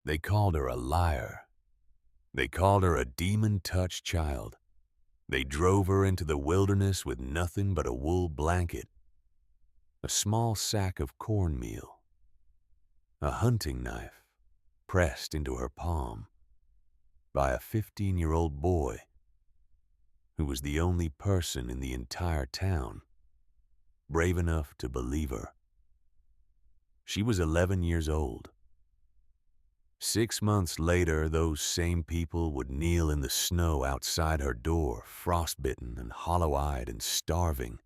They called her a liar. They called her a demon-touched child. They drove her into the wilderness with nothing but a wool blanket, a small sack of cornmeal, a hunting knife pressed into her palm by a 15-year-old boy who was the only person in the entire town brave enough to believe her. She was 11 years old. 6 months later, those same people would kneel in the snow outside her door, frostbitten and hollow-eyed and starving,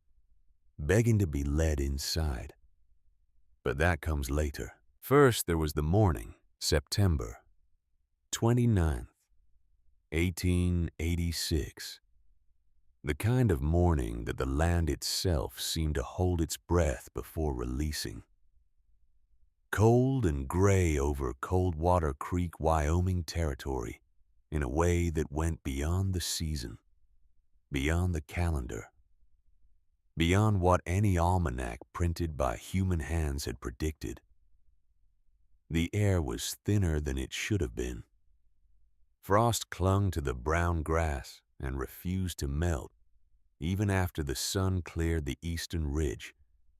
begging to be led inside. But that comes later. First, there was the morning, September 29th, 1886. The kind of morning that the land itself seemed to hold its breath before releasing. Cold and gray over Coldwater Creek, Wyoming territory in a way that went beyond the season, beyond the calendar, beyond what any almanac printed by human hands had predicted. The air was thinner than it should have been. Frost clung to the brown grass and refused to melt, even after the sun cleared the eastern ridge,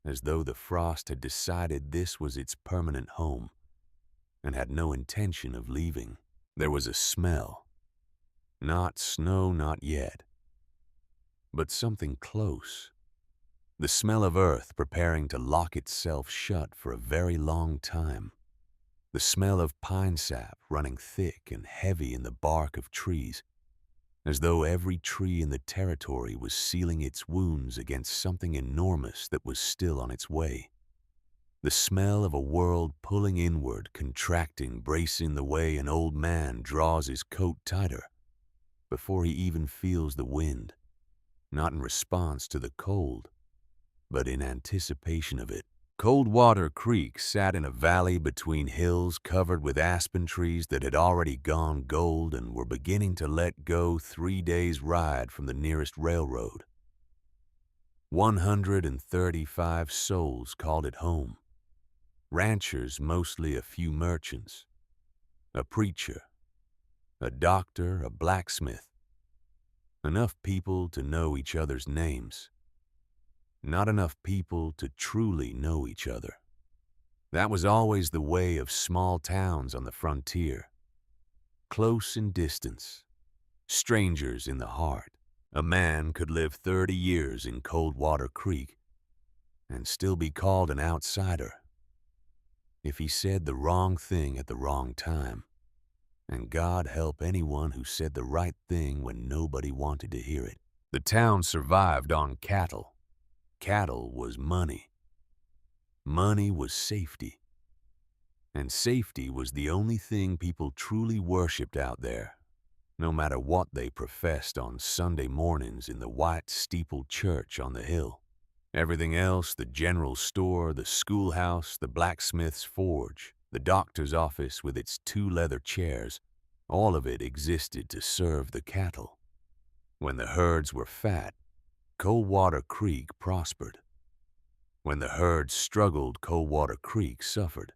as though the frost had decided this was its permanent home and had no intention of leaving. There was a smell. Not snow, not yet, but something close. The smell of earth preparing to lock itself shut for a very long time. The smell of pine sap running thick and heavy in the bark of trees, as though every tree in the territory was sealing its wounds against something enormous that was still on its way. The smell of a world pulling inward, contracting, bracing the way an old man draws his coat tighter before he even feels the wind, not in response to the cold, but in anticipation of it. Coldwater Creek sat in a valley between hills covered with aspen trees that had already gone gold and were beginning to let go 3 days' ride from the nearest railroad. 135 souls called it home. Ranchers, mostly a few merchants, a preacher, a doctor, a blacksmith. Enough people to know each other's names. Not enough people to truly know each other. That was always the way of small towns on the frontier. Close in distance, strangers in the heart. A man could live 30 years in Coldwater Creek and still be called an outsider if he said the wrong thing at the wrong time. And God help anyone who said the right thing when nobody wanted to hear it. The town survived on cattle. Cattle was money. Money was safety. And safety was the only thing people truly worshipped out there, no matter what they professed on Sunday mornings in the white steepled church on the hill. Everything else, the general store, the schoolhouse, the blacksmith's forge, the doctor's office with its 2 leather chairs, all of it existed to serve the cattle. When the herds were fat, Coldwater Creek prospered. When the herds struggled, Coldwater Creek suffered.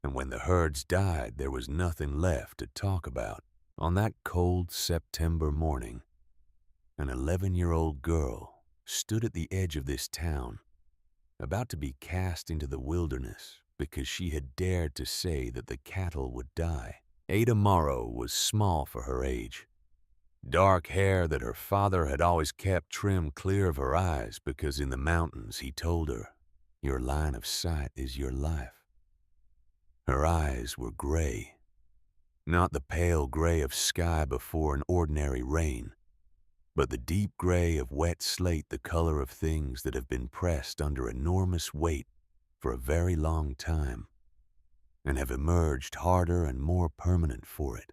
And when the herds died, there was nothing left to talk about. On that cold September morning, an 11-year-old girl stood at the edge of this town, about to be cast into the wilderness because she had dared to say that the cattle would die. Ada Morrow was small for her age. Dark hair that her father had always kept trimmed clear of her eyes because in the mountains, he told her, your line of sight is your life. Her eyes were gray, not the pale gray of sky before an ordinary rain, but the deep gray of wet slate, the color of things that have been pressed under enormous weight for a very long time and have emerged harder and more permanent for it.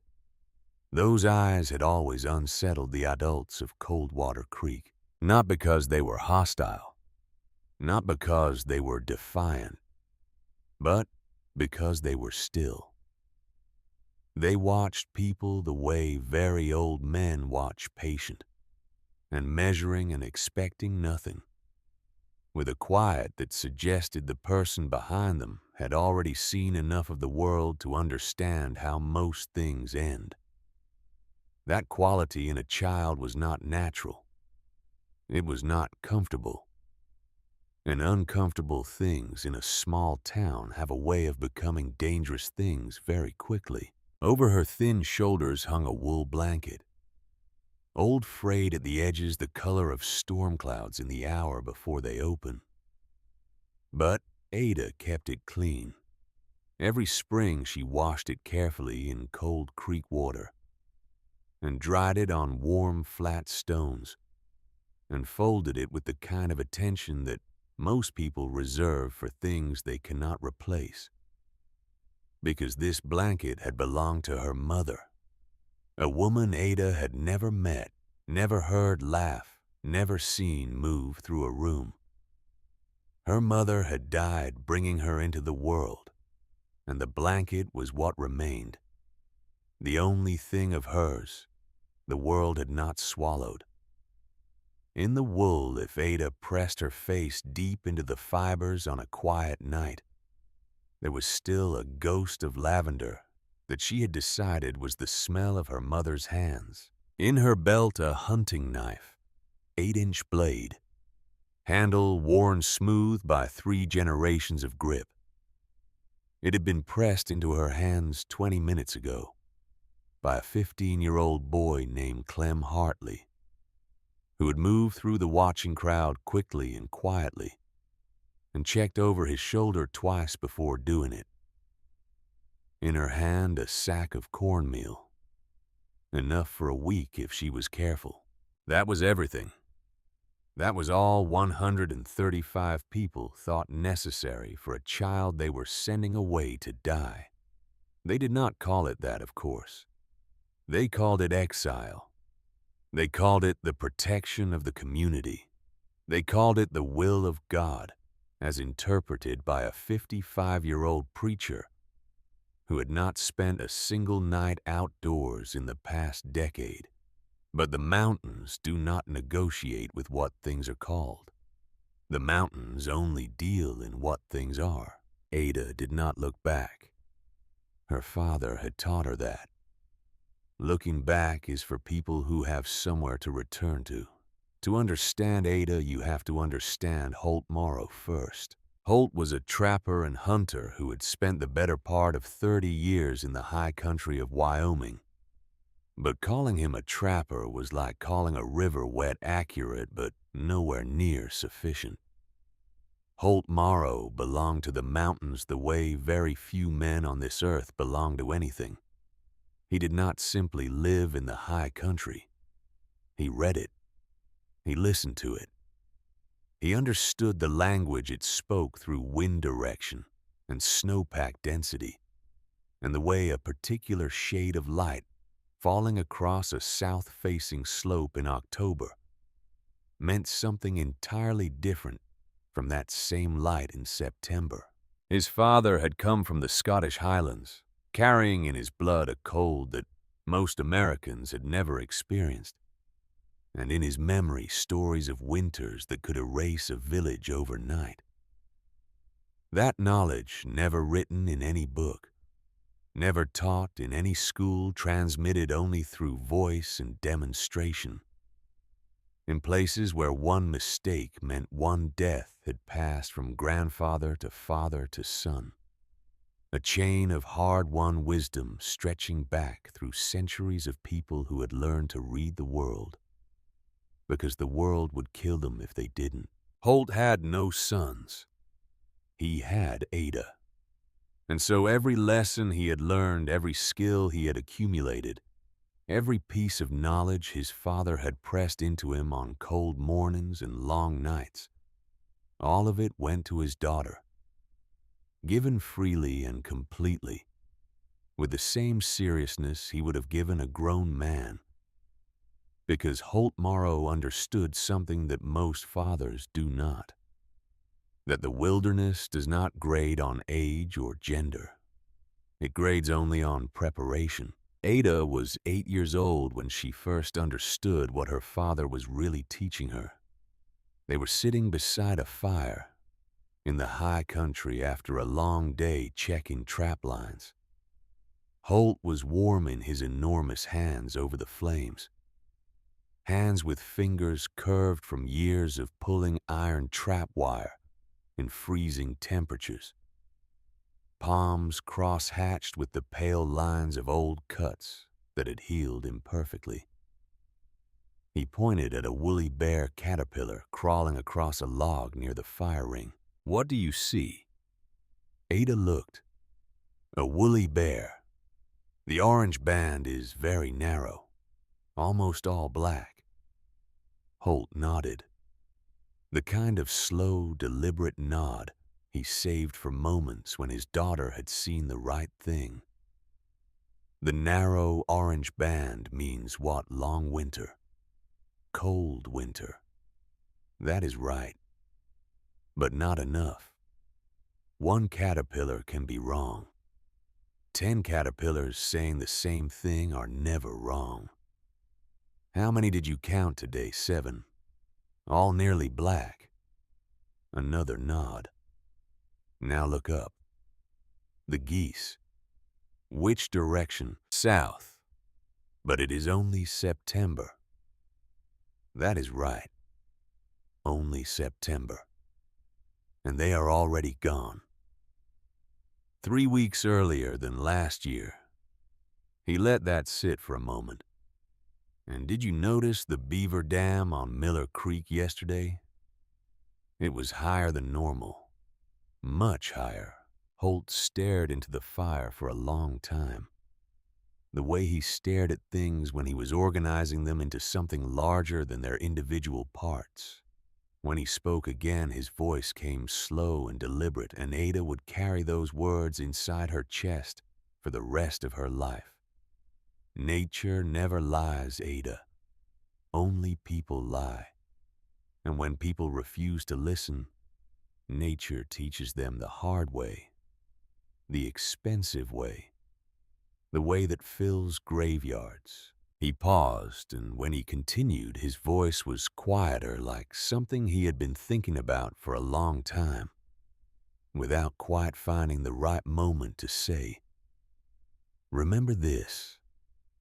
Those eyes had always unsettled the adults of Coldwater Creek, not because they were hostile, not because they were defiant, but because they were still. They watched people the way very old men watch patient, and measuring and expecting nothing. with a quiet that suggested the person behind them had already seen enough of the world to understand how most things end. That quality in a child was not natural. It was not comfortable. And uncomfortable things in a small town have a way of becoming dangerous things very quickly. Over her thin shoulders hung a wool blanket, old frayed at the edges the color of storm clouds in the hour before they open. But Ada kept it clean. Every spring she washed it carefully in cold creek water and dried it on warm, flat stones and folded it with the kind of attention that most people reserve for things they cannot replace. Because this blanket had belonged to her mother, a woman Ada had never met, never heard laugh, never seen move through a room. Her mother had died bringing her into the world, and the blanket was what remained. The only thing of hers the world had not swallowed. In the wool, if Ada pressed her face deep into the fibers on a quiet night, there was still a ghost of lavender that she had decided was the smell of her mother's hands. In her belt, a hunting knife, 8-inch blade, handle worn smooth by 3 generations of grip. It had been pressed into her hands 20 minutes ago by a 15-year-old boy named Clem Hartley, who had moved through the watching crowd quickly and quietly and checked over his shoulder twice before doing it. In her hand, a sack of cornmeal, enough for a week if she was careful. That was everything. That was all 135 people thought necessary for a child they were sending away to die. They did not call it that, of course. They called it exile. They called it the protection of the community. They called it the will of God, as interpreted by a 55-year-old preacher who had not spent a single night outdoors in the past decade. But the mountains do not negotiate with what things are called. The mountains only deal in what things are. Ada did not look back. Her father had taught her that. Looking back is for people who have somewhere to return to. To understand Ada, you have to understand Holt Morrow first. Holt was a trapper and hunter who had spent the better part of 30 years in the high country of Wyoming. But calling him a trapper was like calling a river wet accurate, but nowhere near sufficient. Holt Morrow belonged to the mountains the way very few men on this earth belong to anything. He did not simply live in the high country. He read it. He listened to it. He understood the language it spoke through wind direction and snowpack density, and the way a particular shade of light falling across a south-facing slope in October meant something entirely different from that same light in September. His father had come from the Scottish Highlands, carrying in his blood a cold that most Americans had never experienced, and in his memory stories of winters that could erase a village overnight. That knowledge, never written in any book, never taught in any school, transmitted only through voice and demonstration. In places where one mistake meant one death had passed from grandfather to father to son. A chain of hard-won wisdom stretching back through centuries of people who had learned to read the world, because the world would kill them if they didn't. Holt had no sons. He had Ada. And so every lesson he had learned, every skill he had accumulated, every piece of knowledge his father had pressed into him on cold mornings and long nights, all of it went to his daughter, given freely and completely, with the same seriousness he would have given a grown man, because Holt Morrow understood something that most fathers do not, that the wilderness does not grade on age or gender. It grades only on preparation. Ada was 8 years old when she first understood what her father was really teaching her. They were sitting beside a fire in the high country after a long day checking trap lines. Holt was warming his enormous hands over the flames, hands with fingers curved from years of pulling iron trap wire in freezing temperatures, palms cross-hatched with the pale lines of old cuts that had healed imperfectly. He pointed at a woolly bear caterpillar crawling across a log near the fire ring. "What do you see?" Ada looked. "A woolly bear. The orange band is very narrow, almost all black." Holt nodded. The kind of slow, deliberate nod he saved for moments when his daughter had seen the right thing. The narrow orange band means what long winter? Cold winter. That is right. But not enough. One caterpillar can be wrong. 10 caterpillars saying the same thing are never wrong. "How many did you count today?" "7. All nearly black." Another nod. "Now look up. The geese. Which direction?" "South. But it is only September." "That is right. Only September. And they are already gone. 3 weeks earlier than last year." He let that sit for a moment. "And did you notice the beaver dam on Miller Creek yesterday? It was higher than normal. Much higher." Holt stared into the fire for a long time. The way he stared at things when he was organizing them into something larger than their individual parts. When he spoke again, his voice came slow and deliberate, and Ada would carry those words inside her chest for the rest of her life. "Nature never lies, Ada. Only people lie. And when people refuse to listen, nature teaches them the hard way, the expensive way, the way that fills graveyards." He paused, and when he continued, his voice was quieter, like something he had been thinking about for a long time, without quite finding the right moment to say. "Remember this.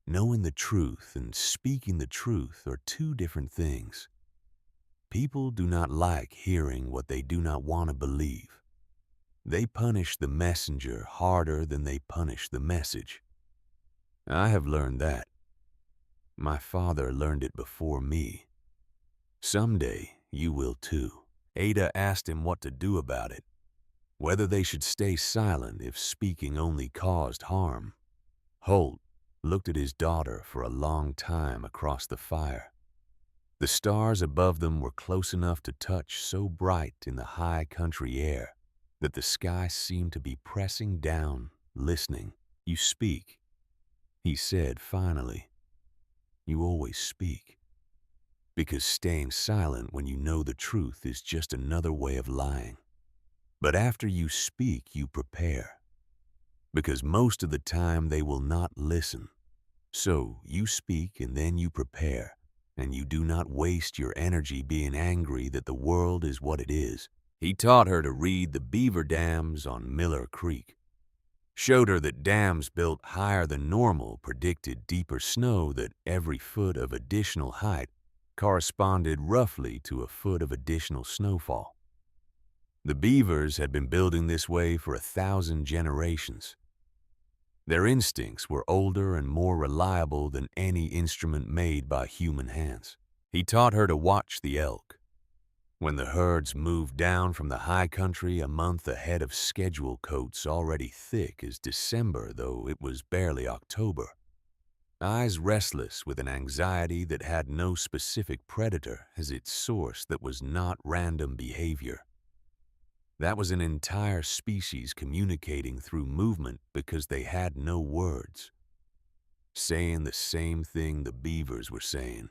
Knowing the truth and speaking the truth are two different things. People do not like hearing what they do not want to believe. They punish the messenger harder than they punish the message. I have learned that. My father learned it before me. Someday you will too." Ada asked him what to do about it, whether they should stay silent if speaking only caused harm. Holt looked at his daughter for a long time across the fire. The stars above them were close enough to touch, so bright in the high country air that the sky seemed to be pressing down, listening. "You speak," he said finally. "You always speak. Because staying silent when you know the truth is just another way of lying. But after you speak, you prepare. Because most of the time they will not listen. So you speak and then you prepare, and you do not waste your energy being angry that the world is what it is." He taught her to read the beaver dams on Miller Creek. Showed her that dams built higher than normal predicted deeper snow, that every foot of additional height corresponded roughly to a foot of additional snowfall. The beavers had been building this way for 1,000 generations. Their instincts were older and more reliable than any instrument made by human hands. He taught her to watch the elk. When the herds moved down from the high country a month ahead of schedule, coats already thick as December, though it was barely October. Eyes restless with an anxiety that had no specific predator as its source, that was not random behavior. That was an entire species communicating through movement because they had no words. Saying the same thing the beavers were saying.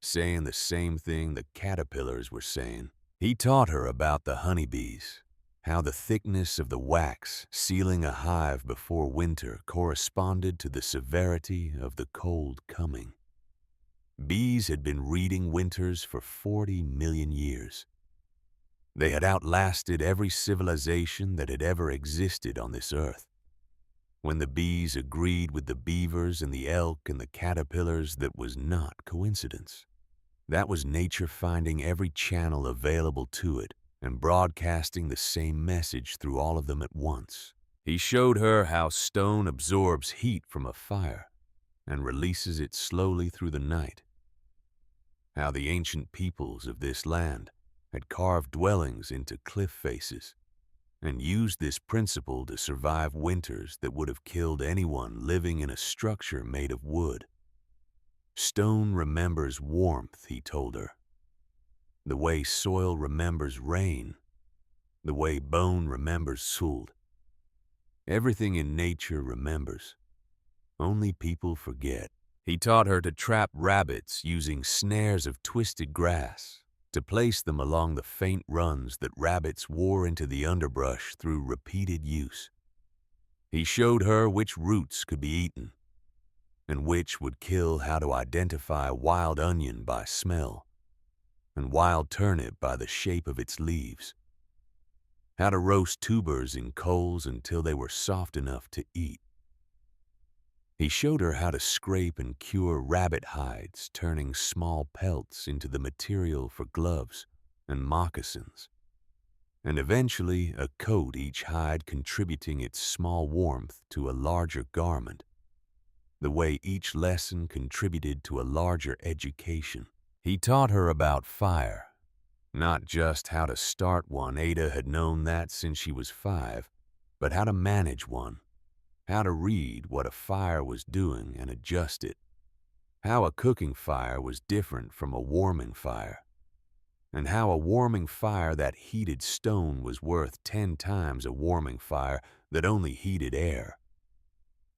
Saying the same thing the caterpillars were saying. He taught her about the honeybees, how the thickness of the wax sealing a hive before winter corresponded to the severity of the cold coming. Bees had been reading winters for 40 million years. They had outlasted every civilization that had ever existed on this earth. When the bees agreed with the beavers and the elk and the caterpillars, that was not coincidence. That was nature finding every channel available to it and broadcasting the same message through all of them at once. He showed her how stone absorbs heat from a fire and releases it slowly through the night. How the ancient peoples of this land had carved dwellings into cliff faces and used this principle to survive winters that would have killed anyone living in a structure made of wood. Stone remembers warmth, he told her. The way soil remembers rain, the way bone remembers salt. Everything in nature remembers. Only people forget. He taught her to trap rabbits using snares of twisted grass, to place them along the faint runs that rabbits wore into the underbrush through repeated use. He showed her which roots could be eaten, and which would kill, how to identify wild onion by smell, and wild turnip by the shape of its leaves, how to roast tubers in coals until they were soft enough to eat. He showed her how to scrape and cure rabbit hides, turning small pelts into the material for gloves and moccasins, and eventually a coat, each hide contributing its small warmth to a larger garment, the way each lesson contributed to a larger education. He taught her about fire, not just how to start one. Ada had known that since she was 5, but how to manage one. How to read what a fire was doing and adjust it, how a cooking fire was different from a warming fire, and how a warming fire that heated stone was worth 10 times a warming fire that only heated air.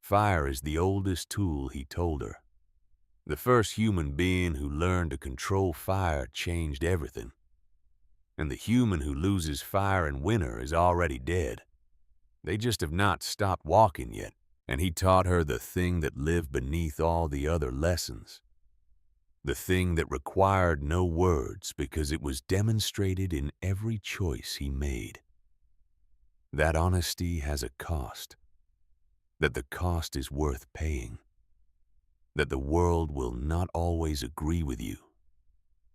Fire is the oldest tool, he told her. The first human being who learned to control fire changed everything, and the human who loses fire in winter is already dead. They just have not stopped walking yet. And he taught her the thing that lived beneath all the other lessons. The thing that required no words because it was demonstrated in every choice he made. That honesty has a cost. That the cost is worth paying. That the world will not always agree with you.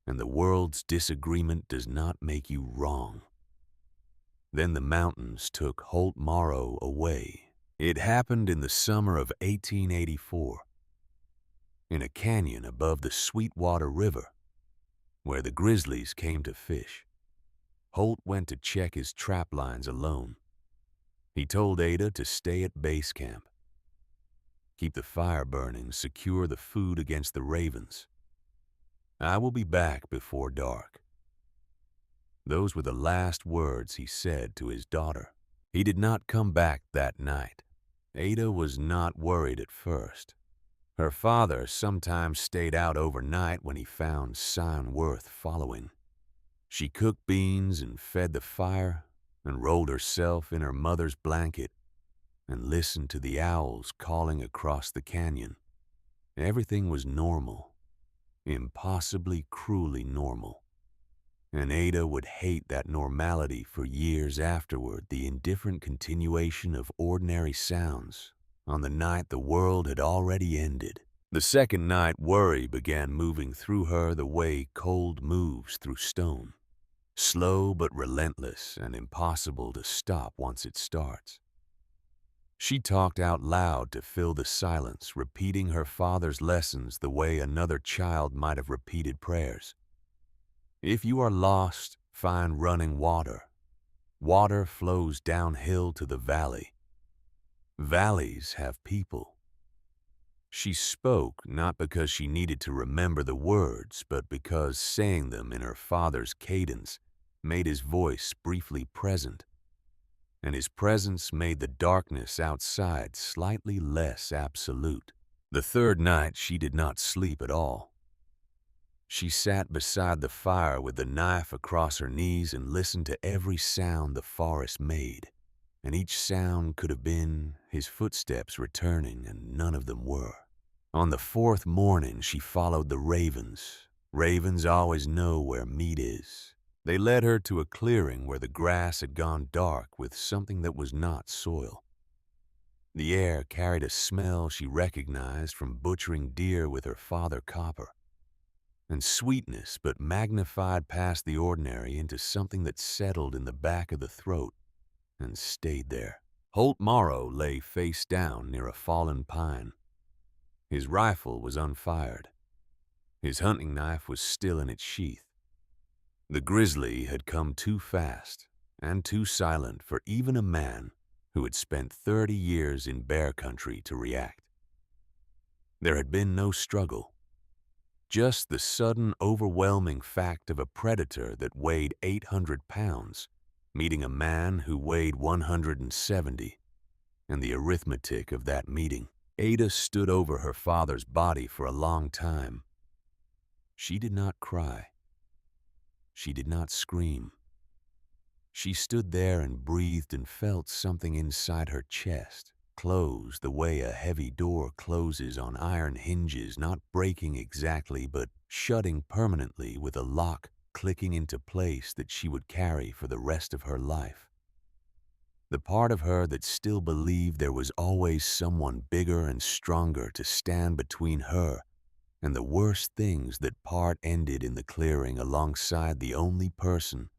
And the world's disagreement does not make you wrong. Then the mountains took Holt Morrow away. It happened in the summer of 1884, in a canyon above the Stillwater River, where the grizzlies came to fish. Holt went to check his trap lines alone. He told Ada to stay at base camp, keep the fire burning, secure the food against the ravens. I will be back before dark. Those were the last words he said to his daughter. He did not come back that night. Ada was not worried at first. Her father sometimes stayed out overnight when he found sign worth following. She cooked beans and fed the fire and rolled herself in her mother's blanket and listened to the owls calling across the canyon. Everything was normal, impossibly cruelly normal. And Ada would hate that normality for years afterward, the indifferent continuation of ordinary sounds on the night the world had already ended. The second night, worry began moving through her the way cold moves through stone, slow but relentless and impossible to stop once it starts. She talked out loud to fill the silence, repeating her father's lessons the way another child might have repeated prayers. If you are lost, find running water. Water flows downhill to the valley. Valleys have people. She spoke not because she needed to remember the words, but because saying them in her father's cadence made his voice briefly present, and his presence made the darkness outside slightly less absolute. The third night she did not sleep at all. She sat beside the fire with the knife across her knees and listened to every sound the forest made, and each sound could have been his footsteps returning, and none of them were. On the fourth morning, she followed the ravens. Ravens always know where meat is. They led her to a clearing where the grass had gone dark with something that was not soil. The air carried a smell she recognized from butchering deer with her father Copper, and sweetness but magnified past the ordinary into something that settled in the back of the throat and stayed there. Holt Morrow lay face down near a fallen pine. His rifle was unfired. His hunting knife was still in its sheath. The grizzly had come too fast and too silent for even a man who had spent 30 years in bear country to react. There had been no struggle, just the sudden, overwhelming fact of a predator that weighed 800 pounds meeting a man who weighed 170, and the arithmetic of that meeting. Ada stood over her father's body for a long time. She did not cry. She did not scream. She stood there and breathed and felt something inside her chest close the way a heavy door closes on iron hinges, not breaking exactly, but shutting permanently with a lock clicking into place that she would carry for the rest of her life. The part of her that still believed there was always someone bigger and stronger to stand between her and the worst things that part ended in the clearing alongside the only person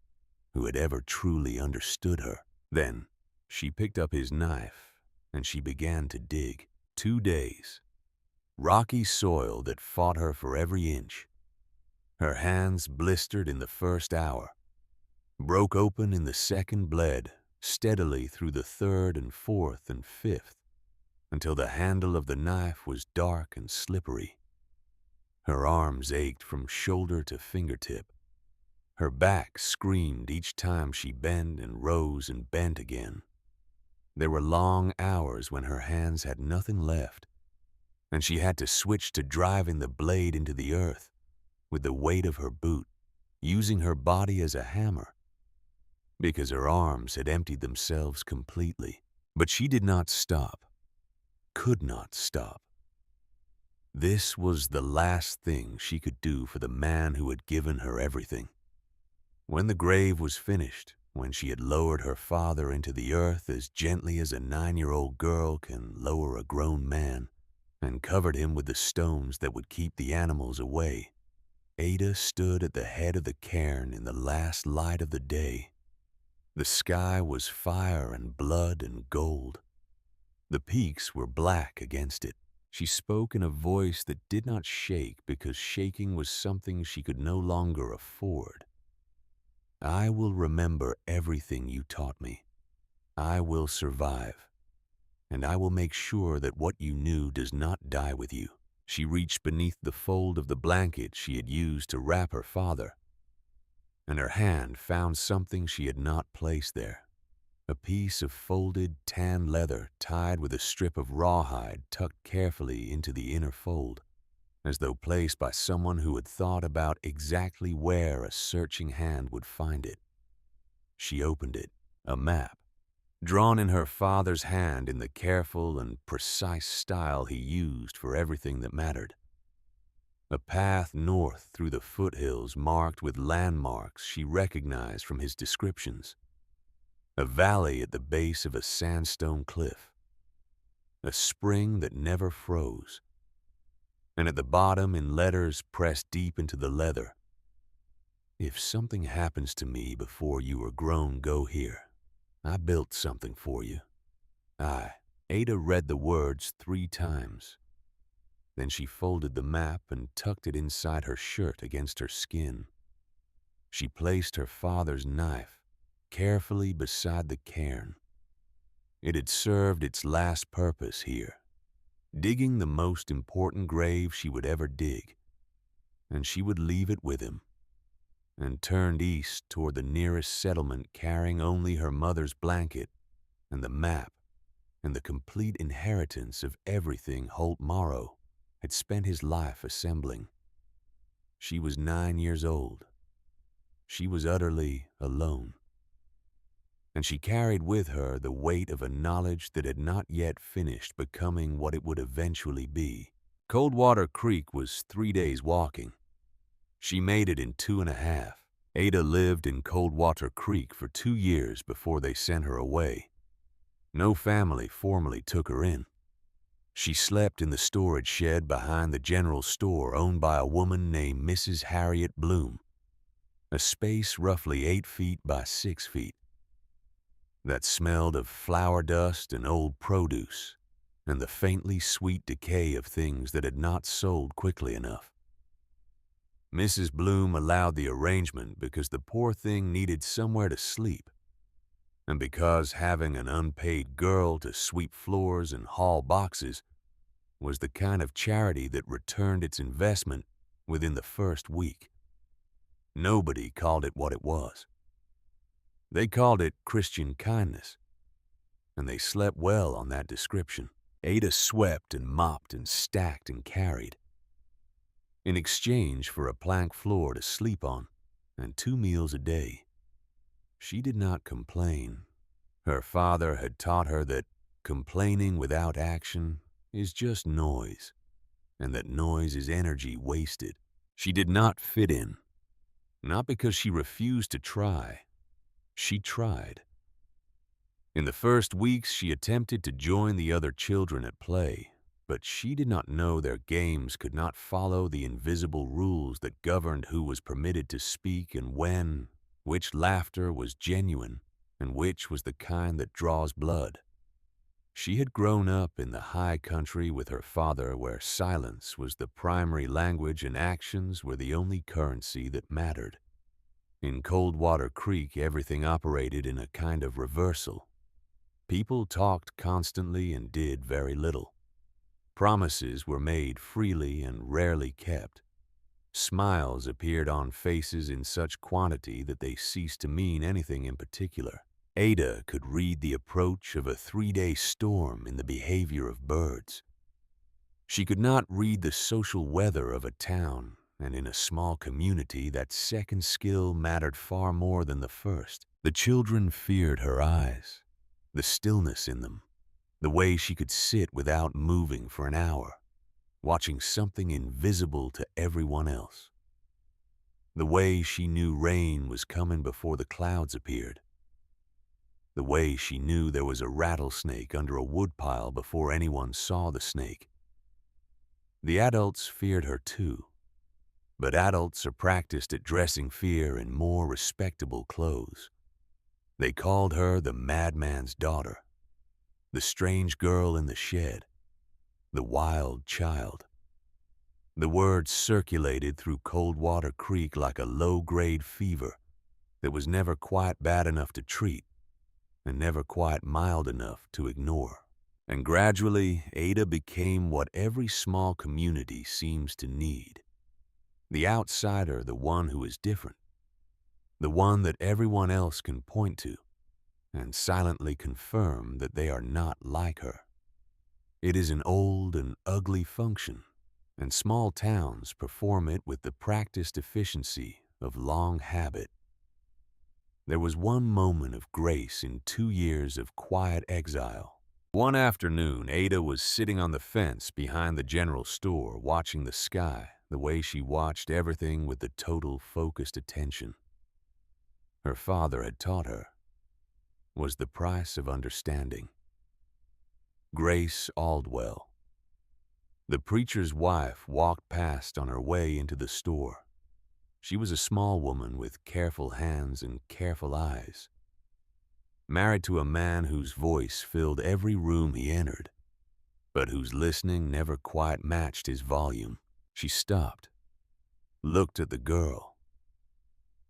who had ever truly understood her. Then she picked up his knife and she began to dig. 2 days. Rocky soil that fought her for every inch. Her hands blistered in the first hour, broke open in the second, bled steadily through the third and fourth and fifth, until the handle of the knife was dark and slippery. Her arms ached from shoulder to fingertip. Her back screamed each time she bent and rose and bent again. There were long hours when her hands had nothing left, and she had to switch to driving the blade into the earth with the weight of her boot, using her body as a hammer, because her arms had emptied themselves completely. But she did not stop, could not stop. This was the last thing she could do for the man who had given her everything. When the grave was finished, when she had lowered her father into the earth as gently as a 9-year-old girl can lower a grown man, and covered him with the stones that would keep the animals away, Ada stood at the head of the cairn in the last light of the day. The sky was fire and blood and gold. The peaks were black against it. She spoke in a voice that did not shake because shaking was something she could no longer afford. I will remember everything you taught me. I will survive, and I will make sure that what you knew does not die with you. She reached beneath the fold of the blanket she had used to wrap her father, and her hand found something she had not placed there. A piece of folded tan leather tied with a strip of rawhide tucked carefully into the inner fold, as though placed by someone who had thought about exactly where a searching hand would find it. She opened it, a map, drawn in her father's hand in the careful and precise style he used for everything that mattered. A path north through the foothills marked with landmarks she recognized from his descriptions. A valley at the base of a sandstone cliff. A spring that never froze. And at the bottom, in letters pressed deep into the leather, if something happens to me before you are grown, go here. I built something for you. Ada read the words 3 times. Then she folded the map and tucked it inside her shirt against her skin. She placed her father's knife carefully beside the cairn. It had served its last purpose here, digging the most important grave she would ever dig, and she would leave it with him, and turned east toward the nearest settlement carrying only her mother's blanket and the map and the complete inheritance of everything Holt Morrow had spent his life assembling. She was 9 years old. She was utterly alone. And she carried with her the weight of a knowledge that had not yet finished becoming what it would eventually be. Coldwater Creek was 3 days walking. She made it in 2.5. Ada lived in Coldwater Creek for 2 years before they sent her away. No family formally took her in. She slept in the storage shed behind the general store owned by a woman named Mrs. Harriet Bloom, a space roughly 8 feet by 6 feet that smelled of flour dust and old produce and the faintly sweet decay of things that had not sold quickly enough. Mrs. Bloom allowed the arrangement because the poor thing needed somewhere to sleep, and because having an unpaid girl to sweep floors and haul boxes was the kind of charity that returned its investment within the first week. Nobody called it what it was. They called it Christian kindness, and they slept well on that description. Ada swept and mopped and stacked and carried, in exchange for a plank floor to sleep on and 2 meals a day. She did not complain. Her father had taught her that complaining without action is just noise, and that noise is energy wasted. She did not fit in, not because she refused to try. She tried. In the first weeks, she attempted to join the other children at play, but she did not know their games could not follow the invisible rules that governed who was permitted to speak and when, which laughter was genuine, and which was the kind that draws blood. She had grown up in the high country with her father, where silence was the primary language and actions were the only currency that mattered. In Coldwater Creek, everything operated in a kind of reversal. People talked constantly and did very little. Promises were made freely and rarely kept. Smiles appeared on faces in such quantity that they ceased to mean anything in particular. Ada could read the approach of a 3-day storm in the behavior of birds. She could not read the social weather of a town, and in a small community that second skill mattered far more than the first. The children feared her eyes, the stillness in them, the way she could sit without moving for an hour, watching something invisible to everyone else. The way she knew rain was coming before the clouds appeared. The way she knew there was a rattlesnake under a woodpile before anyone saw the snake. The adults feared her too, but adults are practiced at dressing fear in more respectable clothes. They called her the madman's daughter, the strange girl in the shed, the wild child. The word circulated through Coldwater Creek like a low-grade fever that was never quite bad enough to treat and never quite mild enough to ignore. And gradually, Ada became what every small community seems to need. The outsider, the one who is different, the one that everyone else can point to and silently confirm that they are not like her. It is an old and ugly function, and small towns perform it with the practiced efficiency of long habit. There was one moment of grace in 2 years of quiet exile. One afternoon, Ada was sitting on the fence behind the general store, watching the sky the way she watched everything with the total focused attention her father had taught her was the price of understanding. Grace Aldwell, the preacher's wife, walked past on her way into the store. She was a small woman with careful hands and careful eyes, married to a man whose voice filled every room he entered, but whose listening never quite matched his volume. She stopped, looked at the girl,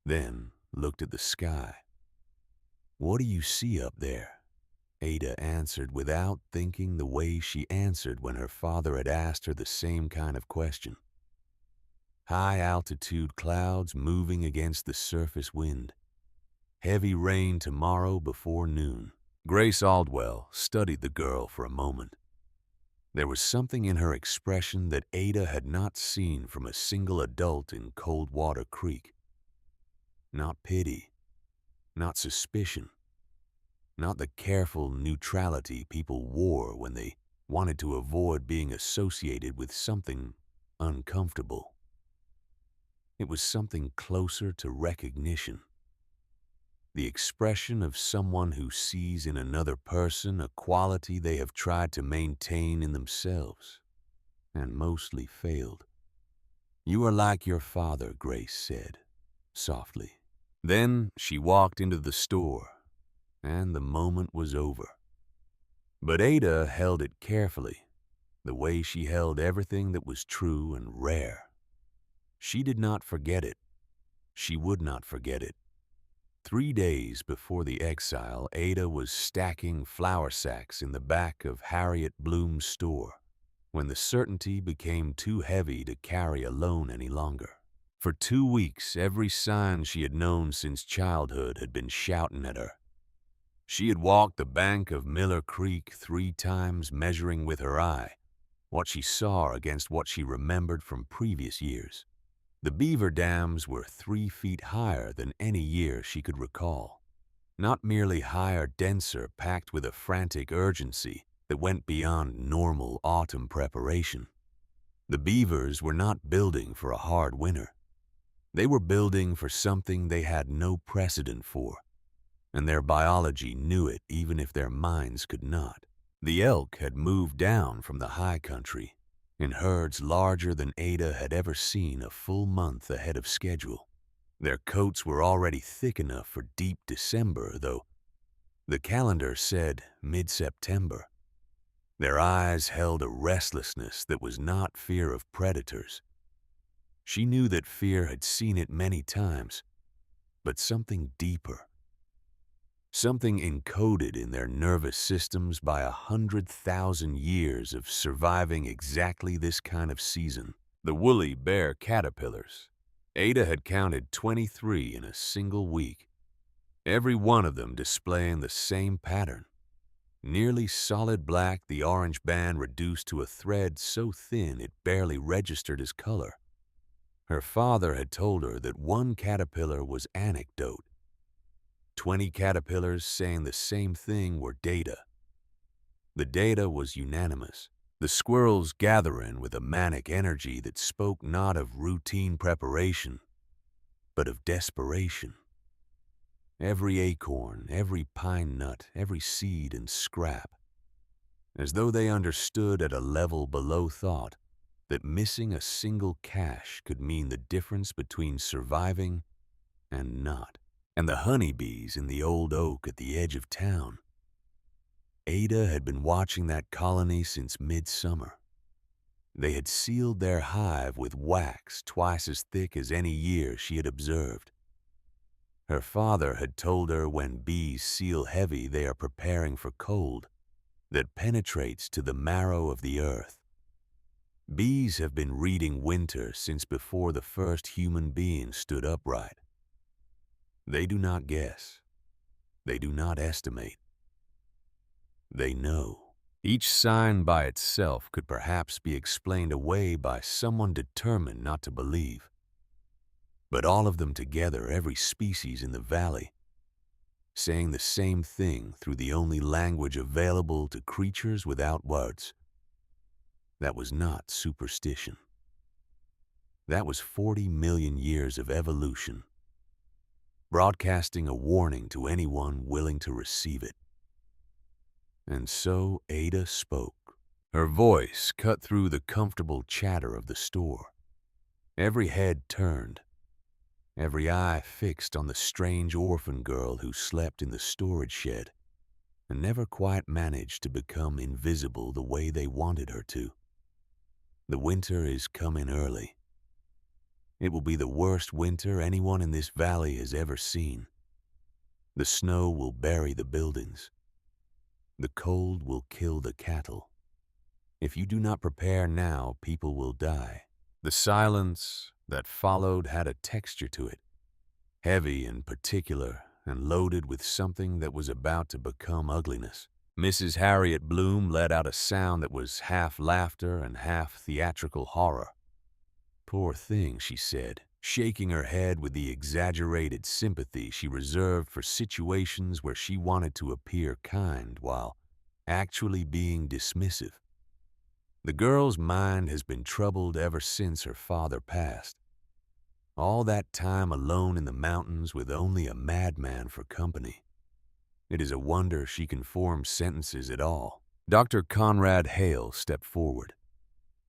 then looked at the sky. "What do you see up there?" Ada answered without thinking, the way she answered when her father had asked her the same kind of question. High-altitude clouds moving against the surface wind. Heavy rain tomorrow before noon. Grace Aldwell studied the girl for a moment. There was something in her expression that Ada had not seen from a single adult in Coldwater Creek. Not pity, not suspicion, not the careful neutrality people wore when they wanted to avoid being associated with something uncomfortable. It was something closer to recognition, the expression of someone who sees in another person a quality they have tried to maintain in themselves, and mostly failed. "You are like your father," Grace said, softly. Then she walked into the store, and the moment was over. But Ada held it carefully, the way she held everything that was true and rare. She did not forget it. She would not forget it. 3 days before the exile, Ada was stacking flour sacks in the back of Harriet Bloom's store when the certainty became too heavy to carry alone any longer. For 2 weeks, every sign she had known since childhood had been shouting at her. She had walked the bank of Miller Creek 3 times, measuring with her eye what she saw against what she remembered from previous years. The beaver dams were 3 feet higher than any year she could recall. Not merely higher, denser, packed with a frantic urgency that went beyond normal autumn preparation. The beavers were not building for a hard winter. They were building for something they had no precedent for, and their biology knew it even if their minds could not. The elk had moved down from the high country in herds larger than Ada had ever seen a full month ahead of schedule. Their coats were already thick enough for deep December, though the calendar said mid-September. Their eyes held a restlessness that was not fear of predators. She knew that fear had seen it many times, but something deeper. Something encoded in their nervous systems by 100,000 years of surviving exactly this kind of season. The woolly bear caterpillars. Ada had counted 23 in a single week, every one of them displaying the same pattern. Nearly solid black, the orange band reduced to a thread so thin it barely registered as color. Her father had told her that one caterpillar was anecdote. 20 caterpillars saying the same thing were data. The data was unanimous. The squirrels gathering with a manic energy that spoke not of routine preparation, but of desperation. Every acorn, every pine nut, every seed and scrap, as though they understood at a level below thought that missing a single cache could mean the difference between surviving and not. And the honeybees in the old oak at the edge of town. Ada had been watching that colony since midsummer. They had sealed their hive with wax twice as thick as any year she had observed. Her father had told her when bees seal heavy they are preparing for cold that penetrates to the marrow of the earth. Bees have been reading winter since before the first human being stood upright. They do not guess. They do not estimate. They know. Each sign by itself could perhaps be explained away by someone determined not to believe. But all of them together, every species in the valley, saying the same thing through the only language available to creatures without words. That was not superstition. That was 40 million years of evolution, broadcasting a warning to anyone willing to receive it. And so Ada spoke. Her voice cut through the comfortable chatter of the store. Every head turned, every eye fixed on the strange orphan girl who slept in the storage shed and never quite managed to become invisible the way they wanted her to. The winter is coming early. It will be the worst winter anyone in this valley has ever seen. The snow will bury the buildings. The cold will kill the cattle. If you do not prepare now, people will die. The silence that followed had a texture to it, heavy and particular and loaded with something that was about to become ugliness. Mrs. Harriet Bloom let out a sound that was half laughter and half theatrical horror. "Poor thing," she said, shaking her head with the exaggerated sympathy she reserved for situations where she wanted to appear kind while actually being dismissive. The girl's mind has been troubled ever since her father passed. All that time alone in the mountains with only a madman for company. It is a wonder she can form sentences at all. Dr. Conrad Hale stepped forward.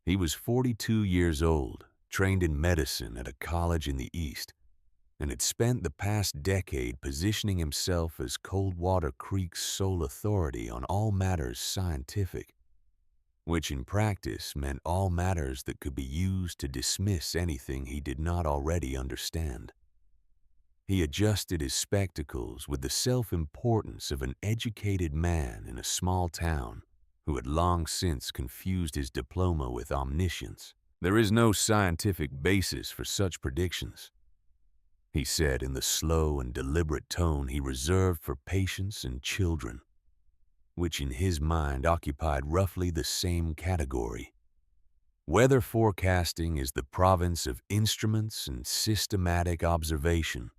He was 42 years old, trained in medicine at a college in the East, and had spent the past decade positioning himself as Coldwater Creek's sole authority on all matters scientific, which in practice meant all matters that could be used to dismiss anything he did not already understand. He adjusted his spectacles with the self-importance of an educated man in a small town who had long since confused his diploma with omniscience. "There is no scientific basis for such predictions," he said in the slow and deliberate tone he reserved for patients and children, which in his mind occupied roughly the same category. "Weather forecasting is the province of instruments and systematic observation,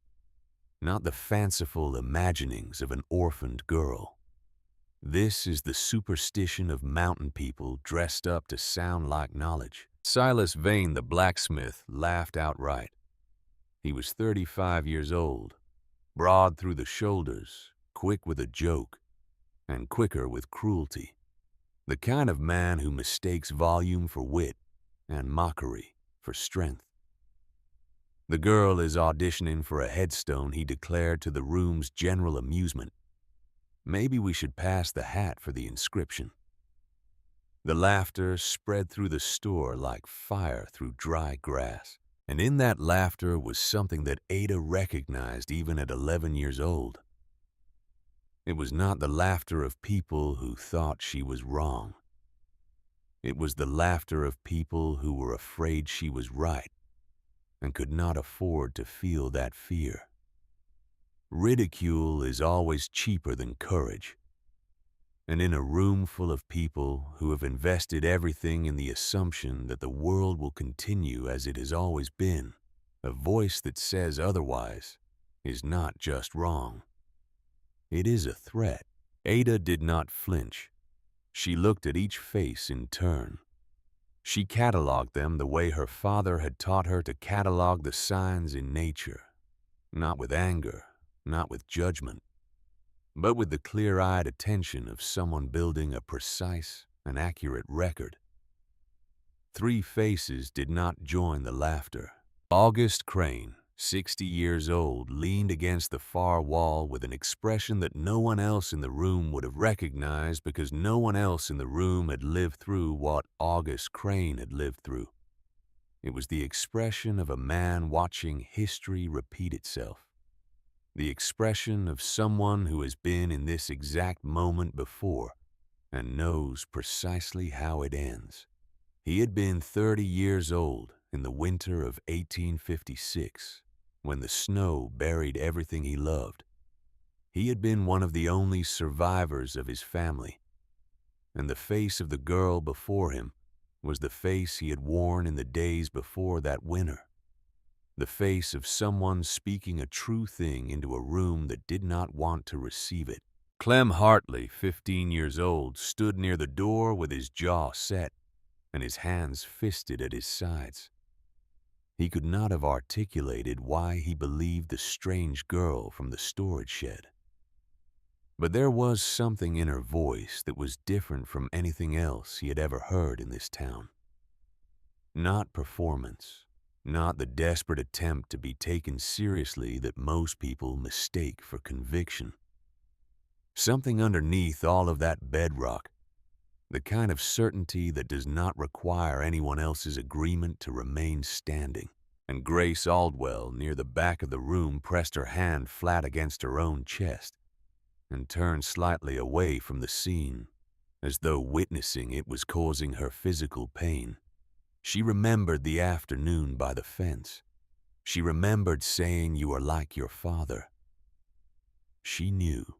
not the fanciful imaginings of an orphaned girl. This is the superstition of mountain people dressed up to sound like knowledge." Silas Vane, the blacksmith, laughed outright. He was 35 years old, broad through the shoulders, quick with a joke, and quicker with cruelty. The kind of man who mistakes volume for wit and mockery for strength. "The girl is auditioning for a headstone," he declared to the room's general amusement. "Maybe we should pass the hat for the inscription." The laughter spread through the store like fire through dry grass. And in that laughter was something that Ada recognized even at 11 years old. It was not the laughter of people who thought she was wrong. It was the laughter of people who were afraid she was right and could not afford to feel that fear. Ridicule is always cheaper than courage. And in a room full of people who have invested everything in the assumption that the world will continue as it has always been, a voice that says otherwise is not just wrong. It is a threat. Ada did not flinch. She looked at each face in turn. She cataloged them the way her father had taught her to catalog the signs in nature, not with anger, not with judgment, but with the clear-eyed attention of someone building a precise and accurate record. 3 faces did not join the laughter. August Crane, 60 years old, leaned against the far wall with an expression that no one else in the room would have recognized because no one else in the room had lived through what August Crane had lived through. It was the expression of a man watching history repeat itself. The expression of someone who has been in this exact moment before and knows precisely how it ends. He had been 30 years old in the winter of 1856, when the snow buried everything he loved. He had been one of the only survivors of his family, and the face of the girl before him was the face he had worn in the days before that winter. The face of someone speaking a true thing into a room that did not want to receive it. Clem Hartley, 15 years old, stood near the door with his jaw set and his hands fisted at his sides. He could not have articulated why he believed the strange girl from the storage shed. But there was something in her voice that was different from anything else he had ever heard in this town. Not performance. Not the desperate attempt to be taken seriously that most people mistake for conviction. Something underneath all of that bedrock, the kind of certainty that does not require anyone else's agreement to remain standing. And Grace Aldwell, near the back of the room, pressed her hand flat against her own chest and turned slightly away from the scene, as though witnessing it was causing her physical pain. She remembered the afternoon by the fence. She remembered saying, "You are like your father." She knew.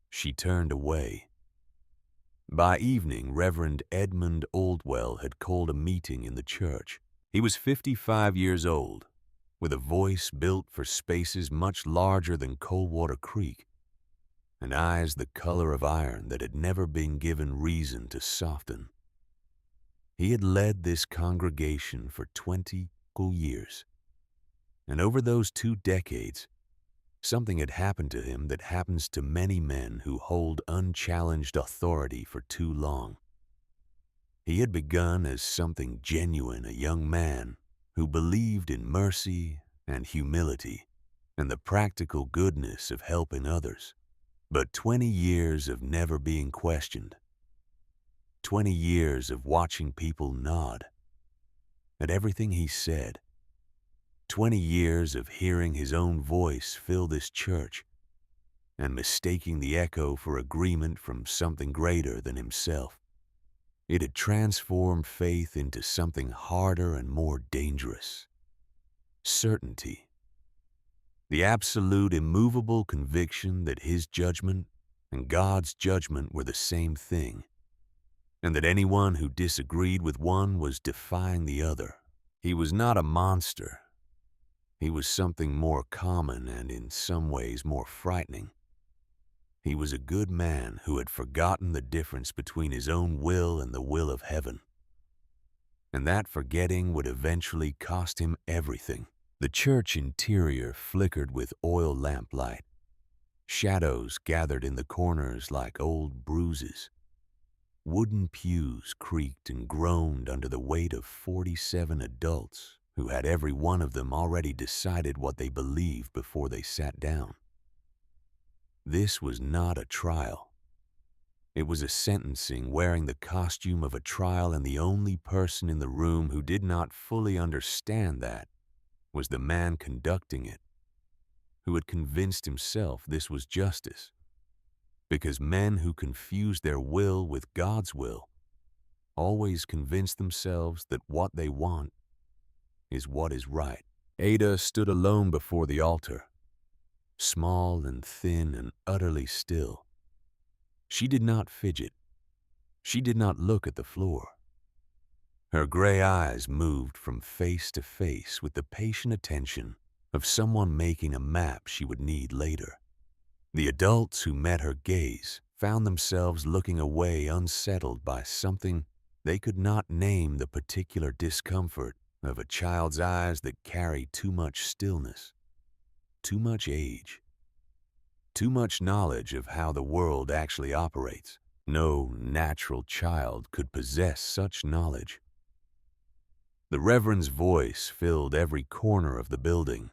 She turned away. By evening, Reverend Edmund Oldwell had called a meeting in the church. He was 55 years old, with a voice built for spaces much larger than Coldwater Creek, and eyes the color of iron that had never been given reason to soften. He had led this congregation for 20 years, and over those 2 decades, something had happened to him that happens to many men who hold unchallenged authority for too long. He had begun as something genuine, a young man who believed in mercy and humility and the practical goodness of helping others. But 20 years of never being questioned, 20 years of watching people nod at everything he said, 20 years of hearing his own voice fill this church and mistaking the echo for agreement from something greater than himself. It had transformed faith into something harder and more dangerous. Certainty. The absolute, immovable conviction that his judgment and God's judgment were the same thing, and that anyone who disagreed with one was defying the other. He was not a monster. He was something more common and in some ways more frightening. He was a good man who had forgotten the difference between his own will and the will of heaven. And that forgetting would eventually cost him everything. The church interior flickered with oil lamplight. Shadows gathered in the corners like old bruises. Wooden pews creaked and groaned under the weight of 47 adults who had every one of them already decided what they believed before they sat down. This was not a trial. It was a sentencing wearing the costume of a trial, and the only person in the room who did not fully understand that was the man conducting it, who had convinced himself this was justice, because men who confuse their will with God's will always convince themselves that what they want is what is right. Ada stood alone before the altar, small and thin and utterly still. She did not fidget. She did not look at the floor. Her gray eyes moved from face to face with the patient attention of someone making a map she would need later. The adults who met her gaze found themselves looking away, unsettled by something they could not name, the particular discomfort of a child's eyes that carry too much stillness, too much age, too much knowledge of how the world actually operates. No natural child could possess such knowledge. The Reverend's voice filled every corner of the building.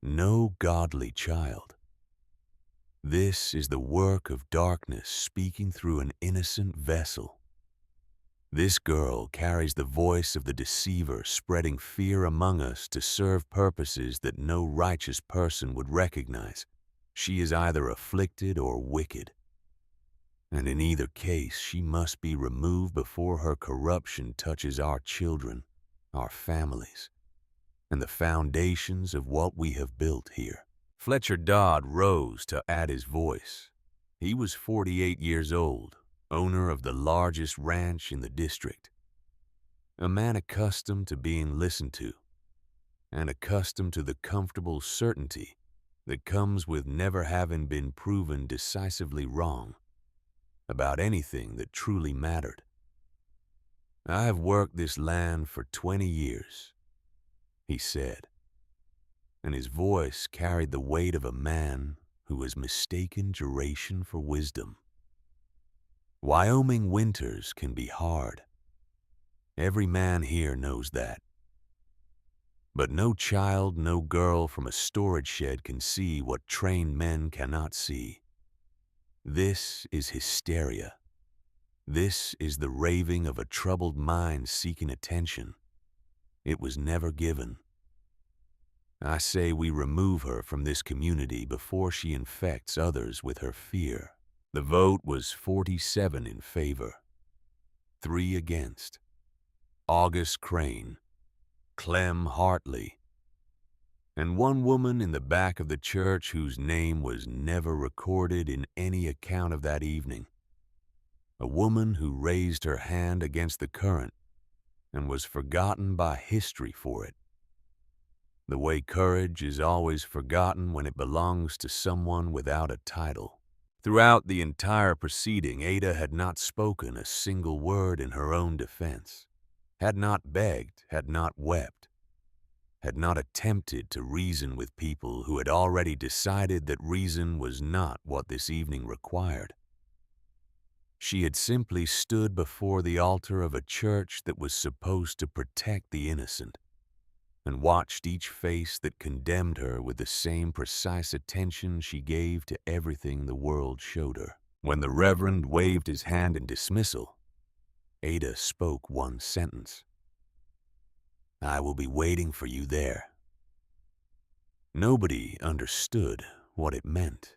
No godly child. This is the work of darkness speaking through an innocent vessel. This girl carries the voice of the deceiver, spreading fear among us to serve purposes that no righteous person would recognize. She is either afflicted or wicked, and in either case she must be removed before her corruption touches our children, our families, and the foundations of what we have built here. Fletcher Dodd rose to add his voice. He was 48 years old, owner of the largest ranch in the district. A man accustomed to being listened to, and accustomed to the comfortable certainty that comes with never having been proven decisively wrong about anything that truly mattered. I have worked this land for 20 years, he said, and his voice carried the weight of a man who has mistaken duration for wisdom. Wyoming winters can be hard. Every man here knows that. But no child, no girl from a storage shed can see what trained men cannot see. This is hysteria. This is the raving of a troubled mind seeking attention. It was never given. I say we remove her from this community before she infects others with her fear. The vote was 47 in favor, 3 against. August Crane, Clem Hartley, and one woman in the back of the church whose name was never recorded in any account of that evening. A woman who raised her hand against the current and was forgotten by history for it. The way courage is always forgotten when it belongs to someone without a title. Throughout the entire proceeding, Ada had not spoken a single word in her own defense, had not begged, had not wept, had not attempted to reason with people who had already decided that reason was not what this evening required. She had simply stood before the altar of a church that was supposed to protect the innocent, and watched each face that condemned her with the same precise attention she gave to everything the world showed her. When the Reverend waved his hand in dismissal, Ada spoke one sentence. "I will be waiting for you there." Nobody understood what it meant,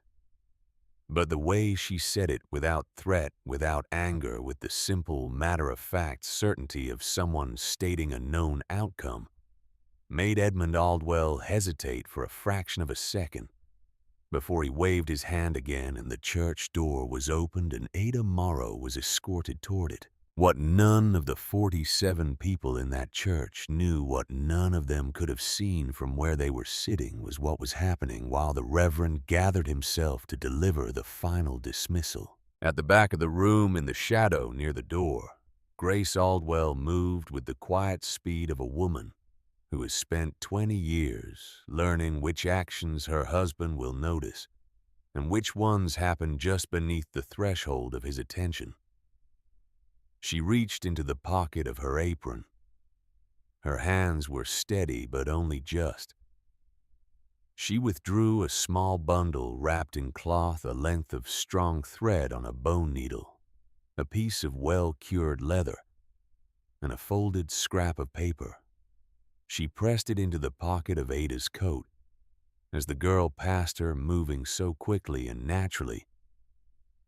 but the way she said it, without threat, without anger, with the simple, matter-of-fact certainty of someone stating a known outcome, made Edmund Aldwell hesitate for a fraction of a second before he waved his hand again and the church door was opened and Ada Morrow was escorted toward it. What none of the 47 people in that church knew, what none of them could have seen from where they were sitting, was what was happening while the Reverend gathered himself to deliver the final dismissal. At the back of the room, in the shadow near the door, Grace Aldwell moved with the quiet speed of a woman who has spent 20 years learning which actions her husband will notice and which ones happen just beneath the threshold of his attention. She reached into the pocket of her apron. Her hands were steady, but only just. She withdrew a small bundle wrapped in cloth, a length of strong thread on a bone needle, a piece of well-cured leather, and a folded scrap of paper. She pressed it into the pocket of Ada's coat. As the girl passed her, moving so quickly and naturally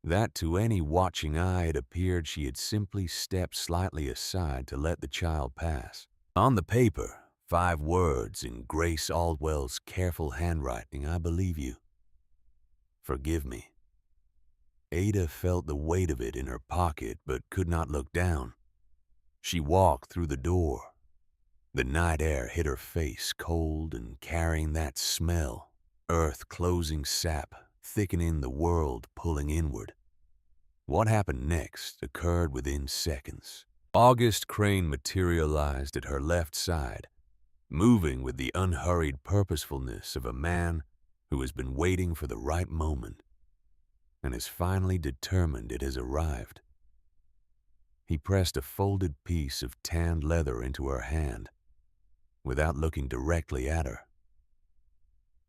that to any watching eye it appeared she had simply stepped slightly aside to let the child pass. On the paper, 5 words in Grace Aldwell's careful handwriting: "I believe you. Forgive me." Ada felt the weight of it in her pocket but could not look down. She walked through the door. The night air hit her face, cold and carrying that smell, earth closing sap, thickening the world, pulling inward. What happened next occurred within seconds. August Crane materialized at her left side, moving with the unhurried purposefulness of a man who has been waiting for the right moment and is finally determined it has arrived. He pressed a folded piece of tanned leather into her hand without looking directly at her.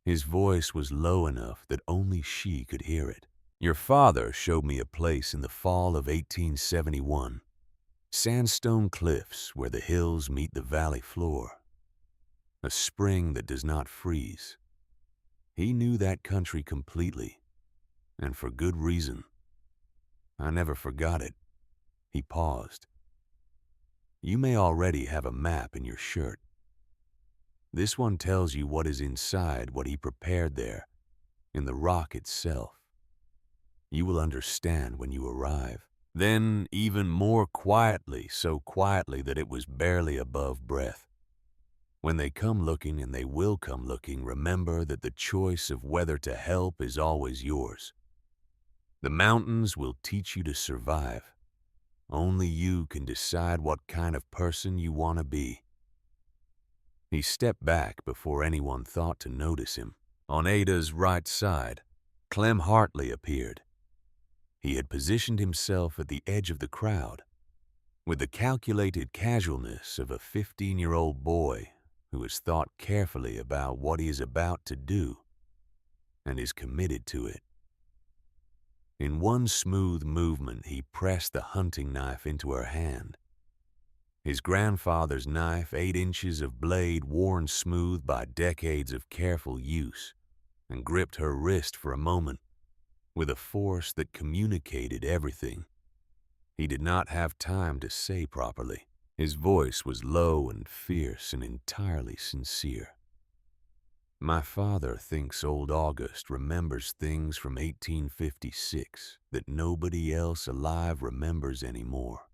His voice was low enough that only she could hear it. "Your father showed me a place in the fall of 1871. Sandstone cliffs where the hills meet the valley floor. A spring that does not freeze. He knew that country completely, and for good reason. I never forgot it." He paused. "You may already have a map in your shirt. This one tells you what is inside what he prepared there, in the rock itself. You will understand when you arrive." Then, even more quietly, so quietly that it was barely above breath, "When they come looking, and they will come looking, remember that the choice of whether to help is always yours. The mountains will teach you to survive. Only you can decide what kind of person you want to be." He stepped back before anyone thought to notice him. On Ada's right side, Clem Hartley appeared. He had positioned himself at the edge of the crowd, with the calculated casualness of a 15-year-old boy who has thought carefully about what he is about to do and is committed to it. In one smooth movement, he pressed the hunting knife into her hand. His grandfather's knife, 8 inches of blade worn smooth by decades of careful use, and gripped her wrist for a moment with a force that communicated everything he did not have time to say properly. His voice was low and fierce and entirely sincere. "My father thinks old August remembers things from 1856 that nobody else alive remembers anymore.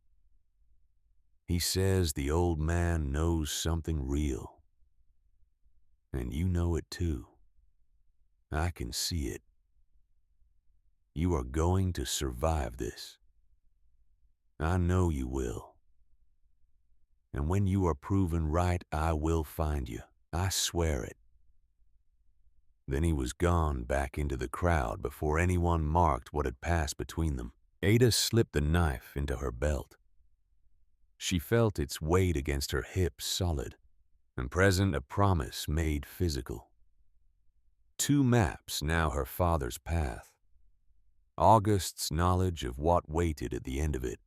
He says the old man knows something real. And you know it too. I can see it." You are going to survive this. I know you will. And when you are proven right, I will find you. I swear it." Then he was gone back into the crowd before anyone marked what had passed between them. Ada slipped the knife into her belt. She felt its weight against her hips solid, and present a promise made physical. 2 maps now her father's path. August's knowledge of what waited at the end of it.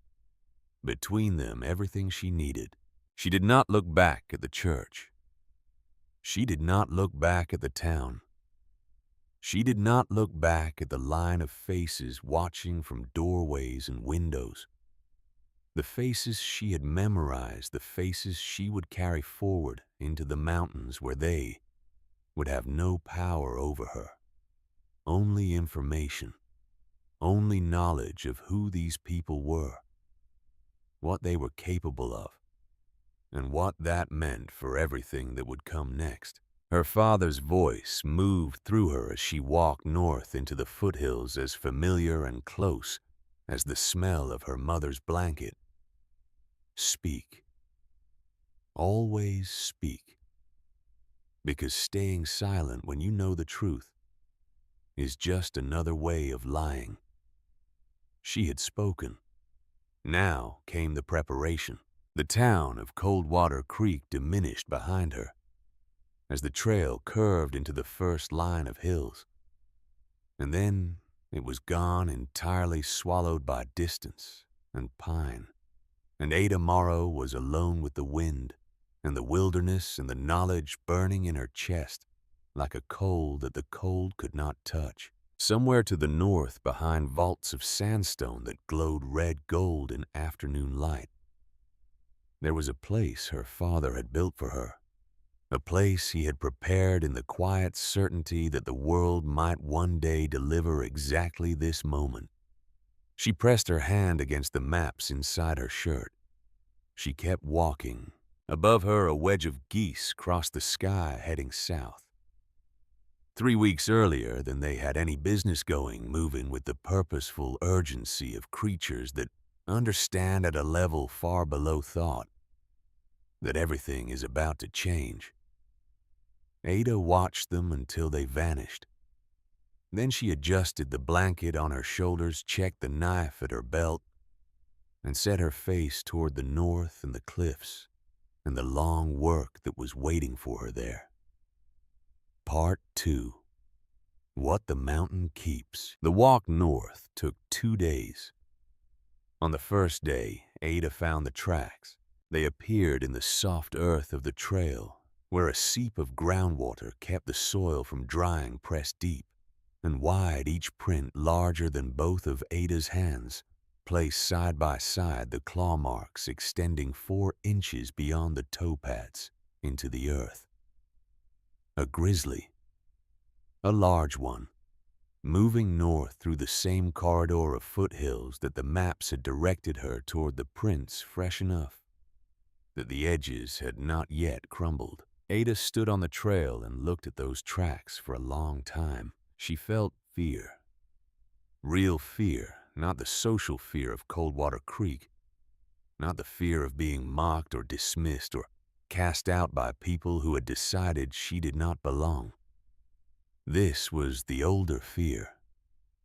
Between them, everything she needed. She did not look back at the church. She did not look back at the town. She did not look back at the line of faces watching from doorways and windows. The faces she had memorized, the faces she would carry forward into the mountains where they would have no power over her. Only information, only knowledge of who these people were, what they were capable of, and what that meant for everything that would come next. Her father's voice moved through her as she walked north into the foothills, as familiar and close as the smell of her mother's blanket. Speak. Always speak. Because staying silent when you know the truth is just another way of lying. She had spoken. Now came the preparation. The town of Coldwater Creek diminished behind her as the trail curved into the first line of hills. And then it was gone, entirely swallowed by distance and pine. And Ada Morrow was alone with the wind and the wilderness and the knowledge burning in her chest like a coal that the cold could not touch. Somewhere to the north, behind vaults of sandstone that glowed red gold in afternoon light, there was a place her father had built for her. A place he had prepared in the quiet certainty that the world might one day deliver exactly this moment. She pressed her hand against the maps inside her shirt. She kept walking. Above her, a wedge of geese crossed the sky heading south. 3 weeks earlier than they had any business going, moving with the purposeful urgency of creatures that understand at a level far below thought that everything is about to change. Ada watched them until they vanished. Then she adjusted the blanket on her shoulders, checked the knife at her belt, and set her face toward the north and the cliffs and the long work that was waiting for her there. Part 2. What the Mountain Keeps. The walk north took 2 days. On the first day, Ada found the tracks. They appeared in the soft earth of the trail, where a seep of groundwater kept the soil from drying pressed deep, and wide, each print larger than both of Ada's hands, placed side by side, the claw marks extending 4 inches beyond the toe pads into the earth. A grizzly, a large one, moving north through the same corridor of foothills that the maps had directed her toward, the prints fresh enough that the edges had not yet crumbled. Ada stood on the trail and looked at those tracks for a long time. She felt fear. Real fear, not the social fear of Coldwater Creek, not the fear of being mocked or dismissed or cast out by people who had decided she did not belong. This was the older fear,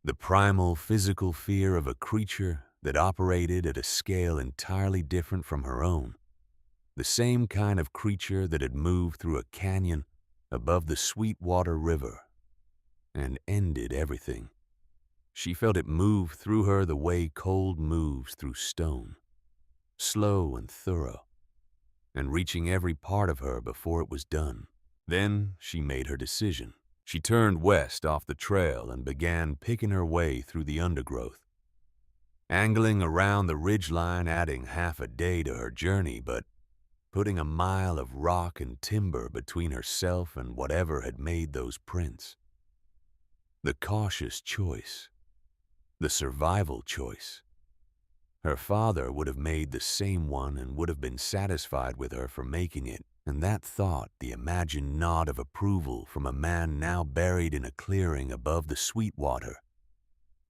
the primal physical fear of a creature that operated at a scale entirely different from her own. The same kind of creature that had moved through a canyon above the Stillwater River and ended everything. She felt it move through her the way cold moves through stone, slow and thorough, and reaching every part of her before it was done. Then she made her decision. She turned west off the trail and began picking her way through the undergrowth, angling around the ridgeline, adding half a day to her journey, but putting a mile of rock and timber between herself and whatever had made those prints. The cautious choice, the survival choice. Her father would have made the same one and would have been satisfied with her for making it, and that thought, the imagined nod of approval from a man now buried in a clearing above the Stillwater,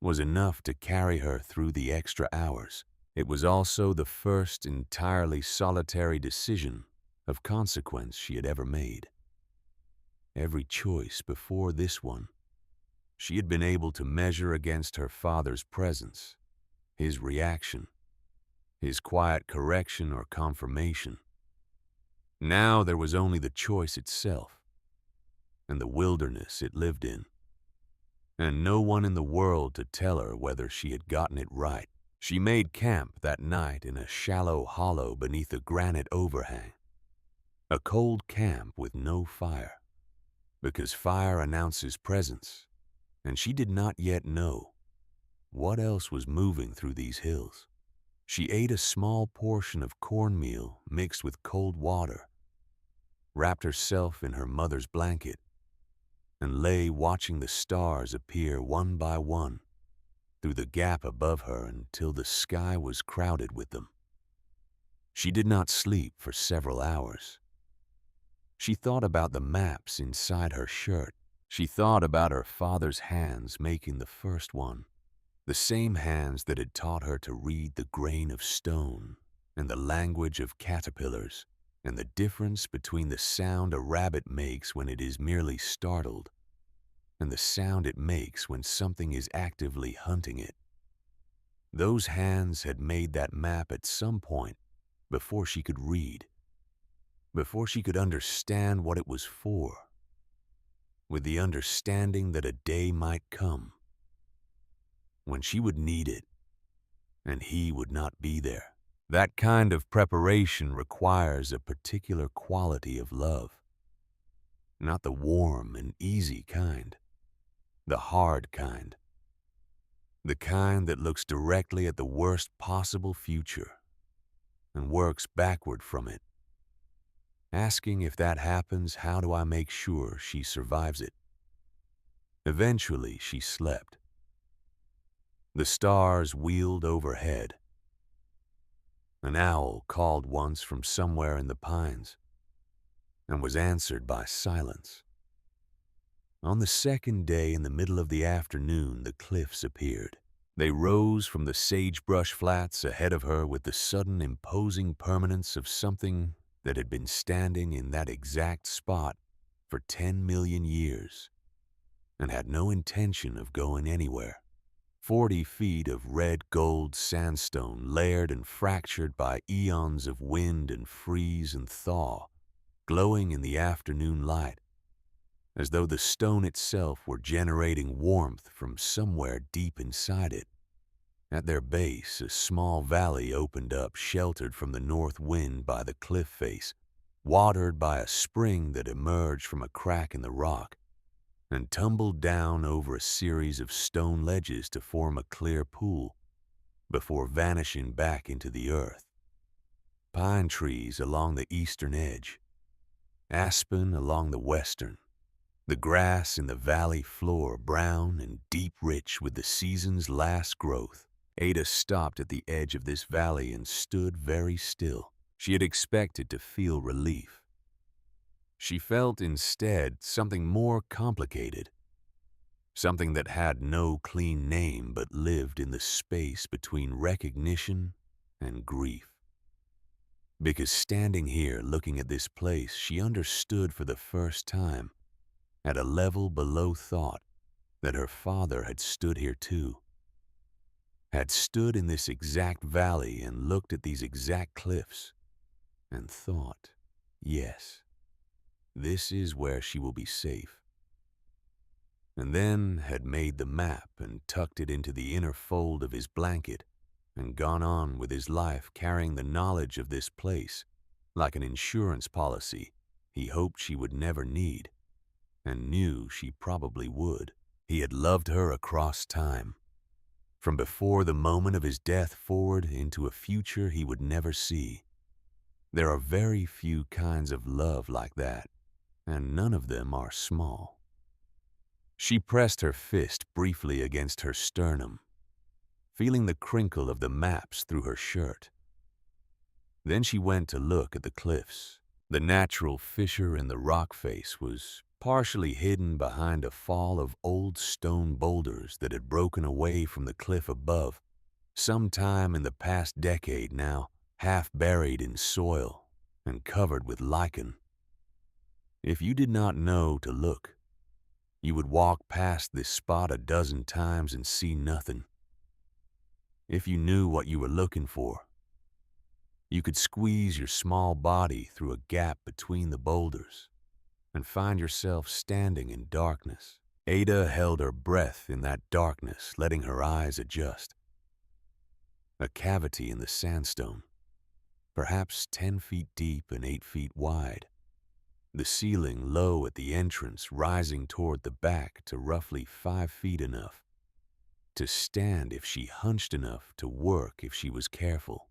was enough to carry her through the extra hours. It was also the first entirely solitary decision of consequence she had ever made. Every choice before this one, she had been able to measure against her father's presence, his reaction, his quiet correction or confirmation. Now there was only the choice itself, and the wilderness it lived in, and no one in the world to tell her whether she had gotten it right. She made camp that night in a shallow hollow beneath a granite overhang, a cold camp with no fire, because fire announces presence, and she did not yet know what else was moving through these hills. She ate a small portion of cornmeal mixed with cold water, wrapped herself in her mother's blanket, and lay watching the stars appear one by one through the gap above her until the sky was crowded with them. She did not sleep for several hours. She thought about the maps inside her shirt. She thought about her father's hands making the first one, the same hands that had taught her to read the grain of stone and the language of caterpillars, and the difference between the sound a rabbit makes when it is merely startled and the sound it makes when something is actively hunting it. Those hands had made that map at some point before she could read, before she could understand what it was for, with the understanding that a day might come when she would need it and he would not be there. That kind of preparation requires a particular quality of love, not the warm and easy kind, the hard kind, the kind that looks directly at the worst possible future and works backward from it, asking if that happens, how do I make sure she survives it? Eventually, she slept. The stars wheeled overhead. An owl called once from somewhere in the pines and was answered by silence. On the second day, in the middle of the afternoon, the cliffs appeared. They rose from the sagebrush flats ahead of her with the sudden imposing permanence of something that had been standing in that exact spot for 10 million years and had no intention of going anywhere. 40 feet of red gold sandstone, layered and fractured by eons of wind and freeze and thaw, glowing in the afternoon light, as though the stone itself were generating warmth from somewhere deep inside it. At their base, a small valley opened up, sheltered from the north wind by the cliff face, watered by a spring that emerged from a crack in the rock and tumbled down over a series of stone ledges to form a clear pool before vanishing back into the earth. Pine trees along the eastern edge, aspen along the western, the grass in the valley floor brown and deep rich with the season's last growth. Ada stopped at the edge of this valley and stood very still. She had expected to feel relief. She felt instead something more complicated, something that had no clean name but lived in the space between recognition and grief. Because standing here looking at this place, she understood for the first time, at a level below thought, that her father had stood here too, had stood in this exact valley and looked at these exact cliffs and thought, yes, this is where she will be safe. And then had made the map and tucked it into the inner fold of his blanket and gone on with his life carrying the knowledge of this place like an insurance policy he hoped she would never need and knew she probably would. He had loved her across time, from before the moment of his death forward into a future he would never see. There are very few kinds of love like that, and none of them are small. She pressed her fist briefly against her sternum, feeling the crinkle of the maps through her shirt. Then she went to look at the cliffs. The natural fissure in the rock face was partially hidden behind a fall of old stone boulders that had broken away from the cliff above, sometime in the past decade now, half buried in soil and covered with lichen. If you did not know to look, you would walk past this spot a dozen times and see nothing. If you knew what you were looking for, you could squeeze your small body through a gap between the boulders and find yourself standing in darkness. Ada held her breath in that darkness, letting her eyes adjust. A cavity in the sandstone, perhaps 10 feet deep and 8 feet wide. The ceiling low at the entrance, rising toward the back to roughly 5 feet, enough to stand if she hunched, enough to work if she was careful.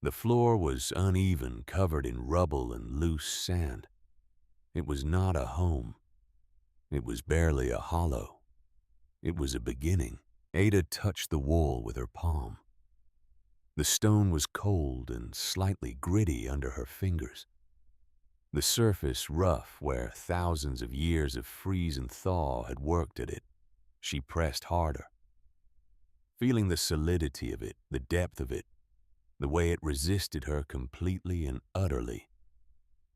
The floor was uneven, covered in rubble and loose sand. It was not a home. It was barely a hollow. It was a beginning. Ada touched the wall with her palm. The stone was cold and slightly gritty under her fingers. The surface rough where thousands of years of freeze and thaw had worked at it. She pressed harder, feeling the solidity of it, the depth of it, the way it resisted her completely and utterly,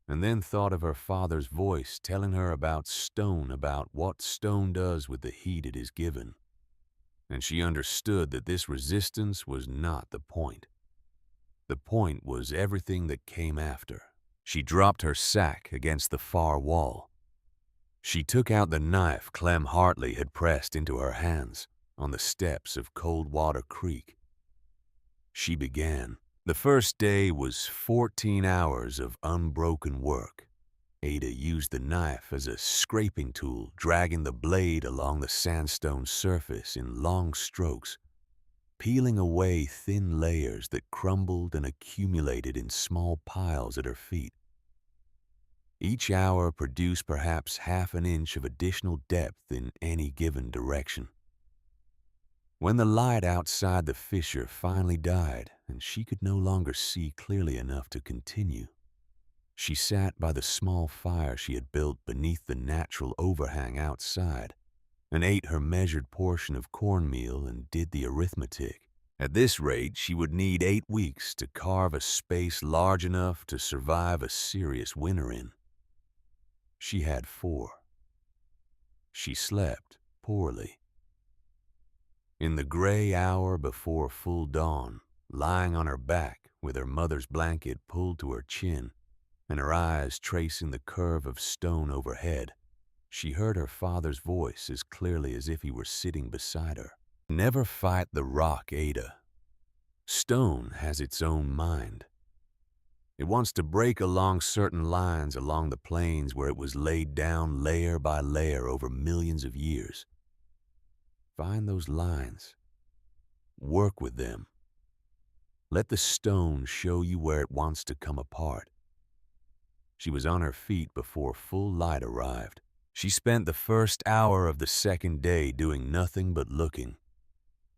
and then thought of her father's voice telling her about what stone does with the heat it is given. And she understood that this resistance was not the point. The point was everything that came after. She dropped her sack against the far wall. She took out the knife Clem Hartley had pressed into her hands on the steps of Coldwater Creek. She began. The first day was 14 hours of unbroken work. Ada used the knife as a scraping tool, dragging the blade along the sandstone surface in long strokes, peeling away thin layers that crumbled and accumulated in small piles at her feet. Each hour produced perhaps half an inch of additional depth in any given direction. When the light outside the fissure finally died and she could no longer see clearly enough to continue, she sat by the small fire she had built beneath the natural overhang outside and ate her measured portion of cornmeal and did the arithmetic. At this rate, she would need 8 weeks to carve a space large enough to survive a serious winter in. She had 4. She slept poorly. In the gray hour before full dawn, lying on her back with her mother's blanket pulled to her chin and her eyes tracing the curve of stone overhead, she heard her father's voice as clearly as if he were sitting beside her. Never fight the rock, Ada. Stone has its own mind. It wants to break along certain lines along the plains where it was laid down layer by layer over millions of years. Find those lines. Work with them. Let the stone show you where it wants to come apart. She was on her feet before full light arrived. She spent the first hour of the second day doing nothing but looking,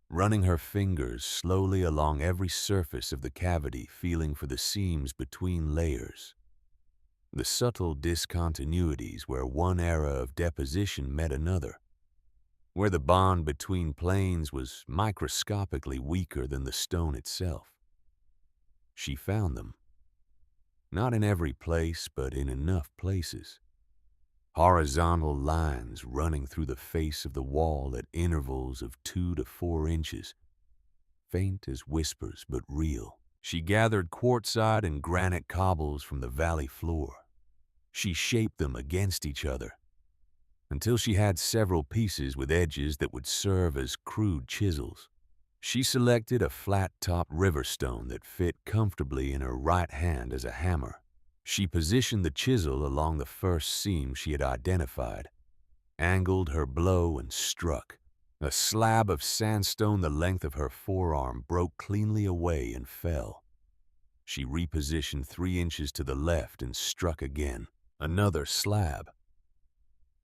running her fingers slowly along every surface of the cavity, feeling for the seams between layers, the subtle discontinuities where one era of deposition met another, where the bond between planes was microscopically weaker than the stone itself. She found them. Not in every place, but in enough places. Horizontal lines running through the face of the wall at intervals of 2 to 4 inches, faint as whispers but real. She gathered quartzite and granite cobbles from the valley floor. She shaped them against each other until she had several pieces with edges that would serve as crude chisels. She selected a flat-topped river stone that fit comfortably in her right hand as a hammer. She positioned the chisel along the first seam she had identified, angled her blow, and struck. A slab of sandstone the length of her forearm broke cleanly away and fell. She repositioned 3 inches to the left and struck again. Another slab.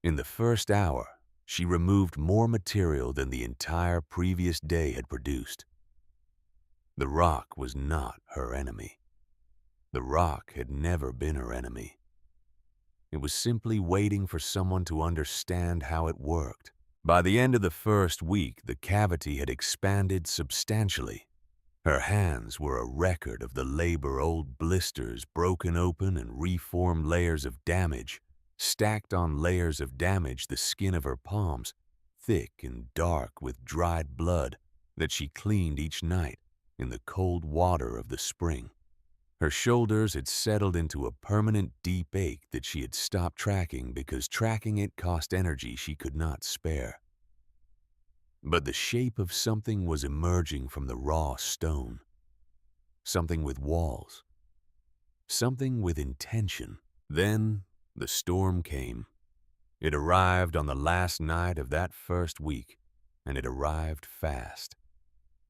In the first hour, she removed more material than the entire previous day had produced. The rock was not her enemy. The rock had never been her enemy. It was simply waiting for someone to understand how it worked. By the end of the first week, the cavity had expanded substantially. Her hands were a record of the labor, old blisters broken open and reformed layers of damage. Stacked on layers of damage, the skin of her palms, thick and dark with dried blood that she cleaned each night in the cold water of the spring. Her shoulders had settled into a permanent deep ache that she had stopped tracking because tracking it cost energy she could not spare. But the shape of something was emerging from the raw stone. Something with walls. Something with intention. Then the storm came. It arrived on the last night of that first week, and it arrived fast.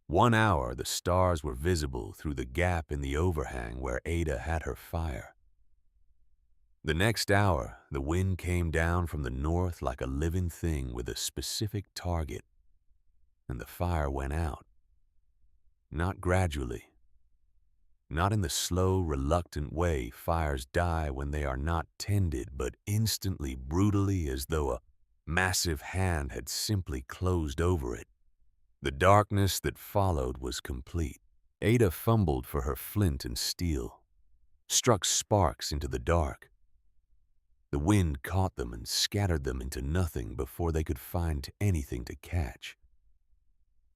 1 hour, the stars were visible through the gap in the overhang where Ada had her fire. The next hour, the wind came down from the north like a living thing with a specific target, and the fire went out. Not gradually. Not in the slow, reluctant way fires die when they are not tended, but instantly, brutally, as though a massive hand had simply closed over it. The darkness that followed was complete. Ada fumbled for her flint and steel, struck sparks into the dark. The wind caught them and scattered them into nothing before they could find anything to catch.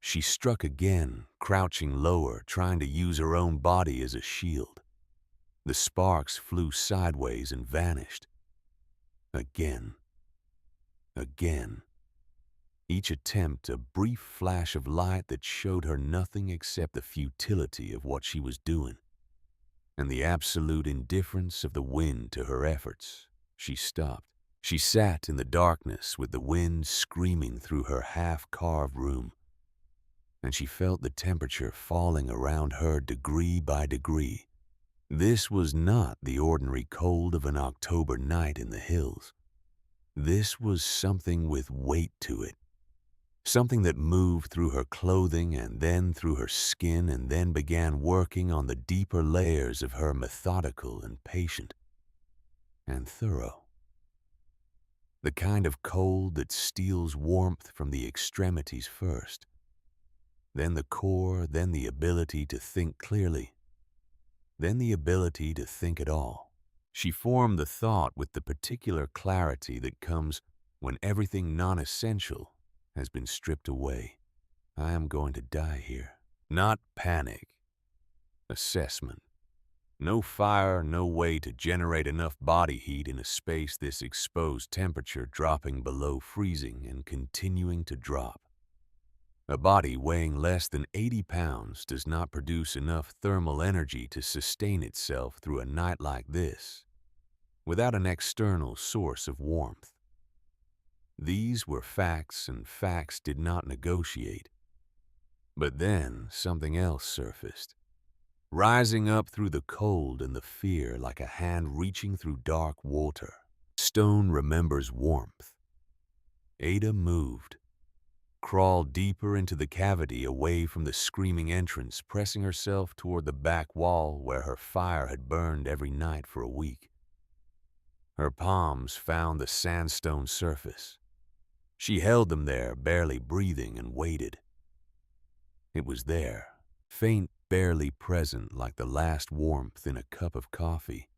She struck again, crouching lower, trying to use her own body as a shield. The sparks flew sideways and vanished. Again. Again. Each attempt a brief flash of light that showed her nothing except the futility of what she was doing, and the absolute indifference of the wind to her efforts. She stopped. She sat in the darkness with the wind screaming through her half-carved room, and she felt the temperature falling around her degree by degree. This was not the ordinary cold of an October night in the hills. This was something with weight to it. Something that moved through her clothing and then through her skin and then began working on the deeper layers of her, methodical and patient and thorough. The kind of cold that steals warmth from the extremities first, then the core, then the ability to think clearly, then the ability to think at all. She formed the thought with the particular clarity that comes when everything non-essential has been stripped away. I am going to die here. Not panic. Assessment. No fire, no way to generate enough body heat in a space this exposed, temperature dropping below freezing and continuing to drop. A body weighing less than 80 pounds does not produce enough thermal energy to sustain itself through a night like this without an external source of warmth. These were facts, and facts did not negotiate. But then something else surfaced, rising up through the cold and the fear like a hand reaching through dark water. Stone remembers warmth. Ada moved, crawled deeper into the cavity away from the screaming entrance, pressing herself toward the back wall where her fire had burned every night for a week. Her palms found the sandstone surface. She held them there, barely breathing, and waited. It was there, faint, barely present, like the last warmth in a cup of coffee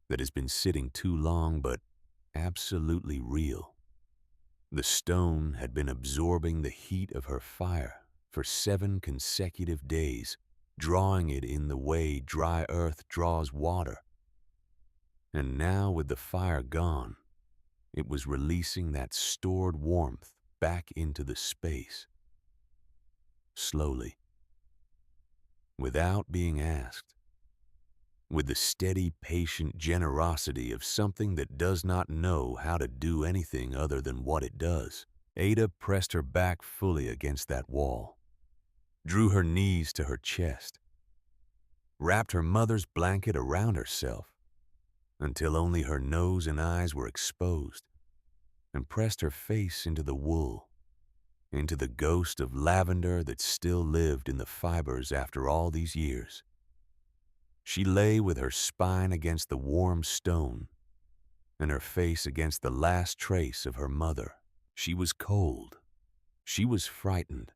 that has been sitting too long, but absolutely real. The stone had been absorbing the heat of her fire for 7 consecutive days, drawing it in the way dry earth draws water. And now, with the fire gone, it was releasing that stored warmth back into the space. Slowly. Without being asked. With the steady, patient generosity of something that does not know how to do anything other than what it does, Ada pressed her back fully against that wall, drew her knees to her chest, wrapped her mother's blanket around herself until only her nose and eyes were exposed, and pressed her face into the wool, into the ghost of lavender that still lived in the fibers after all these years. She lay with her spine against the warm stone and her face against the last trace of her mother. She was cold. She was frightened.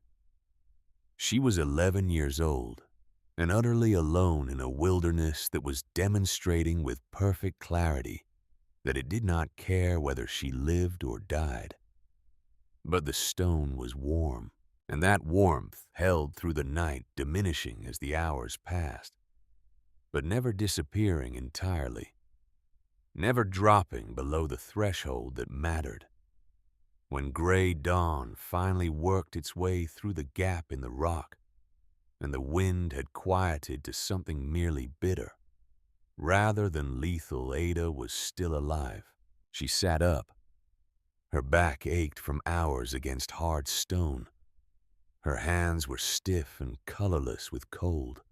She was 11 years old and utterly alone in a wilderness that was demonstrating with perfect clarity that it did not care whether she lived or died. But the stone was warm, and that warmth held through the night, diminishing as the hours passed, but never disappearing entirely, never dropping below the threshold that mattered. When gray dawn finally worked its way through the gap in the rock, and the wind had quieted to something merely bitter, rather than lethal, Ada was still alive. She sat up. Her back ached from hours against hard stone. Her hands were stiff and colorless with cold.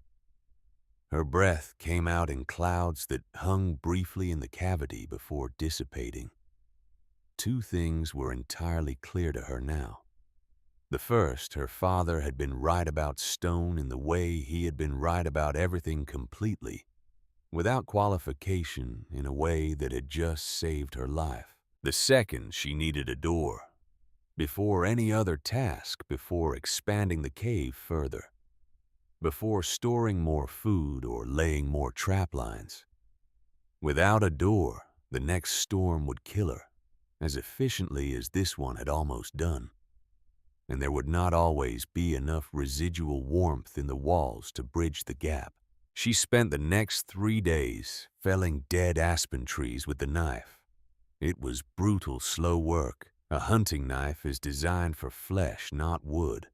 Her breath came out in clouds that hung briefly in the cavity before dissipating. Two things were entirely clear to her now. The first, her father had been right about stone in the way he had been right about everything completely, without qualification, in a way that had just saved her life. The second, she needed a door. Before any other task, before expanding the cave further, before storing more food or laying more trap lines. Without a door, the next storm would kill her, as efficiently as this one had almost done. And there would not always be enough residual warmth in the walls to bridge the gap. She spent the next 3 days felling dead aspen trees with the knife. It was brutal, slow work. A hunting knife is designed for flesh, not wood,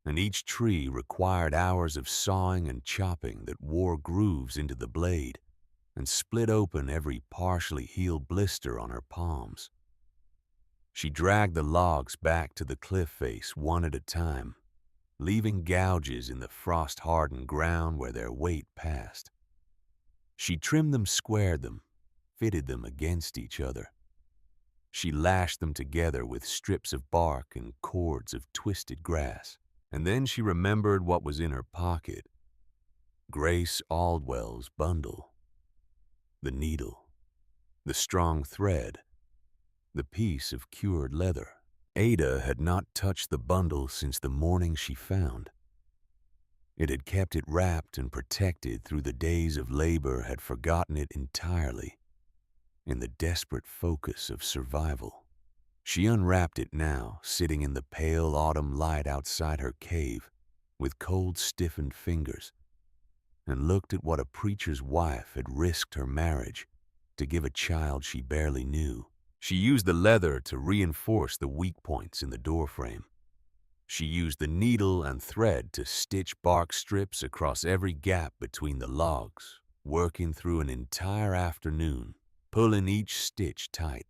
and each tree required hours of sawing and chopping that wore grooves into the blade and split open every partially healed blister on her palms. She dragged the logs back to the cliff face one at a time, leaving gouges in the frost-hardened ground where their weight passed. She trimmed them, squared them, fitted them against each other. She lashed them together with strips of bark and cords of twisted grass. And then she remembered what was in her pocket. Grace Aldwell's bundle. The needle. The strong thread. The piece of cured leather. Ada had not touched the bundle since the morning she found. It had kept it wrapped and protected through the days of labor, had forgotten it entirely in the desperate focus of survival. She unwrapped it now, sitting in the pale autumn light outside her cave with cold, stiffened fingers, and looked at what a preacher's wife had risked her marriage to give a child she barely knew. She used the leather to reinforce the weak points in the doorframe. She used the needle and thread to stitch bark strips across every gap between the logs, working through an entire afternoon, pulling each stitch tight,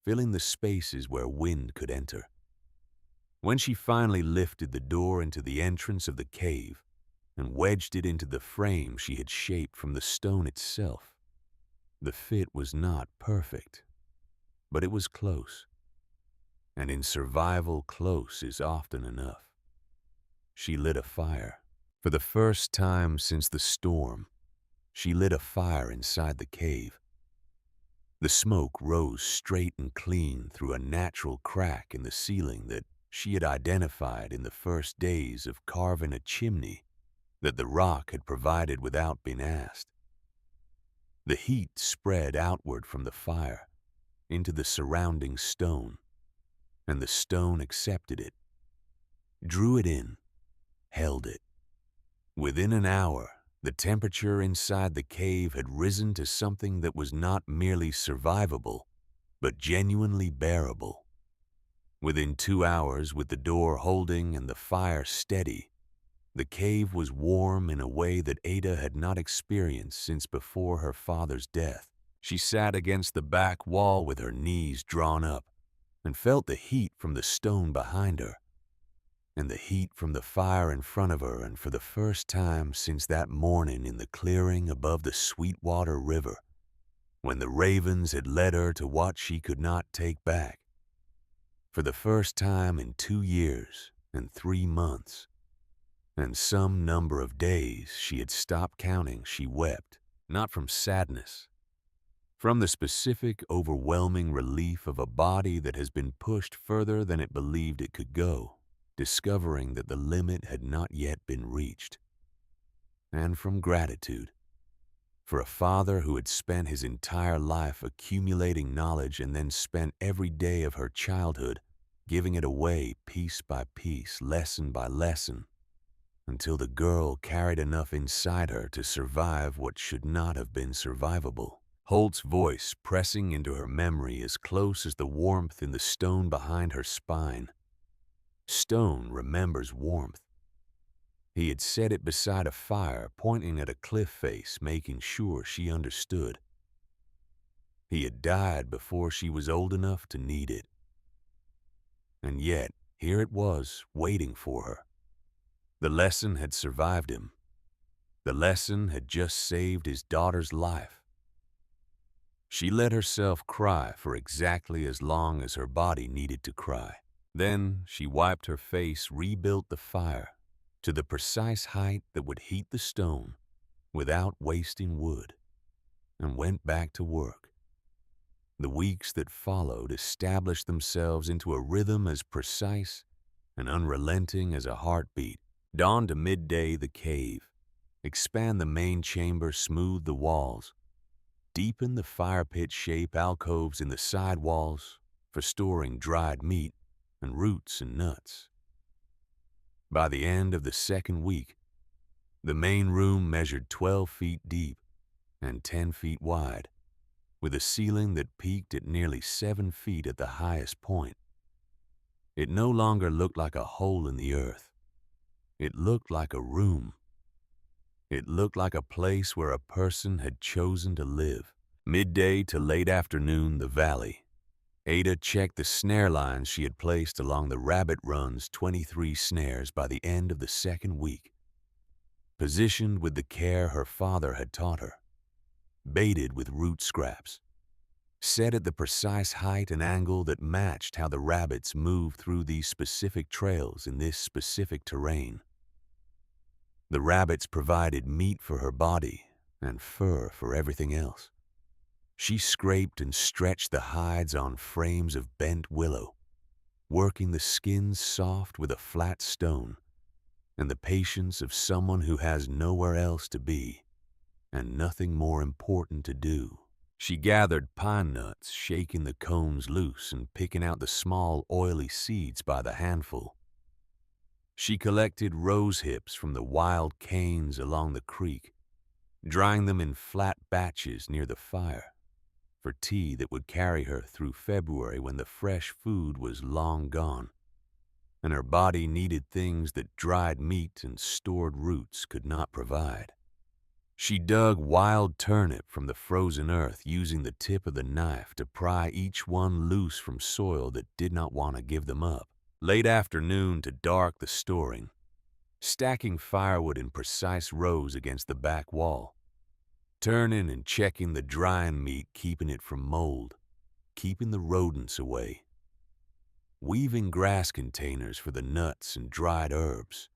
filling the spaces where wind could enter. When she finally lifted the door into the entrance of the cave and wedged it into the frame she had shaped from the stone itself, the fit was not perfect, but it was close. And in survival, close is often enough. She lit a fire. For the first time since the storm, she lit a fire inside the cave. The smoke rose straight and clean through a natural crack in the ceiling that she had identified in the first days of carving a chimney that the rock had provided without being asked. The heat spread outward from the fire into the surrounding stone, and the stone accepted it, drew it in, held it. Within an hour, the temperature inside the cave had risen to something that was not merely survivable, but genuinely bearable. Within 2 hours, with the door holding and the fire steady, the cave was warm in a way that Ada had not experienced since before her father's death. She sat against the back wall with her knees drawn up and felt the heat from the stone behind her, and the heat from the fire in front of her, and for the first time since that morning in the clearing above the Stillwater River, when the ravens had led her to what she could not take back. For the first time in 2 years and 3 months, and some number of days she had stopped counting, she wept, not from sadness, From the specific, overwhelming relief of a body that has been pushed further than it believed it could go, discovering that the limit had not yet been reached. And from gratitude for a father who had spent his entire life accumulating knowledge and then spent every day of her childhood giving it away piece by piece, lesson by lesson, until the girl carried enough inside her to survive what should not have been survivable. Holt's voice pressing into her memory as close as the warmth in the stone behind her spine. Stone remembers warmth. He had said it beside a fire, pointing at a cliff face, making sure she understood. He had died before she was old enough to need it. And yet, here it was, waiting for her. The lesson had survived him. The lesson had just saved his daughter's life. She let herself cry for exactly as long as her body needed to cry. Then she wiped her face, rebuilt the fire to the precise height that would heat the stone without wasting wood, and went back to work. The weeks that followed established themselves into a rhythm as precise and unrelenting as a heartbeat. Dawn to midday, the cave. Expand the main chamber, smooth the walls. Deepen the fire pit shape alcoves in the side walls for storing dried meat and roots and nuts. By the end of the second week, the main room measured 12 feet deep and 10 feet wide, with a ceiling that peaked at nearly 7 feet at the highest point. It no longer looked like a hole in the earth. It looked like a room. It looked like a place where a person had chosen to live. Midday to late afternoon, the valley. Ada checked the snare lines she had placed along the rabbit run's 23 snares by the end of the second week. Positioned with the care her father had taught her. Baited with root scraps. Set at the precise height and angle that matched how the rabbits moved through these specific trails in this specific terrain. The rabbits provided meat for her body and fur for everything else. She scraped and stretched the hides on frames of bent willow, working the skins soft with a flat stone, and the patience of someone who has nowhere else to be and nothing more important to do. She gathered pine nuts, shaking the cones loose and picking out the small, oily seeds by the handful. She collected rose hips from the wild canes along the creek, drying them in flat batches near the fire for tea that would carry her through February when the fresh food was long gone, and her body needed things that dried meat and stored roots could not provide. She dug wild turnip from the frozen earth, using the tip of the knife to pry each one loose from soil that did not want to give them up. Late afternoon to dark, the storing, stacking firewood in precise rows against the back wall, turning and checking the drying meat, keeping it from mold, keeping the rodents away, weaving grass containers for the nuts and dried herbs,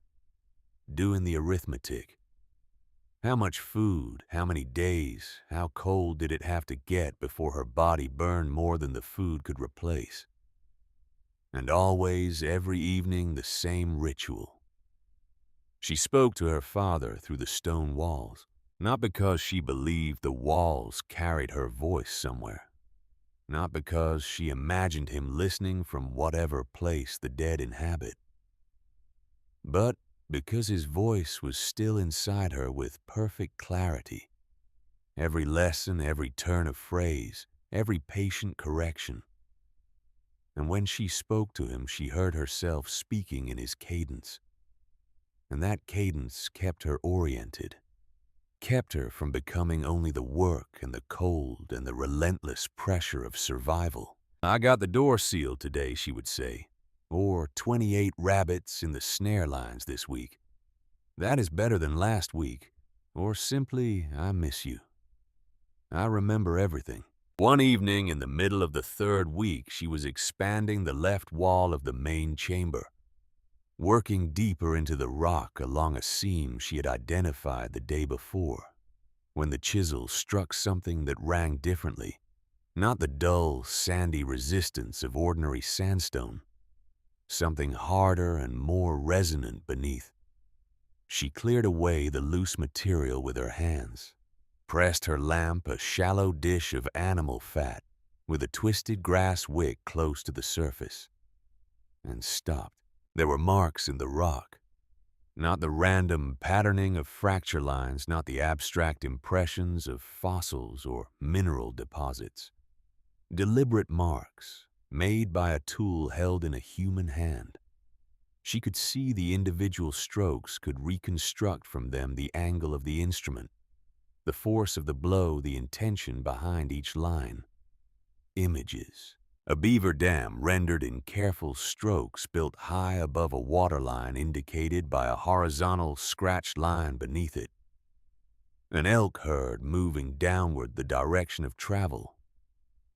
doing the arithmetic. How much food, how many days, how cold did it have to get before her body burned more than the food could replace? And always, every evening, the same ritual. She spoke to her father through the stone walls, not because she believed the walls carried her voice somewhere, not because she imagined him listening from whatever place the dead inhabit, but because his voice was still inside her with perfect clarity. Every lesson, every turn of phrase, every patient correction. And when she spoke to him, she heard herself speaking in his cadence. And that cadence kept her oriented, kept her from becoming only the work and the cold and the relentless pressure of survival. "I got the door sealed today," she would say, or 28 rabbits in the snare lines this week. "That is better than last week," or simply, "I miss you. I remember everything." One evening in the middle of the third week, she was expanding the left wall of the main chamber, working deeper into the rock along a seam she had identified the day before. when the chisel struck something that rang differently, not the dull, sandy resistance of ordinary sandstone, something harder and more resonant beneath. She cleared away the loose material with her hands, pressed her lamp a shallow dish of animal fat with a twisted grass wick close to the surface, and stopped. There were marks in the rock, not the random patterning of fracture lines, not the abstract impressions of fossils or mineral deposits. Deliberate marks, made by a tool held in a human hand. She could see the individual strokes, could reconstruct from them the angle of the instrument, the force of the blow, the intention behind each line. Images. A beaver dam rendered in careful strokes built high above a waterline indicated by a horizontal scratched line beneath it. An elk herd moving downward the direction of travel.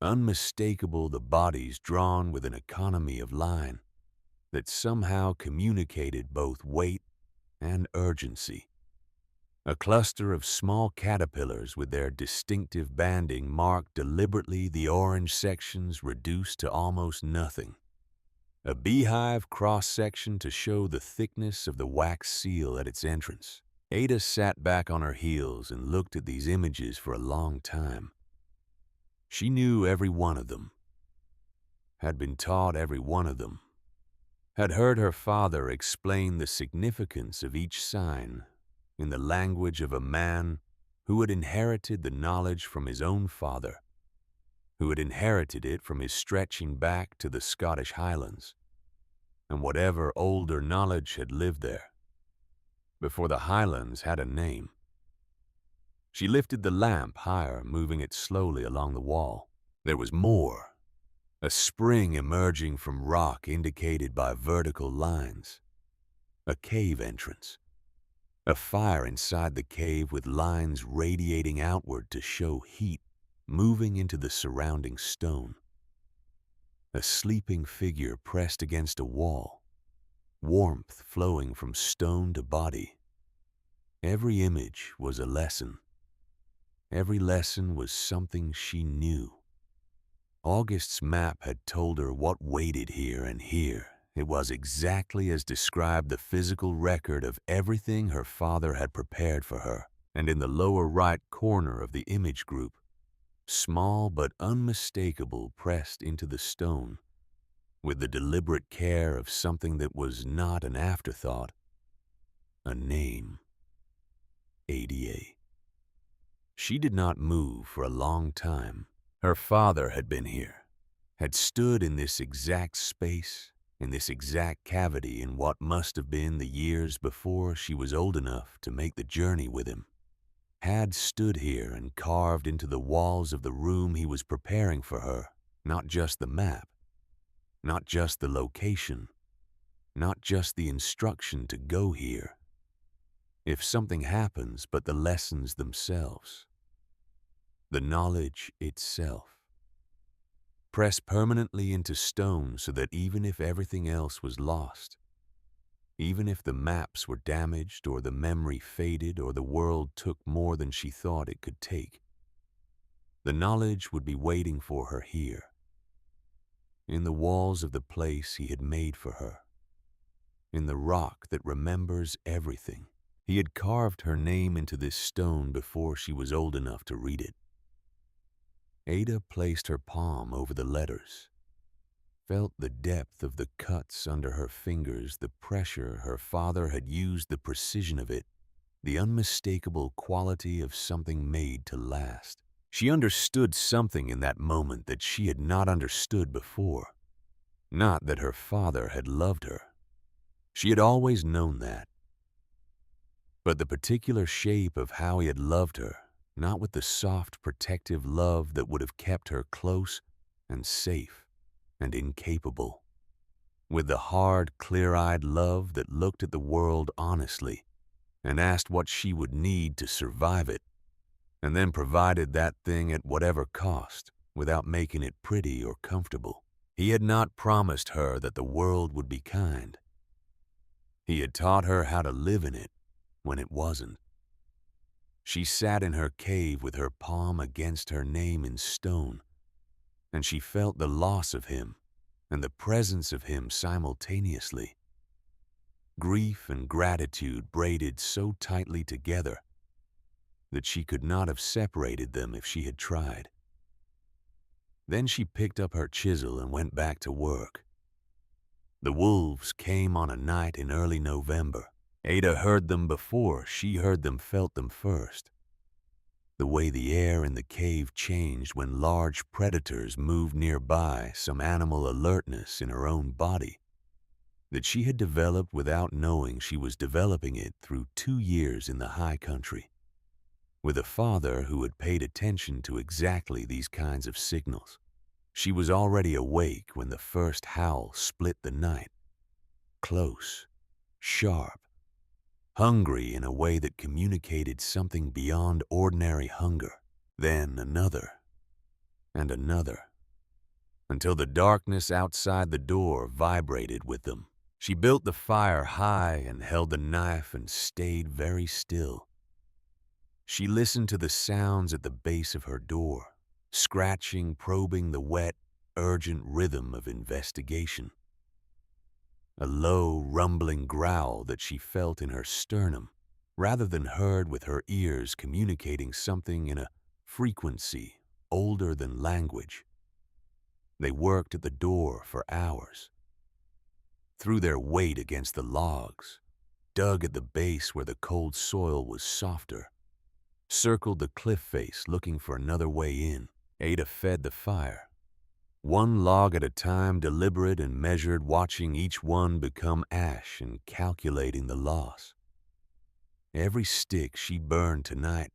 Unmistakable, the bodies drawn with an economy of line that somehow communicated both weight and urgency. A cluster of small caterpillars with their distinctive banding marked deliberately the orange sections reduced to almost nothing. A beehive cross-section to show the thickness of the wax seal at its entrance. Ada sat back on her heels and looked at these images for a long time. She knew every one of them, had been taught every one of them, had heard her father explain the significance of each sign in the language of a man who had inherited the knowledge from his own father, who had inherited it from his stretching back to the Scottish Highlands, and whatever older knowledge had lived there, before the Highlands had a name. She lifted the lamp higher, moving it slowly along the wall. There was more. A spring emerging from rock indicated by vertical lines. A cave entrance. A fire inside the cave with lines radiating outward to show heat moving into the surrounding stone. A sleeping figure pressed against a wall, warmth flowing from stone to body. Every image was a lesson. Every lesson was something she knew. August's map had told her what waited here, and here it was exactly as described the physical record of everything her father had prepared for her. And in the lower right corner of the image group, small but unmistakable, pressed into the stone, with the deliberate care of something that was not an afterthought, a name. ADA. She did not move for a long time. Her father had been here, had stood in this exact space, in this exact cavity in what must have been the years before she was old enough to make the journey with him, had stood here and carved into the walls of the room he was preparing for her, not just the map, not just the location, not just the instruction to go here, if something happens, but the lessons themselves, the knowledge itself. Pressed permanently into stone so that even if everything else was lost, even if the maps were damaged or the memory faded or the world took more than she thought it could take, the knowledge would be waiting for her here, in the walls of the place he had made for her, in the rock that remembers everything. He had carved her name into this stone before she was old enough to read it. Ada placed her palm over the letters, felt the depth of the cuts under her fingers, the pressure her father had used, the precision of it, the unmistakable quality of something made to last. She understood something in that moment that she had not understood before. Not that her father had loved her. She had always known that. But the particular shape of how he had loved her, not with the soft, protective love that would have kept her close and safe and incapable, with the hard, clear-eyed love that looked at the world honestly and asked what she would need to survive it, and then provided that thing at whatever cost without making it pretty or comfortable. He had not promised her that the world would be kind. He had taught her how to live in it when it wasn't. She sat in her cave with her palm against her name in stone, and she felt the loss of him and the presence of him simultaneously. Grief and gratitude braided so tightly together that she could not have separated them if she had tried. Then she picked up her chisel and went back to work. The wolves came on a night in early November. Ada heard them before she heard them, felt them first. The way the air in the cave changed when large predators moved nearby, some animal alertness in her own body that she had developed without knowing she was developing it through 2 years in the high country, with a father who had paid attention to exactly these kinds of signals. She was already awake when the first howl split the night, close, sharp, hungry in a way that communicated something beyond ordinary hunger. Then another, and another, until the darkness outside the door vibrated with them. She built the fire high and held the knife and stayed very still. She listened to the sounds at the base of her door, scratching, probing the wet, urgent rhythm of investigation. A low, rumbling growl that she felt in her sternum, rather than heard with her ears, communicating something in a frequency older than language. They worked at the door for hours, threw their weight against the logs, dug at the base where the cold soil was softer, circled the cliff face looking for another way in. Ada fed the fire, one log at a time, deliberate and measured, watching each one become ash and calculating the loss. Every stick she burned tonight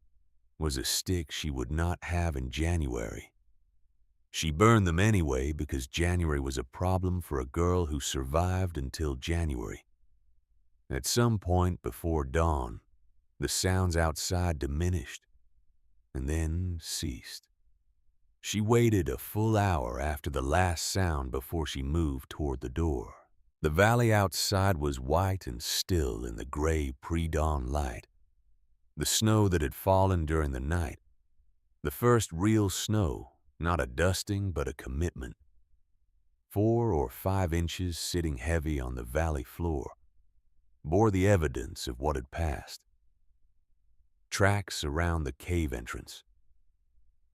was a stick she would not have in January. She burned them anyway because January was a problem for a girl who survived until January. At some point before dawn, the sounds outside diminished and then ceased. She waited a full hour after the last sound before she moved toward the door. The valley outside was white and still in the gray pre-dawn light. The snow that had fallen during the night, the first real snow, not a dusting but a commitment. 4 or 5 inches sitting heavy on the valley floor, bore the evidence of what had passed. Tracks around the cave entrance,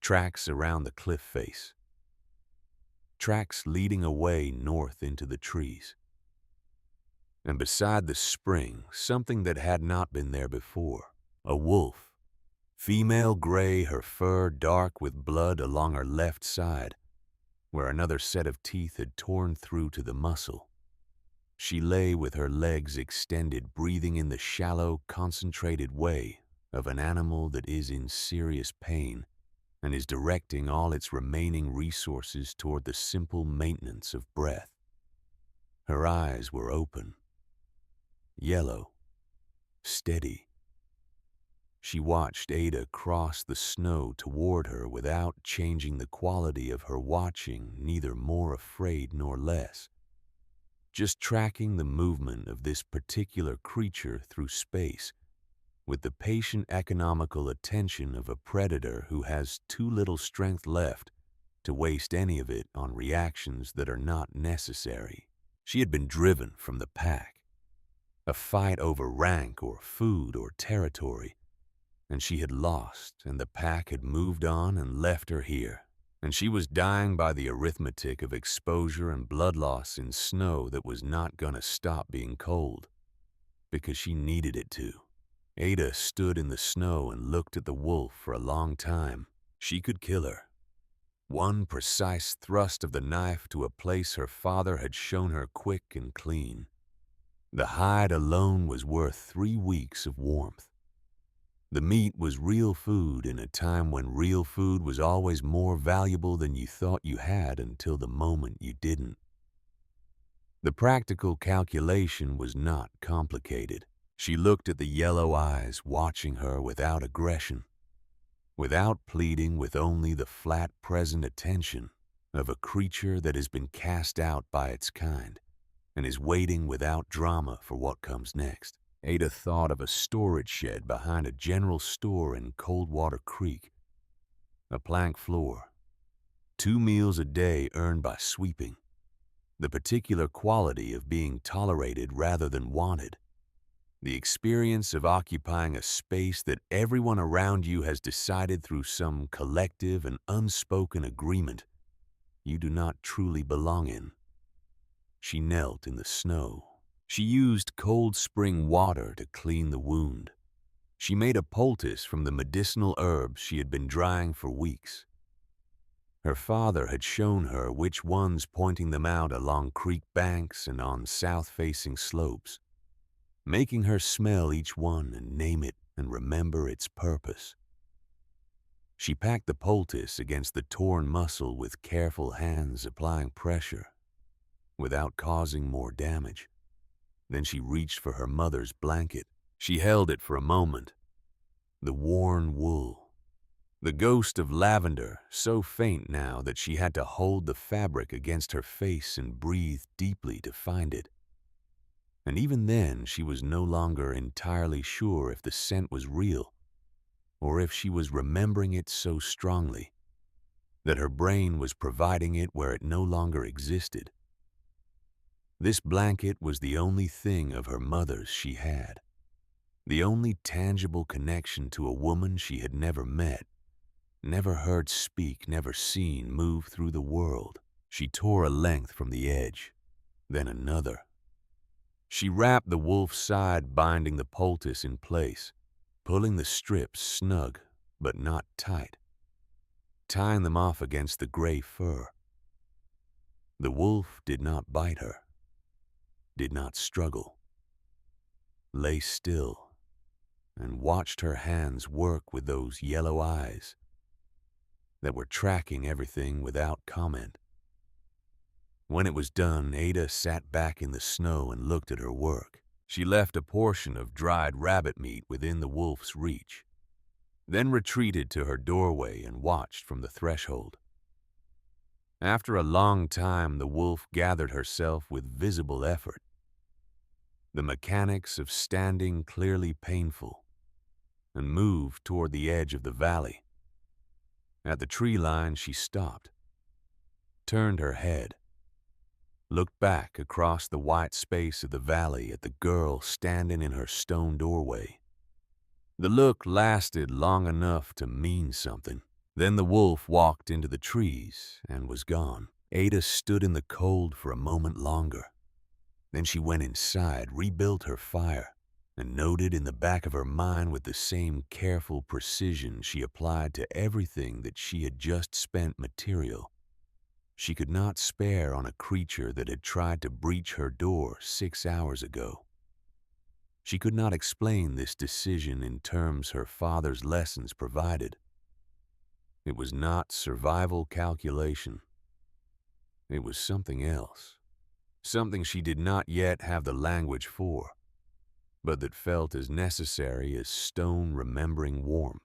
tracks around the cliff face, tracks leading away north into the trees. And beside the spring, something that had not been there before, a wolf, female gray, her fur dark with blood along her left side, where another set of teeth had torn through to the muscle. She lay with her legs extended, breathing in the shallow, concentrated way of an animal that is in serious pain and is directing all its remaining resources toward the simple maintenance of breath. Her eyes were open, yellow, steady. She watched Ada cross the snow toward her without changing the quality of her watching, neither more afraid nor less, just tracking the movement of this particular creature through space with the patient, economical attention of a predator who has too little strength left to waste any of it on reactions that are not necessary. She had been driven from the pack, a fight over rank or food or territory, and she had lost, and the pack had moved on and left her here, and she was dying by the arithmetic of exposure and blood loss in snow that was not gonna stop being cold, because she needed it to. Ada stood in the snow and looked at the wolf for a long time. She could kill her. One precise thrust of the knife to a place her father had shown her, quick and clean. The hide alone was worth 3 weeks of warmth. The meat was real food in a time when real food was always more valuable than you thought you had until the moment you didn't. The practical calculation was not complicated. She looked at the yellow eyes watching her without aggression, without pleading, with only the flat present attention of a creature that has been cast out by its kind and is waiting without drama for what comes next. Ada thought of a storage shed behind a general store in Coldwater Creek. A plank floor, 2 meals a day earned by sweeping, the particular quality of being tolerated rather than wanted, the experience of occupying a space that everyone around you has decided through some collective and unspoken agreement you do not truly belong in. She knelt in the snow. She used cold spring water to clean the wound. She made a poultice from the medicinal herbs she had been drying for weeks. Her father had shown her which ones, pointing them out along creek banks and on south-facing slopes, making her smell each one and name it and remember its purpose. She packed the poultice against the torn muscle with careful hands, applying pressure without causing more damage. Then she reached for her mother's blanket. She held it for a moment. The worn wool, the ghost of lavender, so faint now that she had to hold the fabric against her face and breathe deeply to find it. And even then, she was no longer entirely sure if the scent was real, or if she was remembering it so strongly that her brain was providing it where it no longer existed. This blanket was the only thing of her mother's she had, the only tangible connection to a woman she had never met, never heard speak, never seen move through the world. She tore a length from the edge, then another. She wrapped the wolf's side, binding the poultice in place, pulling the strips snug but not tight, tying them off against the gray fur. The wolf did not bite her, did not struggle, lay still, and watched her hands work with those yellow eyes that were tracking everything without comment. When it was done, Ada sat back in the snow and looked at her work. She left a portion of dried rabbit meat within the wolf's reach, then retreated to her doorway and watched from the threshold. After a long time, the wolf gathered herself with visible effort, the mechanics of standing clearly painful, and moved toward the edge of the valley. At the tree line, she stopped, turned her head, looked back across the white space of the valley at the girl standing in her stone doorway. The look lasted long enough to mean something. Then the wolf walked into the trees and was gone. Ada stood in the cold for a moment longer. Then she went inside, rebuilt her fire, and noted in the back of her mind with the same careful precision she applied to everything that she had just spent material she could not spare on a creature that had tried to breach her door 6 hours ago. She could not explain this decision in terms her father's lessons provided. It was not survival calculation. It was something else, something she did not yet have the language for, but that felt as necessary as stone remembering warmth.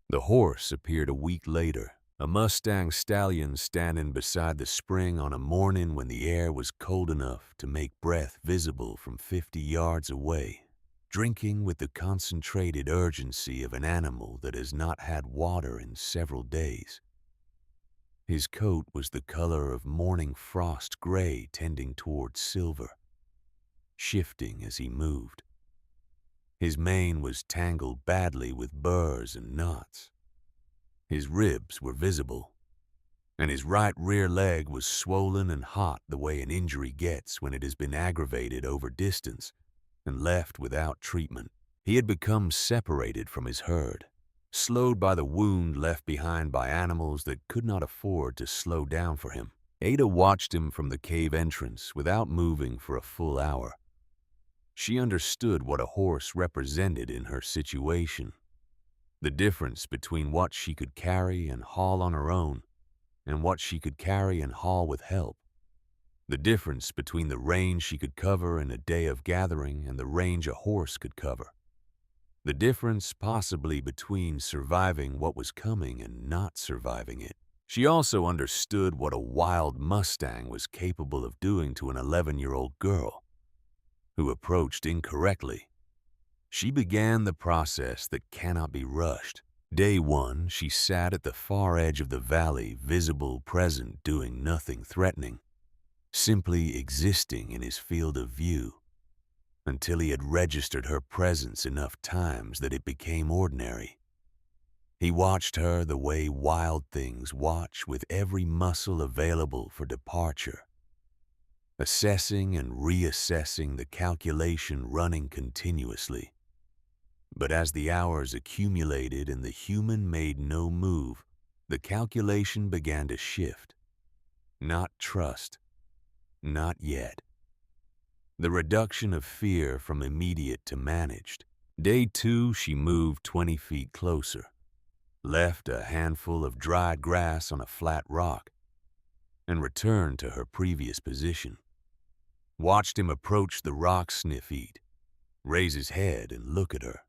The horse appeared a week later, a Mustang stallion standing beside the spring on a morning when the air was cold enough to make breath visible from 50 yards away, drinking with the concentrated urgency of an animal that has not had water in several days. His coat was the color of morning frost gray tending toward silver, shifting as he moved. His mane was tangled badly with burrs and knots. His ribs were visible, and his right rear leg was swollen and hot the way an injury gets when it has been aggravated over distance and left without treatment. He had become separated from his herd, slowed by the wound left behind by animals that could not afford to slow down for him. Ada watched him from the cave entrance without moving for a full hour. She understood what a horse represented in her situation. The difference between what she could carry and haul on her own and what she could carry and haul with help. The difference between the range she could cover in a day of gathering and the range a horse could cover. The difference possibly between surviving what was coming and not surviving it. She also understood what a wild Mustang was capable of doing to an 11-year-old girl who approached incorrectly She began the process that cannot be rushed. Day 1, she sat at the far edge of the valley, visible, present, doing nothing threatening, simply existing in his field of view, until he had registered her presence enough times that it became ordinary. He watched her the way wild things watch, with every muscle available for departure, assessing and reassessing, the calculation running continuously. But as the hours accumulated and the human made no move, the calculation began to shift. Not trust. Not yet. The reduction of fear from immediate to managed. Day 2, she moved 20 feet closer, left a handful of dried grass on a flat rock, and returned to her previous position. Watched him approach the rock, sniff, eat, raise his head and look at her.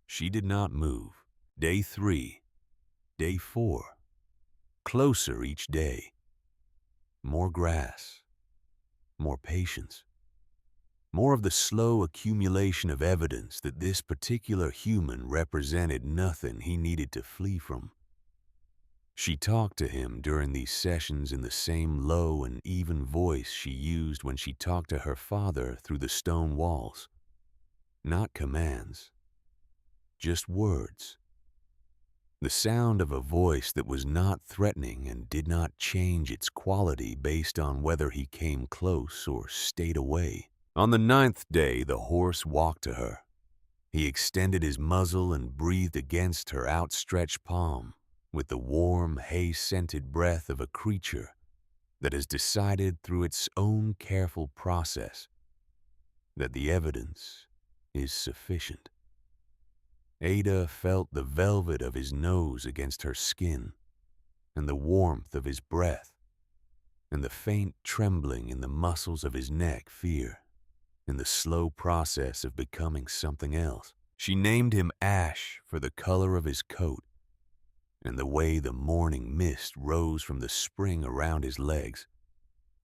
She did not move. Day 3, day 4, closer each day. More grass, more patience, more of the slow accumulation of evidence that this particular human represented nothing he needed to flee from. She talked to him during these sessions in the same low and even voice she used when she talked to her father through the stone walls. Not commands, just words. The sound of a voice that was not threatening and did not change its quality based on whether he came close or stayed away. On the 9th day, the horse walked to her. He extended his muzzle and breathed against her outstretched palm with the warm, hay-scented breath of a creature that has decided through its own careful process that the evidence is sufficient. Ada felt the velvet of his nose against her skin, and the warmth of his breath, and the faint trembling in the muscles of his neck, fear, in the slow process of becoming something else. She named him Ash for the color of his coat, and the way the morning mist rose from the spring around his legs,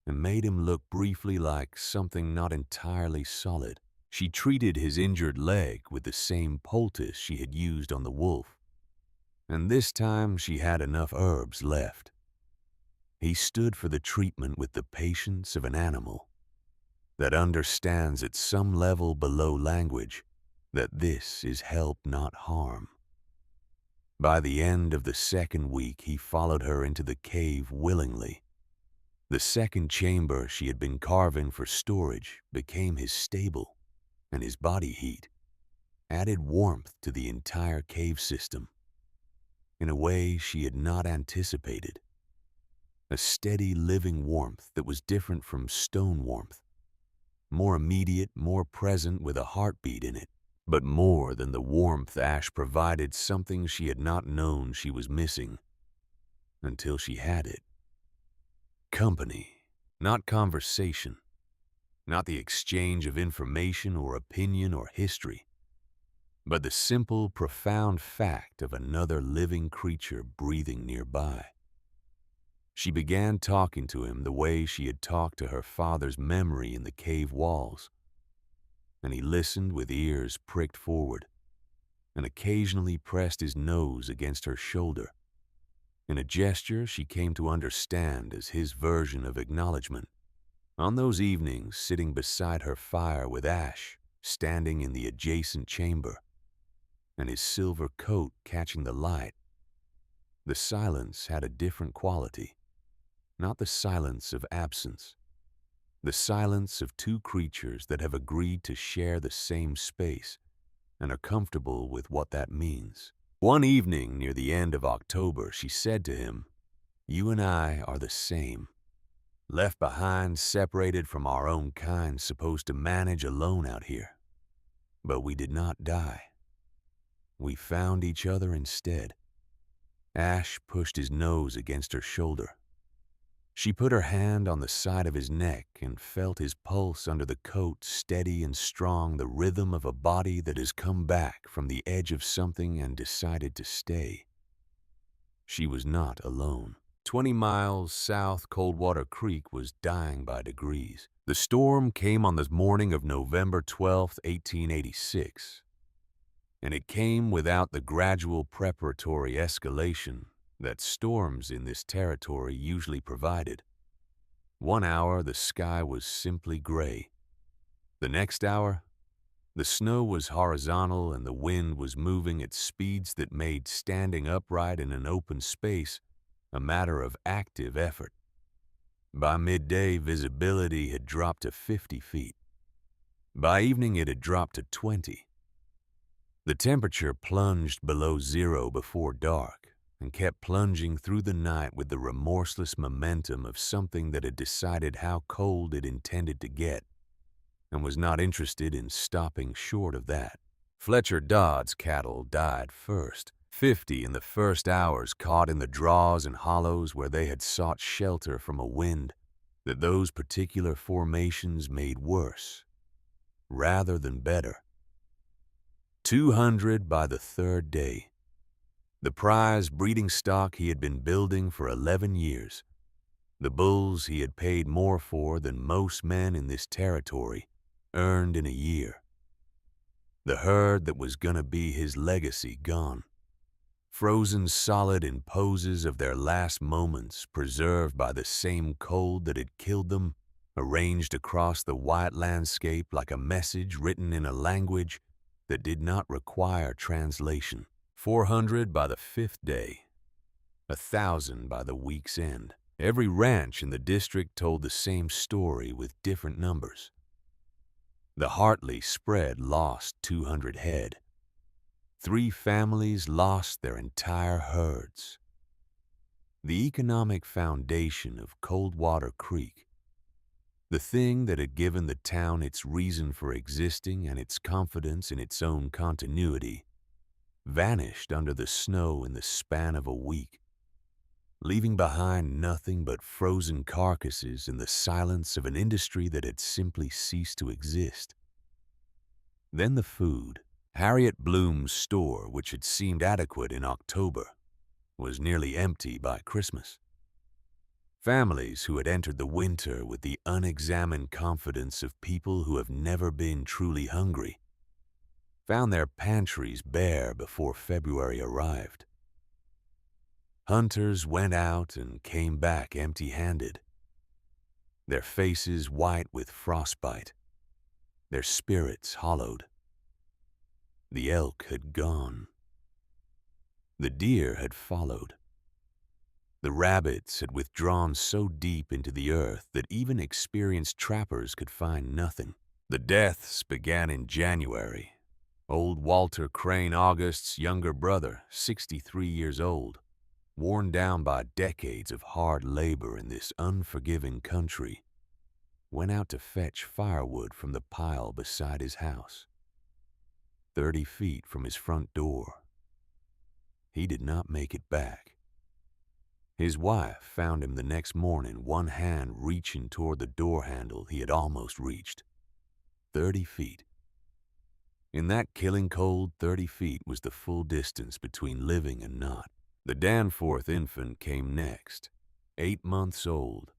and made him look briefly like something not entirely solid. She treated his injured leg with the same poultice she had used on the wolf, and this time she had enough herbs left. He stood for the treatment with the patience of an animal that understands at some level below language that this is help, not harm. By the end of the 2nd week, he followed her into the cave willingly. The 2nd chamber she had been carving for storage became his stable, and his body heat added warmth to the entire cave system in a way she had not anticipated. A steady living warmth that was different from stone warmth, more immediate, more present, with a heartbeat in it. But more than the warmth, Ash provided something she had not known she was missing until she had it. Company, not conversation. Not the exchange of information or opinion or history, but the simple, profound fact of another living creature breathing nearby. She began talking to him the way she had talked to her father's memory in the cave walls, and he listened with ears pricked forward, and occasionally pressed his nose against her shoulder, in a gesture she came to understand as his version of acknowledgement. On those evenings, sitting beside her fire with Ash standing in the adjacent chamber, and his silver coat catching the light, the silence had a different quality. Not the silence of absence, the silence of two creatures that have agreed to share the same space and are comfortable with what that means. One evening near the end of October, she said to him, "You and I are the same. Left behind, separated from our own kind, supposed to manage alone out here. But we did not die. We found each other instead." Ash pushed his nose against her shoulder. She put her hand on the side of his neck and felt his pulse under the coat, steady and strong, the rhythm of a body that has come back from the edge of something and decided to stay. She was not alone. 20 miles south, Coldwater Creek was dying by degrees. The storm came on the morning of November 12, 1886, and it came without the gradual preparatory escalation that storms in this territory usually provided. 1 hour, the sky was simply gray. The next hour, the snow was horizontal and the wind was moving at speeds that made standing upright in an open space a matter of active effort. By midday, visibility had dropped to 50 feet. By evening, it had dropped to 20. The temperature plunged below zero before dark and kept plunging through the night with the remorseless momentum of something that had decided how cold it intended to get and was not interested in stopping short of that. Fletcher Dodd's cattle died first. 50 in the first hours, caught in the draws and hollows where they had sought shelter from a wind that those particular formations made worse rather than better. 200 by the third day. The prize breeding stock he had been building for 11 years. The bulls he had paid more for than most men in this territory earned in a year. The herd that was gonna be his legacy gone. Frozen solid in poses of their last moments, preserved by the same cold that had killed them, arranged across the white landscape like a message written in a language that did not require translation. 400 by the fifth day. 1,000 by the week's end. Every ranch in the district told the same story with different numbers. The Hartley spread lost 200 head. 3 families lost their entire herds. The economic foundation of Coldwater Creek, the thing that had given the town its reason for existing and its confidence in its own continuity, vanished under the snow in the span of a week, leaving behind nothing but frozen carcasses in the silence of an industry that had simply ceased to exist. Then the food. Harriet Bloom's store, which had seemed adequate in October, was nearly empty by Christmas. Families who had entered the winter with the unexamined confidence of people who have never been truly hungry found their pantries bare before February arrived. Hunters went out and came back empty-handed, their faces white with frostbite, their spirits hollowed. The elk had gone. The deer had followed. The rabbits had withdrawn so deep into the earth that even experienced trappers could find nothing. The deaths began in January. Old Walter Crane August's younger brother, 63 years old, worn down by decades of hard labor in this unforgiving country, went out to fetch firewood from the pile beside his house. 30 feet from his front door. He did not make it back. His wife found him the next morning, one hand reaching toward the door handle he had almost reached. 30 feet. In that killing cold, 30 feet was the full distance between living and not. The Danforth infant came next, 8 months old,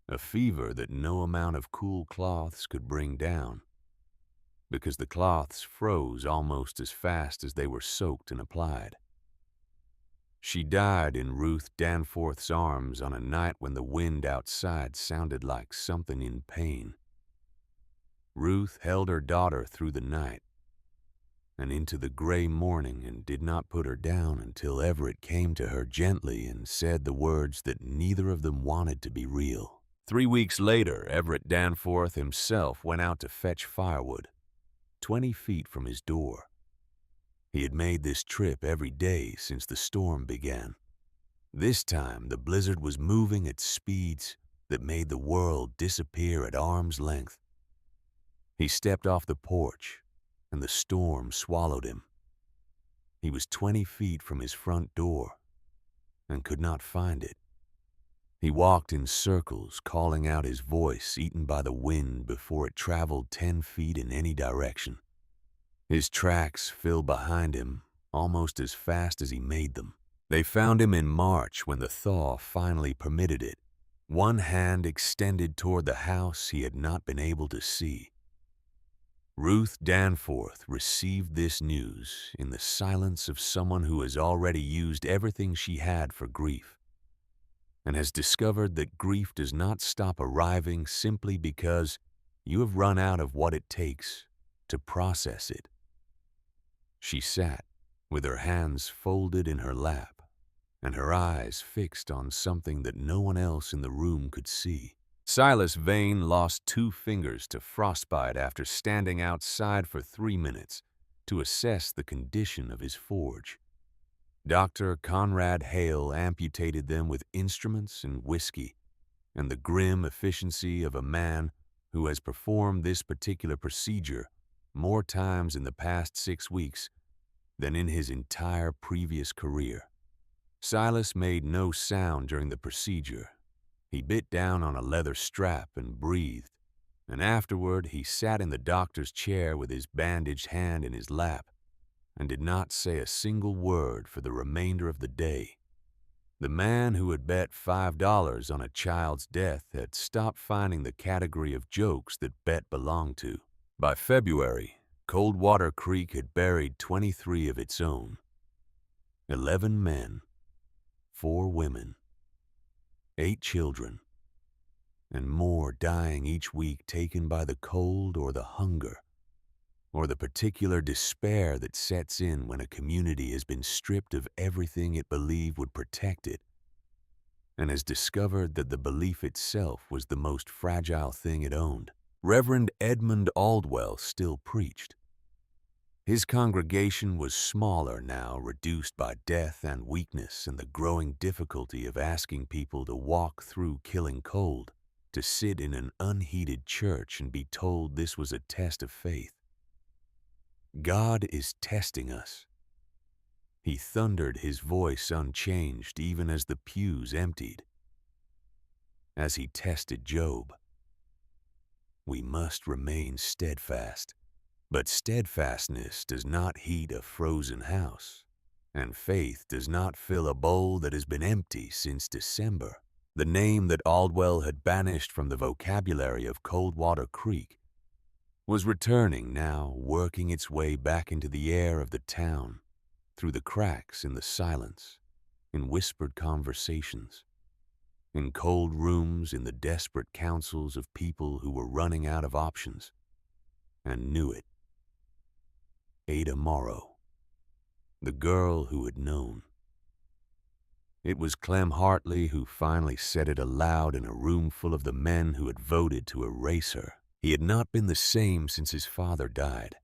a fever that no amount of cool cloths could bring down, because the cloths froze almost as fast as they were soaked and applied. She died in Ruth Danforth's arms on a night when the wind outside sounded like something in pain. Ruth held her daughter through the night and into the gray morning and did not put her down until Everett came to her gently and said the words that neither of them wanted to be real. 3 weeks later, Everett Danforth himself went out to fetch firewood, 20 feet from his door. He had made this trip every day since the storm began. This time, the blizzard was moving at speeds that made the world disappear at arm's length. He stepped off the porch, and the storm swallowed him. He was 20 feet from his front door and could not find it. He walked in circles, calling out his voice eaten by the wind before it traveled 10 feet in any direction. His tracks filled behind him almost as fast as he made them. They found him in March when the thaw finally permitted it, one hand extended toward the house he had not been able to see. Ruth Danforth received this news in the silence of someone who has already used everything she had for grief, and has discovered that grief does not stop arriving simply because you have run out of what it takes to process it. She sat with her hands folded in her lap and her eyes fixed on something that no one else in the room could see. Silas Vane lost 2 fingers to frostbite after standing outside for 3 minutes to assess the condition of his forge. Dr. Conrad Hale amputated them with instruments and whiskey, and the grim efficiency of a man who has performed this particular procedure more times in the past 6 weeks than in his entire previous career. Silas made no sound during the procedure. He bit down on a leather strap and breathed, and afterward he sat in the doctor's chair with his bandaged hand in his lap and did not say a single word for the remainder of the day. The man who had bet $5 on a child's death had stopped finding the category of jokes that bet belonged to. By February, Coldwater Creek had buried 23 of its own. 11 men, 4 women, 8 children, and more dying each week, taken by the cold or the hunger, or the particular despair that sets in when a community has been stripped of everything it believed would protect it, and has discovered that the belief itself was the most fragile thing it owned. Reverend Edmund Aldwell still preached. His congregation was smaller now, reduced by death and weakness and the growing difficulty of asking people to walk through killing cold, to sit in an unheated church and be told this was a test of faith. God is testing us. He thundered his voice unchanged even as the pews emptied. As he tested Job, we must remain steadfast. But steadfastness does not heat a frozen house, and faith does not fill a bowl that has been empty since December. The name that Aldwell had banished from the vocabulary of Coldwater Creek was returning now, working its way back into the air of the town, through the cracks in the silence, in whispered conversations, in cold rooms, in the desperate counsels of people who were running out of options, and knew it. Ada Morrow, the girl who had known. It was Clem Hartley who finally said it aloud in a room full of the men who had voted to erase her. He had not been the same since his father died.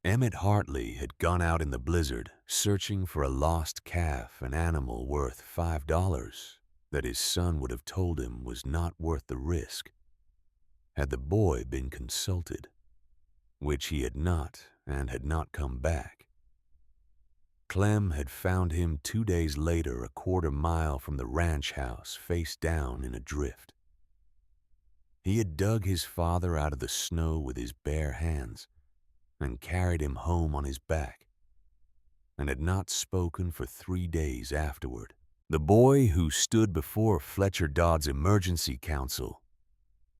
Emmett Hartley had gone out in the blizzard, searching for a lost calf, an animal worth $5 that his son would have told him was not worth the risk, had the boy been consulted, which he had not, and had not come back. Clem had found him 2 days later, a quarter mile from the ranch house, face down in a drift. He had dug his father out of the snow with his bare hands and carried him home on his back, and had not spoken for 3 days afterward. The boy who stood before Fletcher Dodd's emergency council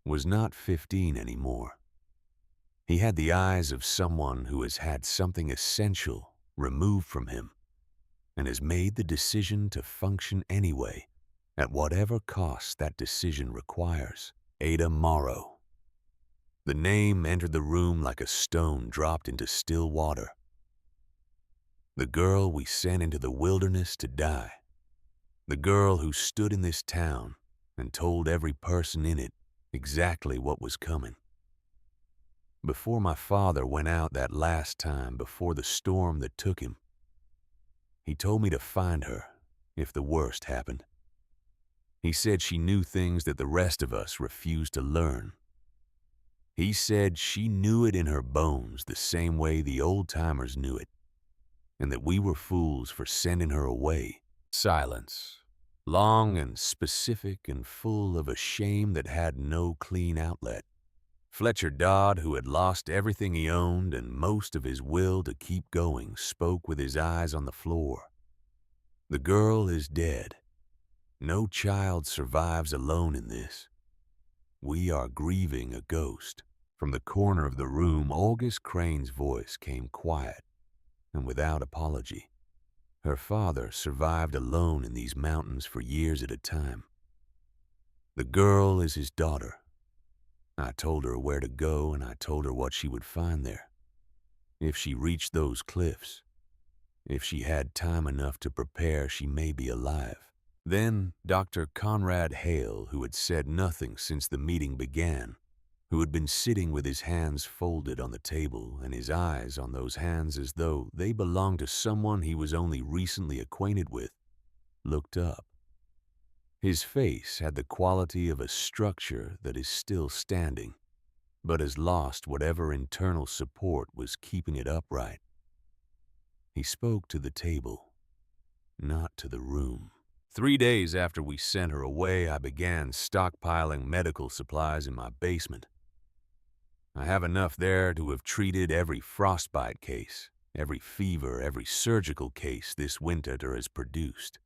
was not 15 anymore. He had the eyes of someone who has had something essential removed from him and has made the decision to function anyway, at whatever cost that decision requires. Ada Morrow. The name entered the room like a stone dropped into still water. The girl we sent into the wilderness to die. The girl who stood in this town and told every person in it exactly what was coming. Before my father went out that last time, before the storm that took him, he told me to find her if the worst happened. He said she knew things that the rest of us refused to learn. He said she knew it in her bones the same way the old-timers knew it, and that we were fools for sending her away. Silence, long and specific and full of a shame that had no clean outlet. Fletcher Dodd, who had lost everything he owned and most of his will to keep going, spoke with his eyes on the floor. The girl is dead. No child survives alone in this. We are grieving a ghost. From the corner of the room, August Crane's voice came quiet and without apology. Her father survived alone in these mountains for years at a time. The girl is his daughter. I told her where to go, and I told her what she would find there. If she reached those cliffs, if she had time enough to prepare, she may be alive. Then Dr. Conrad Hale, who had said nothing since the meeting began, who had been sitting with his hands folded on the table and his eyes on those hands as though they belonged to someone he was only recently acquainted with, looked up. His face had the quality of a structure that is still standing, but has lost whatever internal support was keeping it upright. He spoke to the table, not to the room. 3 days after we sent her away, I began stockpiling medical supplies in my basement. I have enough there to have treated every frostbite case, every fever, every surgical case this winter has produced.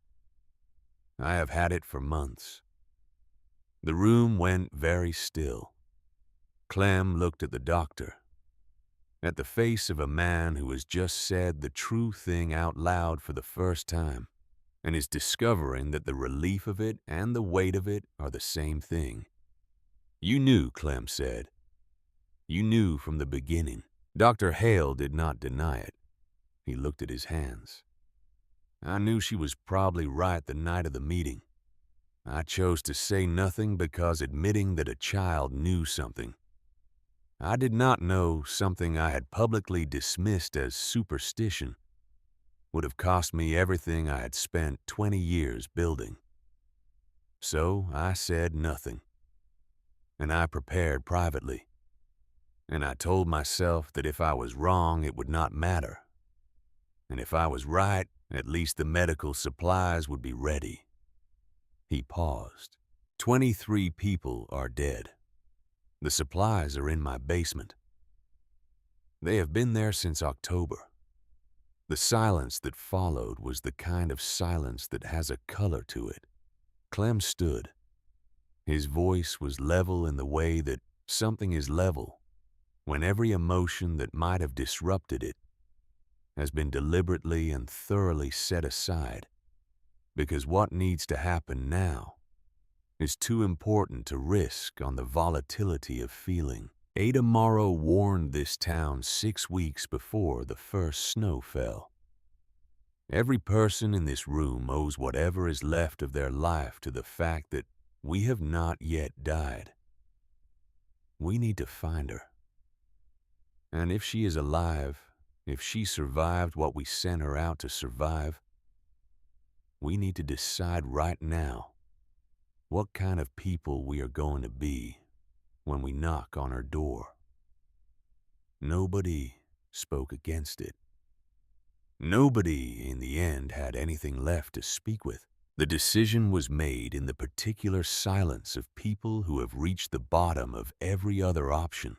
I have had it for months. The room went very still. Clem looked at the doctor, at the face of a man who has just said the true thing out loud for the first time, and is discovering that the relief of it and the weight of it are the same thing. "You knew," Clem said. "You knew from the beginning." Dr. Hale did not deny it. He looked at his hands. "I knew she was probably right the night of the meeting. I chose to say nothing because admitting that a child knew something I did not know, something I had publicly dismissed as superstition, would have cost me everything I had spent 20 years building. So I said nothing, and I prepared privately, and I told myself that if I was wrong, it would not matter, and if I was right, at least the medical supplies would be ready." He paused. 23 people are dead. The supplies are in my basement. They have been there since October. The silence that followed was the kind of silence that has a color to it. Clem stood. His voice was level in the way that something is level when every emotion that might have disrupted it has been deliberately and thoroughly set aside, because what needs to happen now is too important to risk on the volatility of feeling. Ada Morrow warned this town 6 weeks before the first snow fell. Every person in this room owes whatever is left of their life to the fact that we have not yet died. We need to find her. And if she is alive, if she survived what we sent her out to survive, we need to decide right now what kind of people we are going to be when we knock on her door. Nobody spoke against it. Nobody, in the end, had anything left to speak with. The decision was made in the particular silence of people who have reached the bottom of every other option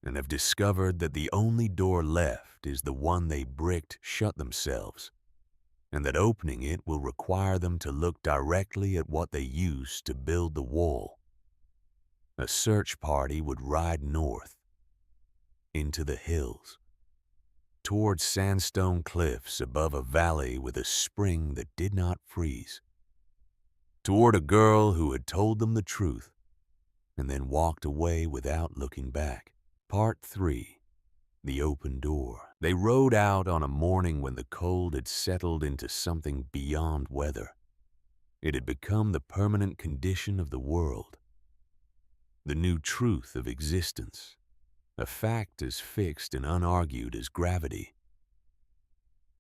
and have discovered that the only door left is the one they bricked shut themselves, and that opening it will require them to look directly at what they used to build the wall. A search party would ride north, into the hills, toward sandstone cliffs above a valley with a spring that did not freeze, toward a girl who had told them the truth and then walked away without looking back. Part 3. The Open Door. They rode out on a morning when the cold had settled into something beyond weather. It had become the permanent condition of the world, the new truth of existence, a fact as fixed and unargued as gravity.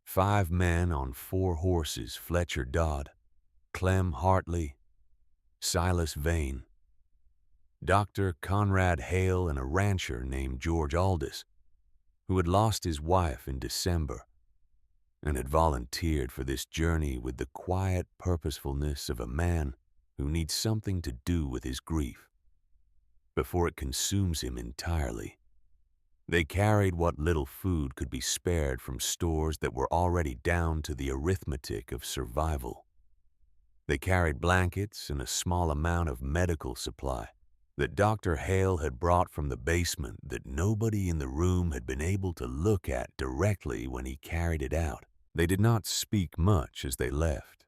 5 men on 4 horses, Fletcher Dodd, Clem Hartley, Silas Vane, Dr. Conrad Hale, and a rancher named George Aldis, who had lost his wife in December and had volunteered for this journey with the quiet purposefulness of a man who needs something to do with his grief before it consumes him entirely. They carried what little food could be spared from stores that were already down to the arithmetic of survival. They carried blankets and a small amount of medical supply, that Dr. Hale had brought from the basement that nobody in the room had been able to look at directly when he carried it out. They did not speak much as they left.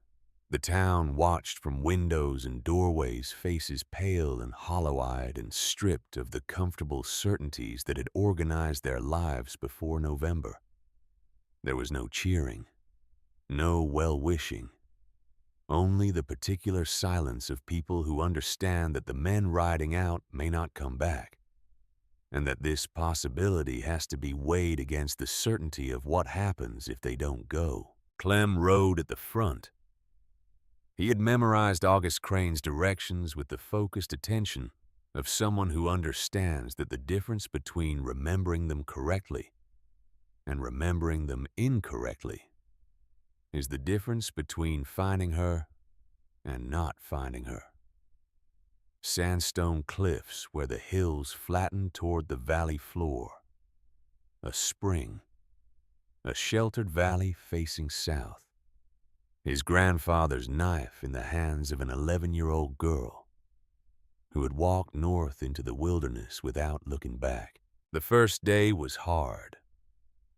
The town watched from windows and doorways, faces pale and hollow-eyed and stripped of the comfortable certainties that had organized their lives before November. There was no cheering, no well-wishing, only the particular silence of people who understand that the men riding out may not come back, and that this possibility has to be weighed against the certainty of what happens if they don't go. Clem rode at the front. He had memorized August Crane's directions with the focused attention of someone who understands that the difference between remembering them correctly and remembering them incorrectly is the difference between finding her and not finding her. Sandstone cliffs where the hills flattened toward the valley floor. A spring. A sheltered valley facing south. His grandfather's knife in the hands of an 11-year-old girl who had walked north into the wilderness without looking back. The first day was hard.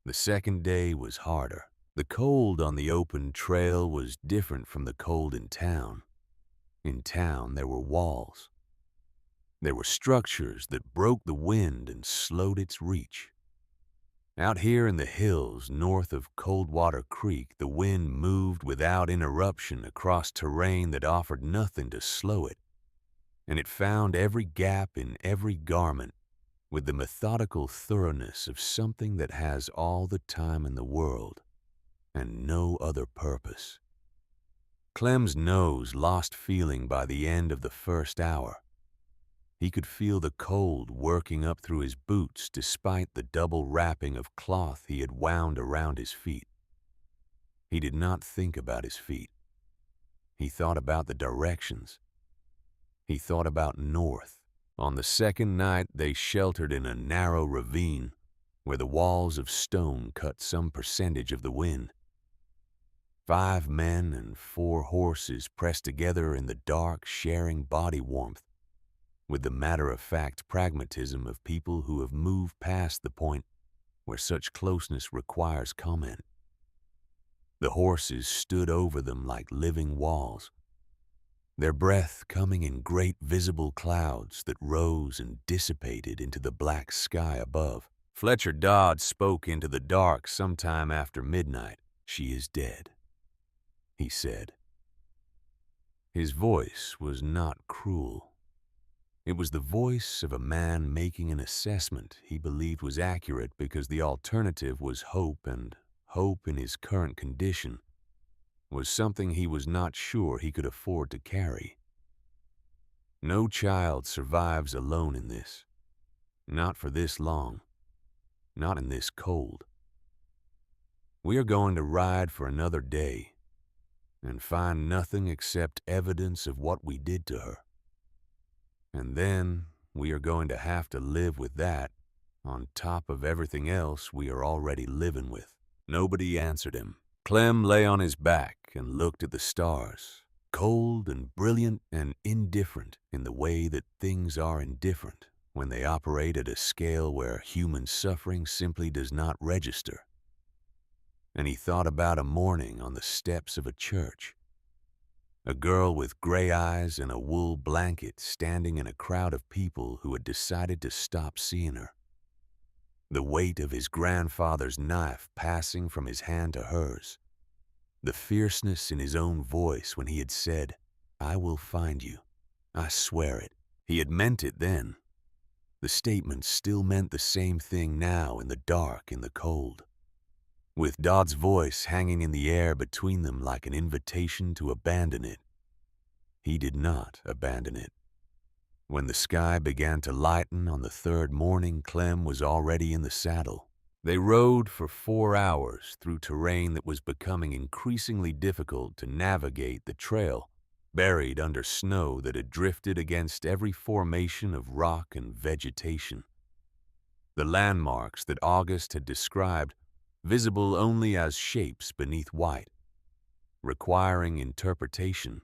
The second day was harder. The cold on the open trail was different from the cold in town. In town, there were walls. There were structures that broke the wind and slowed its reach. Out here in the hills north of Coldwater Creek, the wind moved without interruption across terrain that offered nothing to slow it, and it found every gap in every garment with the methodical thoroughness of something that has all the time in the world and no other purpose. Clem's nose lost feeling by the end of the first hour. He could feel the cold working up through his boots despite the double wrapping of cloth he had wound around his feet. He did not think about his feet. He thought about the directions. He thought about north. On the second night, they sheltered in a narrow ravine where the walls of stone cut some percentage of the wind. 5 men and 4 horses pressed together in the dark, sharing body warmth with the matter-of-fact pragmatism of people who have moved past the point where such closeness requires comment. The horses stood over them like living walls, their breath coming in great visible clouds that rose and dissipated into the black sky above. Fletcher Dodd spoke into the dark sometime after midnight. "She is dead," he said. His voice was not cruel. It was the voice of a man making an assessment he believed was accurate because the alternative was hope, and hope in his current condition was something he was not sure he could afford to carry. No child survives alone in this. Not for this long. Not in this cold. We are going to ride for another day and find nothing except evidence of what we did to her. And then we are going to have to live with that on top of everything else we are already living with. Nobody answered him. Clem lay on his back and looked at the stars, cold and brilliant and indifferent in the way that things are indifferent when they operate at a scale where human suffering simply does not register. And he thought about a morning on the steps of a church. A girl with gray eyes and a wool blanket standing in a crowd of people who had decided to stop seeing her. The weight of his grandfather's knife passing from his hand to hers. The fierceness in his own voice when he had said, "I will find you. I swear it." He had meant it then. The statement still meant the same thing now in the dark, in the cold. With Dodd's voice hanging in the air between them like an invitation to abandon it. He did not abandon it. When the sky began to lighten on the third morning, Clem was already in the saddle. They rode for 4 hours through terrain that was becoming increasingly difficult to navigate. The trail, buried under snow that had drifted against every formation of rock and vegetation. The landmarks that August had described, visible only as shapes beneath white, requiring interpretation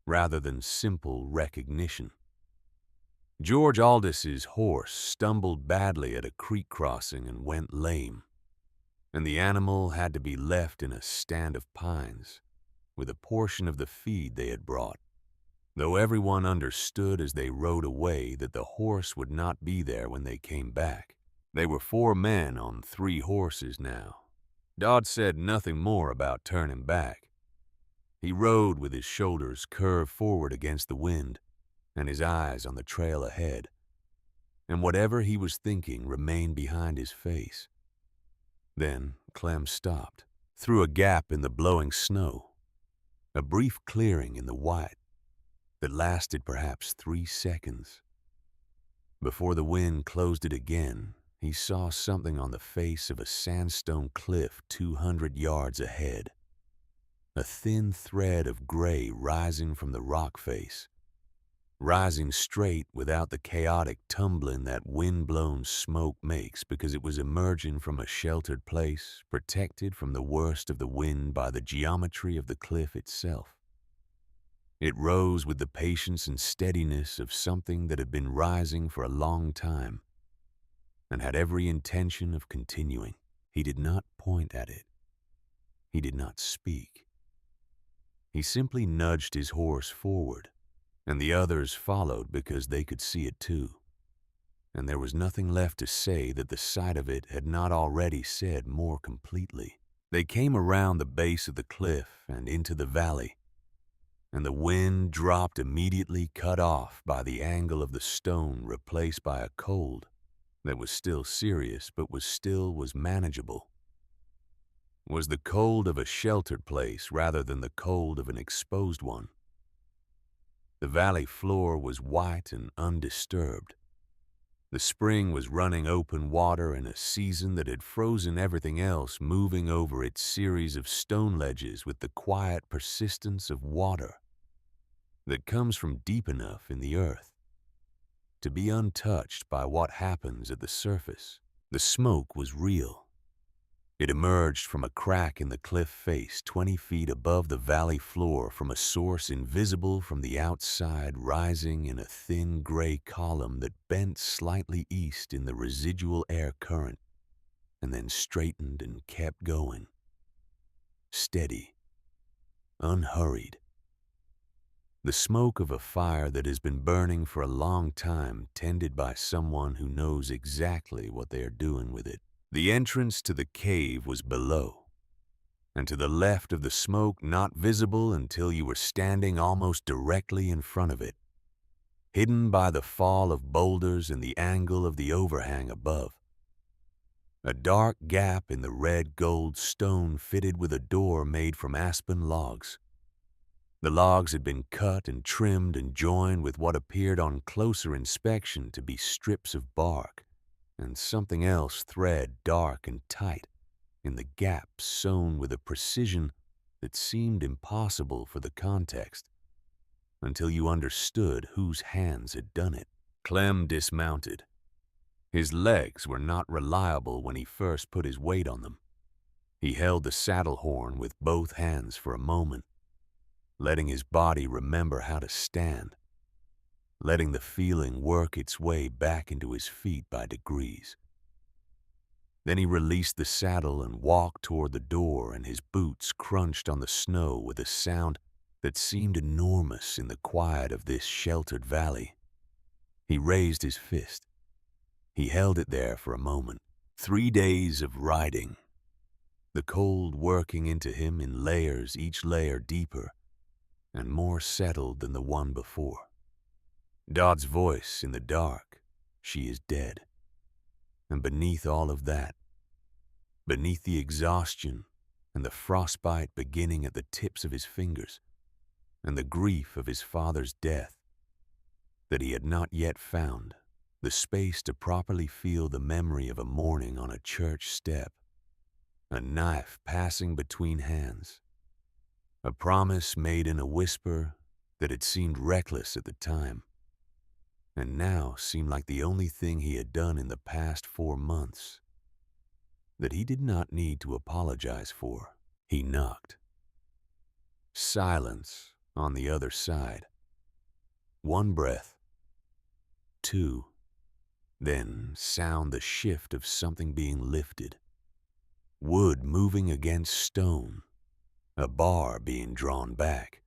rather than simple recognition. George Aldis's horse stumbled badly at a creek crossing and went lame, and the animal had to be left in a stand of pines with a portion of the feed they had brought, though everyone understood as they rode away that the horse would not be there when they came back. They were 4 men on 3 horses now. Dodd said nothing more about turning back. He rode with his shoulders curved forward against the wind and his eyes on the trail ahead, and whatever he was thinking remained behind his face. Then Clem stopped, through a gap in the blowing snow, a brief clearing in the white that lasted perhaps 3 seconds. Before the wind closed it again, he saw something on the face of a sandstone cliff 200 yards ahead, a thin thread of gray rising from the rock face, rising straight without the chaotic tumbling that wind-blown smoke makes because it was emerging from a sheltered place, protected from the worst of the wind by the geometry of the cliff itself. It rose with the patience and steadiness of something that had been rising for a long time and had every intention of continuing. He did not point at it. He did not speak. He simply nudged his horse forward, and the others followed because they could see it too. And there was nothing left to say that the sight of it had not already said more completely. They came around the base of the cliff and into the valley, and the wind dropped immediately, cut off by the angle of the stone, replaced by a cold that was still serious but was manageable. Was the cold of a sheltered place rather than the cold of an exposed one. The valley floor was white and undisturbed. The spring was running open water in a season that had frozen everything else, moving over its series of stone ledges with the quiet persistence of water that comes from deep enough in the earth to be untouched by what happens at the surface. The smoke was real. It emerged from a crack in the cliff face 20 feet above the valley floor, from a source invisible from the outside, rising in a thin gray column that bent slightly east in the residual air current and then straightened and kept going. Steady, unhurried. The smoke of a fire that has been burning for a long time, tended by someone who knows exactly what they are doing with it. The entrance to the cave was below, and to the left of the smoke, not visible until you were standing almost directly in front of it, hidden by the fall of boulders and the angle of the overhang above. A dark gap in the red-gold stone fitted with a door made from aspen logs. The logs had been cut and trimmed and joined with what appeared on closer inspection to be strips of bark, and something else thread dark and tight in the gaps sewn with a precision that seemed impossible for the context until you understood whose hands had done it. Clem dismounted. His legs were not reliable when he first put his weight on them. He held the saddle horn with both hands for a moment, letting his body remember how to stand, letting the feeling work its way back into his feet by degrees. Then he released the saddle and walked toward the door, and his boots crunched on the snow with a sound that seemed enormous in the quiet of this sheltered valley. He raised his fist. He held it there for a moment. 3 days of riding, the cold working into him in layers, each layer deeper and more settled than the one before. Dodd's voice in the dark, "She is dead." And beneath all of that, beneath the exhaustion and the frostbite beginning at the tips of his fingers, and the grief of his father's death, that he had not yet found the space to properly feel the memory of a morning on a church step, a knife passing between hands, a promise made in a whisper that had seemed reckless at the time, and now seemed like the only thing he had done in the past 4 months, that he did not need to apologize for. He knocked. Silence on the other side. 1 breath, too, then sound the shift of something being lifted. Wood moving against stone, a bar being drawn back.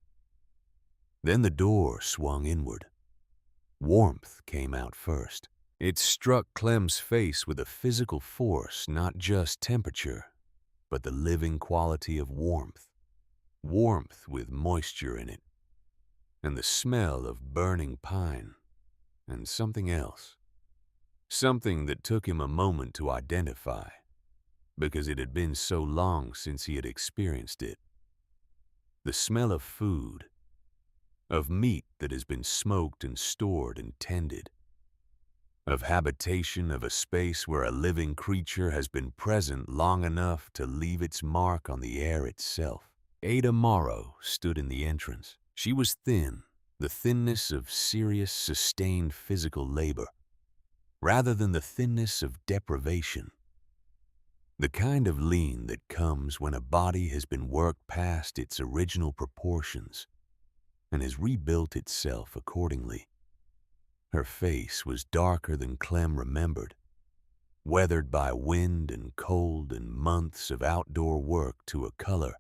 Then the door swung inward. Warmth came out first. It struck Clem's face with a physical force, not just temperature, but the living quality of warmth. Warmth with moisture in it, and the smell of burning pine, and something else. Something that took him a moment to identify, because it had been so long since he had experienced it. The smell of food, of meat that has been smoked and stored and tended, of habitation, of a space where a living creature has been present long enough to leave its mark on the air itself. Ada Morrow stood in the entrance. She was thin, the thinness of serious, sustained physical labor, rather than the thinness of deprivation. The kind of lean that comes when a body has been worked past its original proportions and has rebuilt itself accordingly. Her face was darker than Clem remembered, weathered by wind and cold and months of outdoor work to a color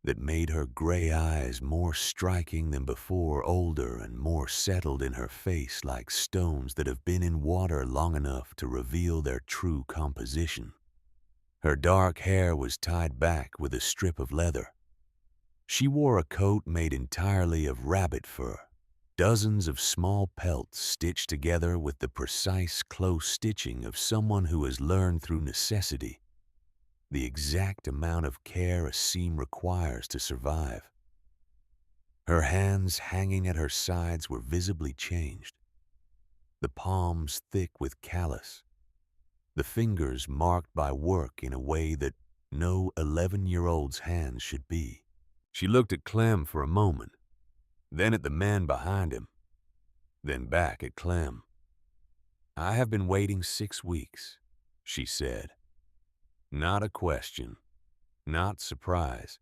that made her gray eyes more striking than before, older and more settled in her face, like stones that have been in water long enough to reveal their true composition. Her dark hair was tied back with a strip of leather. She wore a coat made entirely of rabbit fur, dozens of small pelts stitched together with the precise, close stitching of someone who has learned through necessity the exact amount of care a seam requires to survive. Her hands hanging at her sides were visibly changed, the palms thick with callus, the fingers marked by work in a way that no 11-year-old's hands should be. She looked at Clem for a moment, then at the man behind him, then back at Clem. "I have been waiting 6 weeks," she said. Not a question, not surprise.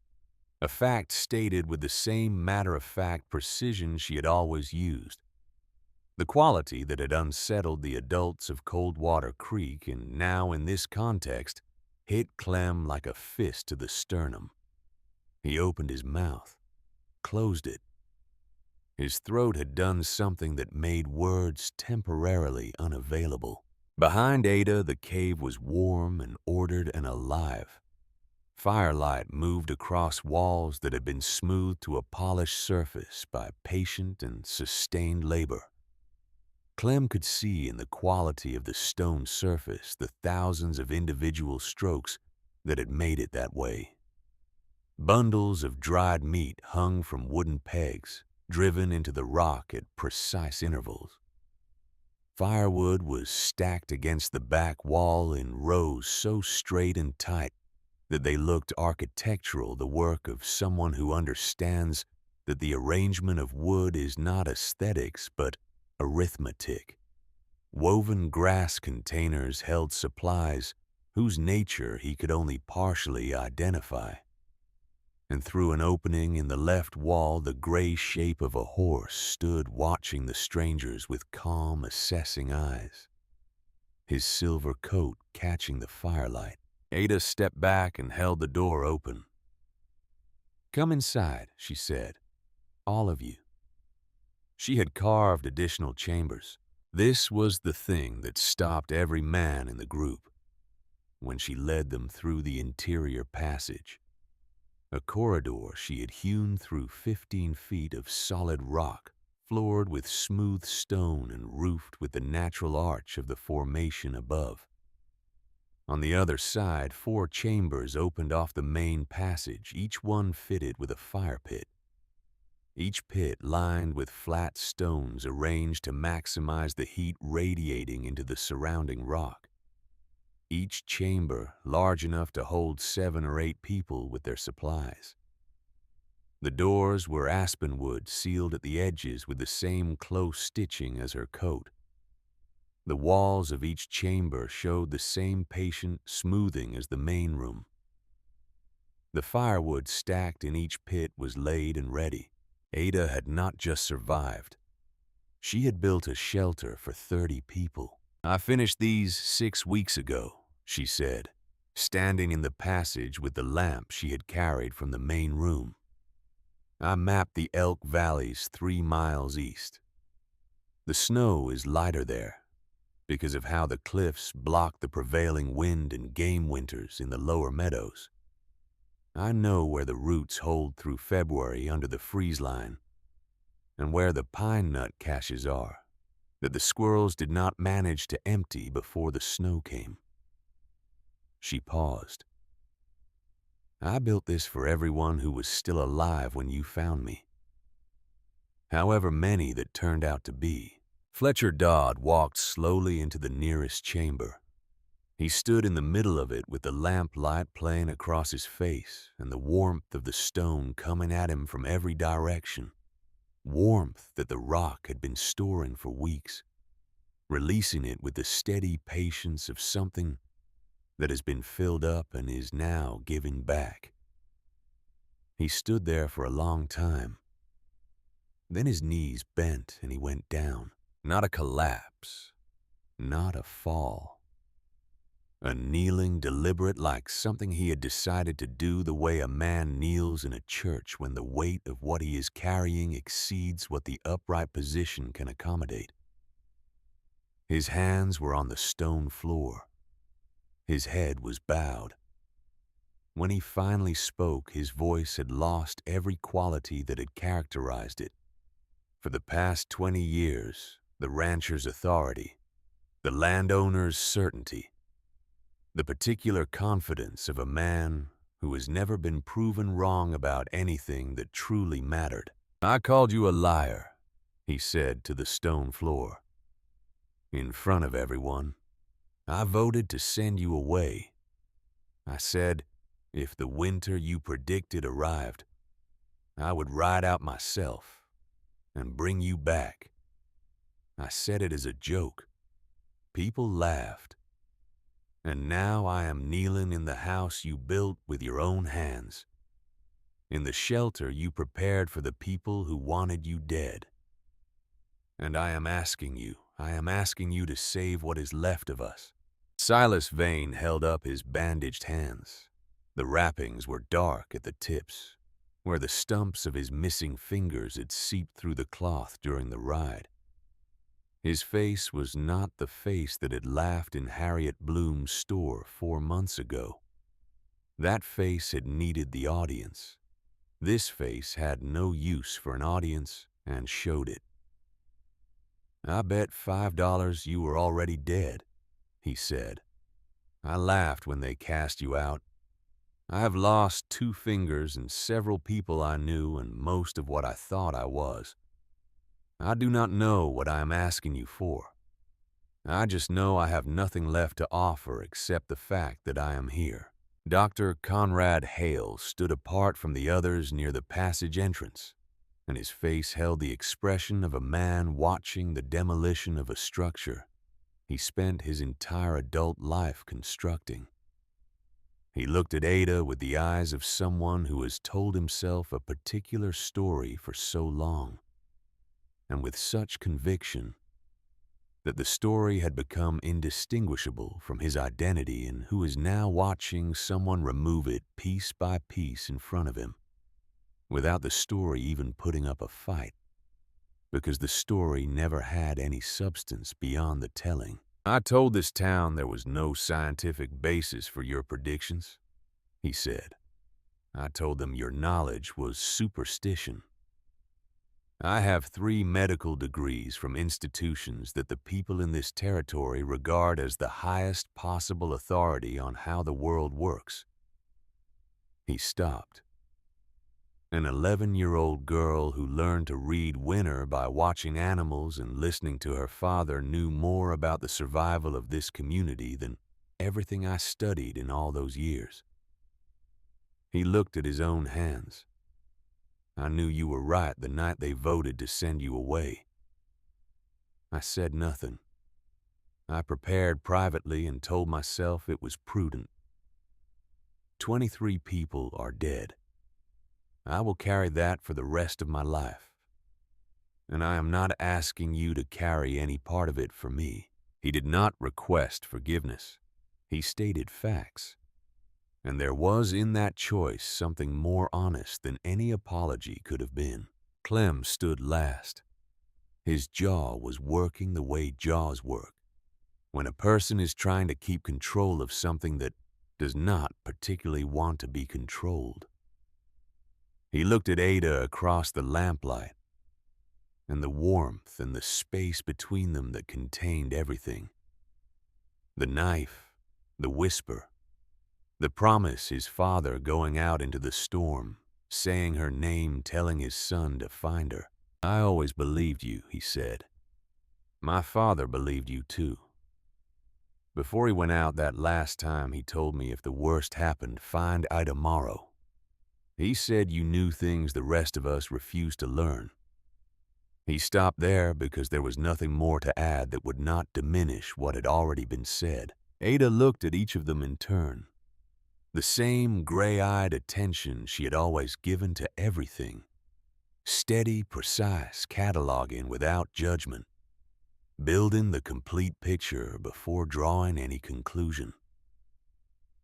A fact stated with the same matter-of-fact precision she had always used. The quality that had unsettled the adults of Coldwater Creek and now, in this context, hit Clem like a fist to the sternum. He opened his mouth, closed it. His throat had done something that made words temporarily unavailable. Behind Ada, the cave was warm and ordered and alive. Firelight moved across walls that had been smoothed to a polished surface by patient and sustained labor. Clem could see in the quality of the stone surface the thousands of individual strokes that had made it that way. Bundles of dried meat hung from wooden pegs, driven into the rock at precise intervals. Firewood was stacked against the back wall in rows so straight and tight that they looked architectural, the work of someone who understands that the arrangement of wood is not aesthetics but arithmetic. Woven grass containers held supplies whose nature he could only partially identify. And through an opening in the left wall, the gray shape of a horse stood watching the strangers with calm, assessing eyes, his silver coat catching the firelight. Ada stepped back and held the door open. "Come inside," she said. "All of you." She had carved additional chambers. This was the thing that stopped every man in the group when she led them through the interior passage. A corridor she had hewn through 15 feet of solid rock, floored with smooth stone and roofed with the natural arch of the formation above. On the other side, 4 chambers opened off the main passage, each one fitted with a fire pit. Each pit lined with flat stones arranged to maximize the heat radiating into the surrounding rock. Each chamber large enough to hold 7 or 8 people with their supplies. The doors were aspen wood sealed at the edges with the same close stitching as her coat. The walls of each chamber showed the same patient smoothing as the main room. The firewood stacked in each pit was laid and ready. Ada had not just survived. She had built a shelter for 30 people. "I finished these 6 weeks ago," she said, standing in the passage with the lamp she had carried from the main room. "I mapped the Elk Valleys 3 miles east. The snow is lighter there because of how the cliffs block the prevailing wind and game winters in the lower meadows. I know where the roots hold through February under the freeze line, and where the pine nut caches are, that the squirrels did not manage to empty before the snow came." She paused. "I built this for everyone who was still alive when you found me. However many that turned out to be." Fletcher Dodd walked slowly into the nearest chamber. He stood in the middle of it with the lamplight playing across his face and the warmth of the stone coming at him from every direction. Warmth that the rock had been storing for weeks, releasing it with the steady patience of something that has been filled up and is now giving back. He stood there for a long time. Then his knees bent and he went down. Not a collapse, not a fall. A kneeling deliberate, like something he had decided to do the way a man kneels in a church when the weight of what he is carrying exceeds what the upright position can accommodate. His hands were on the stone floor. His head was bowed. When he finally spoke, his voice had lost every quality that had characterized it. For the past 20 years, the rancher's authority, the landowner's certainty, the particular confidence of a man who has never been proven wrong about anything that truly mattered. "I called you a liar," he said to the stone floor. "In front of everyone. I voted to send you away. I said, if the winter you predicted arrived, I would ride out myself and bring you back. I said it as a joke. People laughed. And now I am kneeling in the house you built with your own hands, in the shelter you prepared for the people who wanted you dead. And I am asking you to save what is left of us." Silas Vane held up his bandaged hands. The wrappings were dark at the tips, where the stumps of his missing fingers had seeped through the cloth during the ride. His face was not the face that had laughed in Harriet Bloom's store 4 months ago. That face had needed the audience. This face had no use for an audience and showed it. "I bet $5 you were already dead," he said. "I laughed when they cast you out. I have lost 2 fingers and several people I knew and most of what I thought I was. I do not know what I am asking you for. I just know I have nothing left to offer except the fact that I am here." Dr. Conrad Hale stood apart from the others near the passage entrance, and his face held the expression of a man watching the demolition of a structure he spent his entire adult life constructing. He looked at Ada with the eyes of someone who has told himself a particular story for so long, and with such conviction that the story had become indistinguishable from his identity, and who is now watching someone remove it piece by piece in front of him, without the story even putting up a fight, because the story never had any substance beyond the telling. "I told this town there was no scientific basis for your predictions," he said. "I told them your knowledge was superstition. I have 3 medical degrees from institutions that the people in this territory regard as the highest possible authority on how the world works." He stopped. An 11-year-old girl who learned to read Winter by watching animals and listening to her father knew more about the survival of this community than everything I studied in all those years. He looked at his own hands. "I knew you were right the night they voted to send you away." I said nothing. I prepared privately and told myself it was prudent. 23 people are dead. I will carry that for the rest of my life. and I am not asking you to carry any part of it for me." He did not request forgiveness. He stated facts. And there was in that choice something more honest than any apology could have been. Clem stood last. His jaw was working the way jaws work when a person is trying to keep control of something that does not particularly want to be controlled. He looked at Ada across the lamplight, and the warmth and the space between them that contained everything. The knife, the whisper, the promise his father going out into the storm, saying her name, telling his son to find her. "I always believed you," he said. "My father believed you too. Before he went out that last time, he told me if the worst happened, find Ida Morrow. He said you knew things the rest of us refused to learn." He stopped there because there was nothing more to add that would not diminish what had already been said. Ada looked at each of them in turn. The same gray-eyed attention she had always given to everything. Steady, precise cataloging without judgment. Building the complete picture before drawing any conclusion.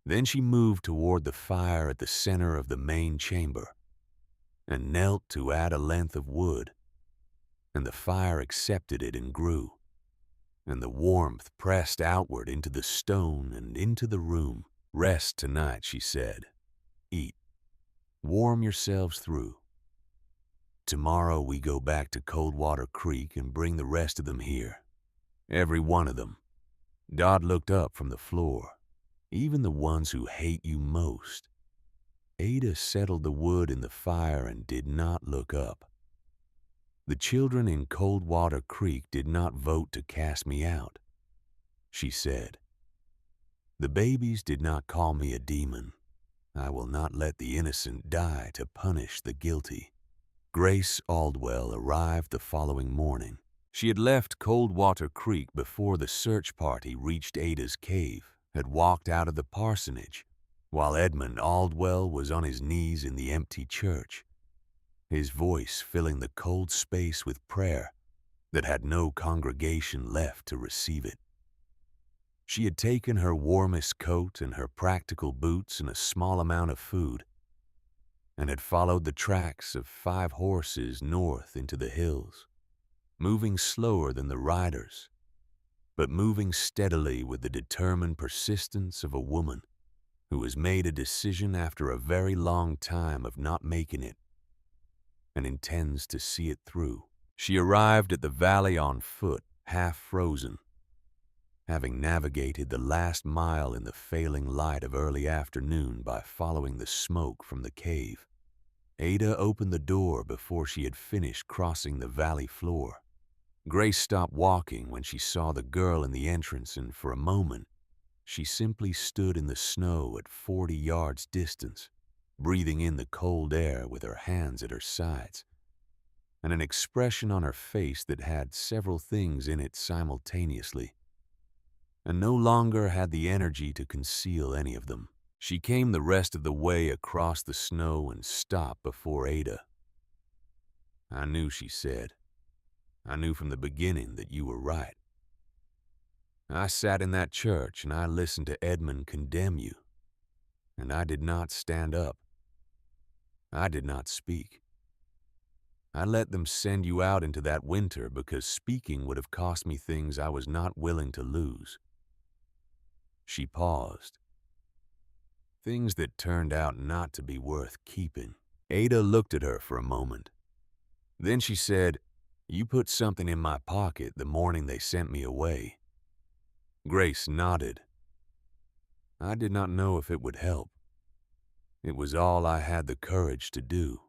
Then she moved toward the fire at the center of the main chamber and knelt to add a length of wood, and the fire accepted it and grew, and the warmth pressed outward into the stone and into the room. "Rest tonight," she said. "Eat. Warm yourselves through. Tomorrow we go back to Coldwater Creek and bring the rest of them here. Every one of them." Dodd looked up from the floor. "Even the ones who hate you most." Ada settled the wood in the fire and did not look up. "The children in Coldwater Creek did not vote to cast me out," she said. "The babies did not call me a demon. I will not let the innocent die to punish the guilty." Grace Aldwell arrived the following morning. She had left Coldwater Creek before the search party reached Ada's cave, had walked out of the parsonage, while Edmund Aldwell was on his knees in the empty church, his voice filling the cold space with prayer that had no congregation left to receive it. She had taken her warmest coat and her practical boots and a small amount of food, and had followed the tracks of 5 horses north into the hills, moving slower than the riders, but moving steadily with the determined persistence of a woman who has made a decision after a very long time of not making it and intends to see it through. She arrived at the valley on foot, half frozen, having navigated the last mile in the failing light of early afternoon by following the smoke from the cave. Ada opened the door before she had finished crossing the valley floor. Grace stopped walking when she saw the girl in the entrance, and for a moment, she simply stood in the snow at 40 yards distance, breathing in the cold air with her hands at her sides, and an expression on her face that had several things in it simultaneously, and no longer had the energy to conceal any of them. She came the rest of the way across the snow and stopped before Ada. "I knew," she said. "I knew from the beginning that you were right. I sat in that church and I listened to Edmund condemn you, and I did not stand up. I did not speak. I let them send you out into that winter because speaking would have cost me things I was not willing to lose." She paused. "Things that turned out not to be worth keeping." Ada looked at her for a moment. Then she said, "You put something in my pocket the morning they sent me away." Grace nodded. "I did not know if it would help. It was all I had the courage to do."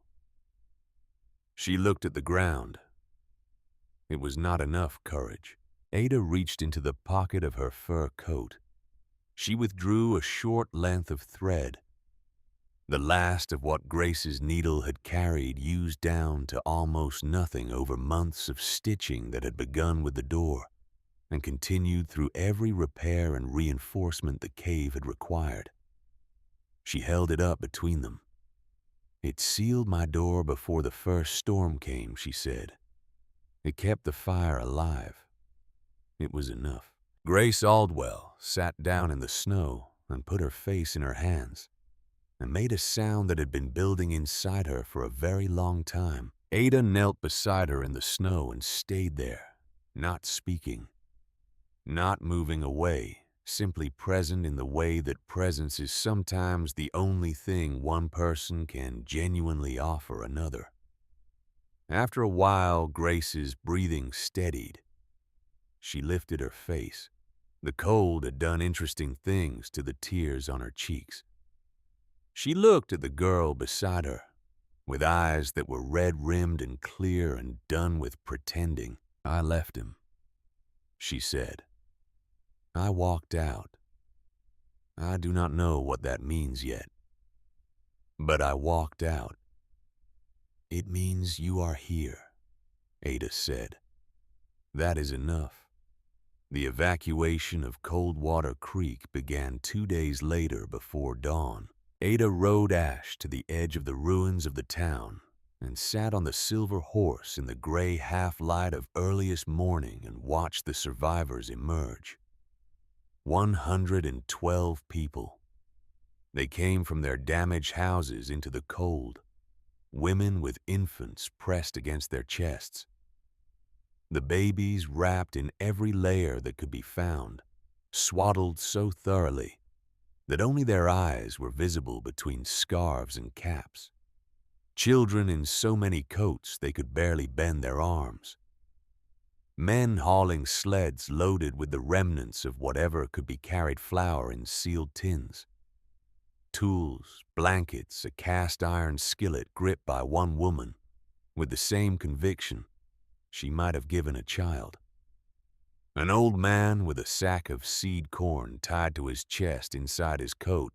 She looked at the ground. It was not enough courage. Ada reached into the pocket of her fur coat. She withdrew a short length of thread, the last of what Grace's needle had carried, used down to almost nothing over months of stitching that had begun with the door and continued through every repair and reinforcement the cave had required. She held it up between them. "It sealed my door before the first storm came," she said. It kept the fire alive. It was enough. Grace Aldwell sat down in the snow and put her face in her hands and made a sound that had been building inside her for a very long time. Ada knelt beside her in the snow and stayed there, not speaking, not moving away, simply present in the way that presence is sometimes the only thing one person can genuinely offer another. After a while, Grace's breathing steadied. She lifted her face. The cold had done interesting things to the tears on her cheeks. She looked at the girl beside her, with eyes that were red-rimmed and clear and done with pretending. "I left him," she said. "I walked out. I do not know what that means yet. But I walked out." "It means you are here," Ada said. "That is enough." The evacuation of Coldwater Creek began 2 days later before dawn. Ada rode Ash to the edge of the ruins of the town and sat on the silver horse in the gray half-light of earliest morning and watched the survivors emerge. 112 people. They came from their damaged houses into the cold, women with infants pressed against their chests. The babies wrapped in every layer that could be found, swaddled so thoroughly that only their eyes were visible between scarves and caps. Children in so many coats they could barely bend their arms. Men hauling sleds loaded with the remnants of whatever could be carried flour in sealed tins. Tools, blankets, a cast-iron skillet gripped by one woman with the same conviction she might have given a child. An old man with a sack of seed corn tied to his chest inside his coat,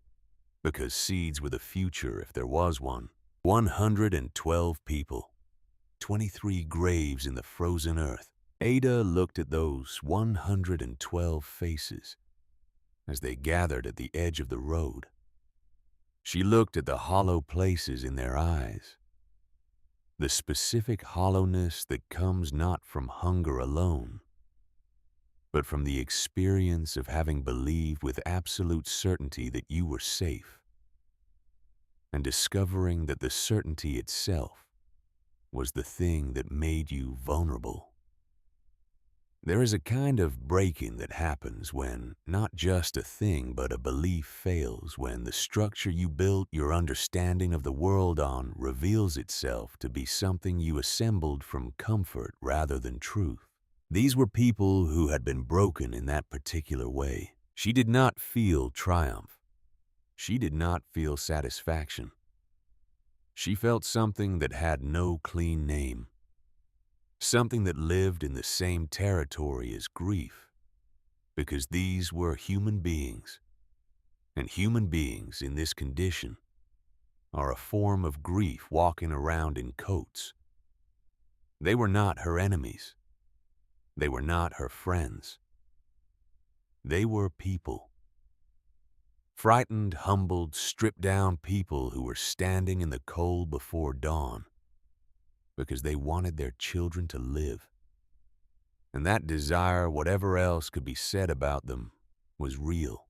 because seeds were the future if there was one. 112 people. 23 graves in the frozen earth. Ada looked at those 112 faces as they gathered at the edge of the road. She looked at the hollow places in their eyes, the specific hollowness that comes not from hunger alone, but from the experience of having believed with absolute certainty that you were safe, and discovering that the certainty itself was the thing that made you vulnerable. There is a kind of break-in that happens when not just a thing but a belief fails, when the structure you built your understanding of the world on reveals itself to be something you assembled from comfort rather than truth. These were people who had been broken in that particular way. She did not feel triumph. She did not feel satisfaction. She felt something that had no clean name. Something that lived in the same territory as grief, because these were human beings, and human beings in this condition are a form of grief walking around in coats. They were not her enemies. They were not her friends. They were people. Frightened, humbled, stripped-down people who were standing in the cold before dawn, because they wanted their children to live. And that desire, whatever else could be said about them, was real,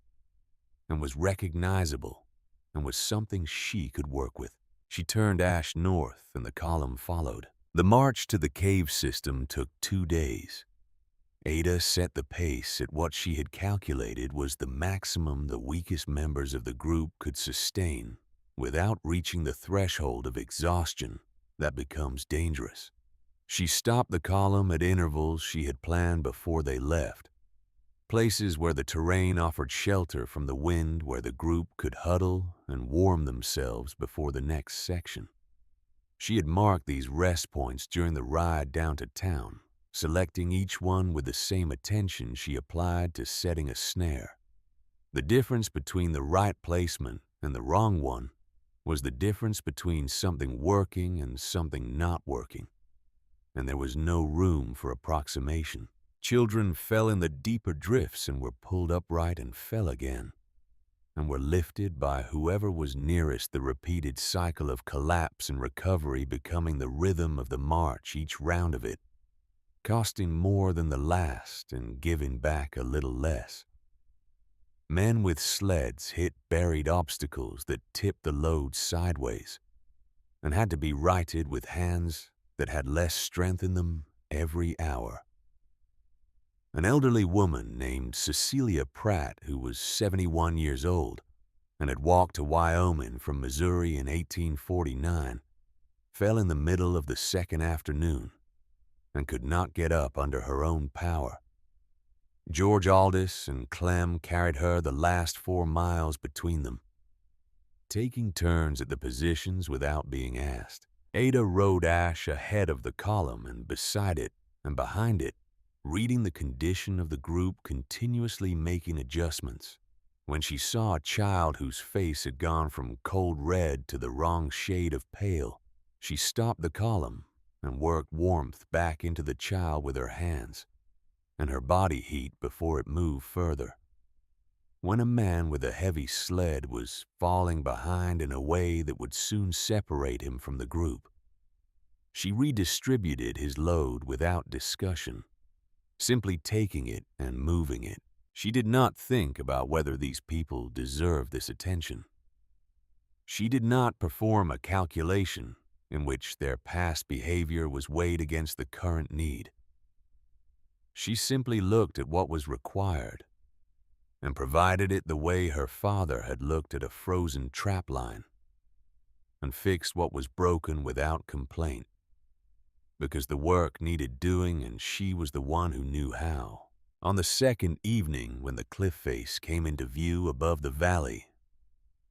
and was recognizable, and was something she could work with. She turned Ash north, and the column followed. The march to the cave system took 2 days. Ada set the pace at what she had calculated was the maximum the weakest members of the group could sustain without reaching the threshold of exhaustion that becomes dangerous. She stopped the column at intervals she had planned before they left, places where the terrain offered shelter from the wind, where the group could huddle and warm themselves before the next section. She had marked these rest points during the ride down to town, selecting each one with the same attention she applied to setting a snare. The difference between the right placement and the wrong one was the difference between something working and something not working, and there was no room for approximation. Children fell in the deeper drifts and were pulled upright and fell again, and were lifted by whoever was nearest, the repeated cycle of collapse and recovery becoming the rhythm of the march, each round of it costing more than the last and giving back a little less. Men with sleds hit buried obstacles that tipped the load sideways and had to be righted with hands that had less strength in them every hour. An elderly woman named Cecilia Pratt, who was 71 years old and had walked to Wyoming from Missouri in 1849, fell in the middle of the second afternoon and could not get up under her own power. George Aldis and Clem carried her the last 4 miles between them, taking turns at the positions without being asked. Ada rode Ash ahead of the column and beside it and behind it, reading the condition of the group, continuously making adjustments. When she saw a child whose face had gone from cold red to the wrong shade of pale, she stopped the column and worked warmth back into the child with her hands and her body heat before it moved further. When a man with a heavy sled was falling behind in a way that would soon separate him from the group, she redistributed his load without discussion, simply taking it and moving it. She did not think about whether these people deserved this attention. She did not perform a calculation in which their past behavior was weighed against the current need. She simply looked at what was required and provided it the way her father had looked at a frozen trap line, and fixed what was broken without complaint, because the work needed doing and she was the one who knew how. On the second evening, when the cliff face came into view above the valley,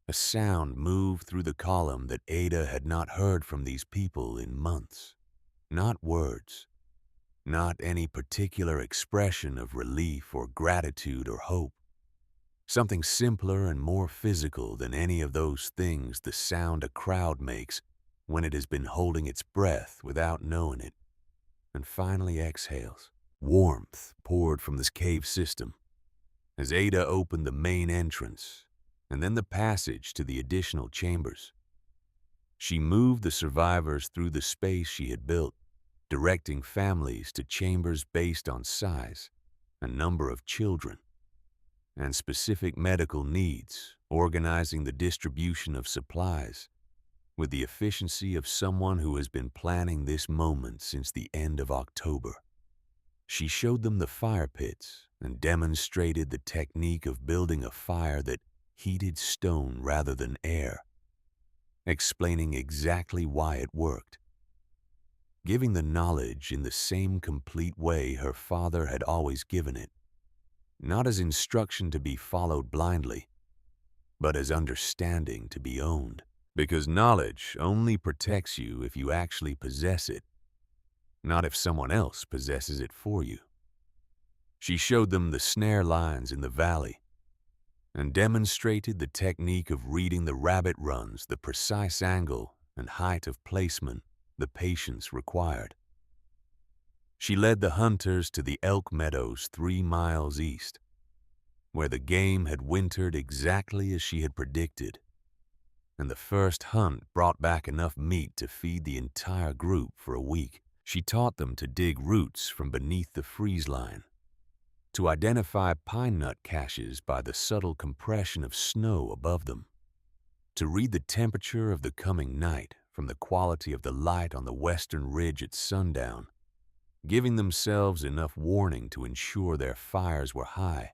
a sound moved through the column that Ada had not heard from these people in months. Not words, not any particular expression of relief or gratitude or hope. Something simpler and more physical than any of those things the sound a crowd makes when it has been holding its breath without knowing it, and finally exhales. Warmth poured from this cave system as Ada opened the main entrance and then the passage to the additional chambers. She moved the survivors through the space she had built, directing families to chambers based on size and number of children and specific medical needs, organizing the distribution of supplies with the efficiency of someone who has been planning this moment since the end of October. She showed them the fire pits and demonstrated the technique of building a fire that heated stone rather than air, explaining exactly why it worked, giving the knowledge in the same complete way her father had always given it, not as instruction to be followed blindly, but as understanding to be owned, because knowledge only protects you if you actually possess it, not if someone else possesses it for you. She showed them the snare lines in the valley and demonstrated the technique of reading the rabbit runs, the precise angle and height of placement the patience required. She led the hunters to the elk meadows 3 miles east, where the game had wintered exactly as she had predicted, and the first hunt brought back enough meat to feed the entire group for a week. She taught them to dig roots from beneath the freeze line, to identify pine nut caches by the subtle compression of snow above them, to read the temperature of the coming night from the quality of the light on the western ridge at sundown, giving themselves enough warning to ensure their fires were high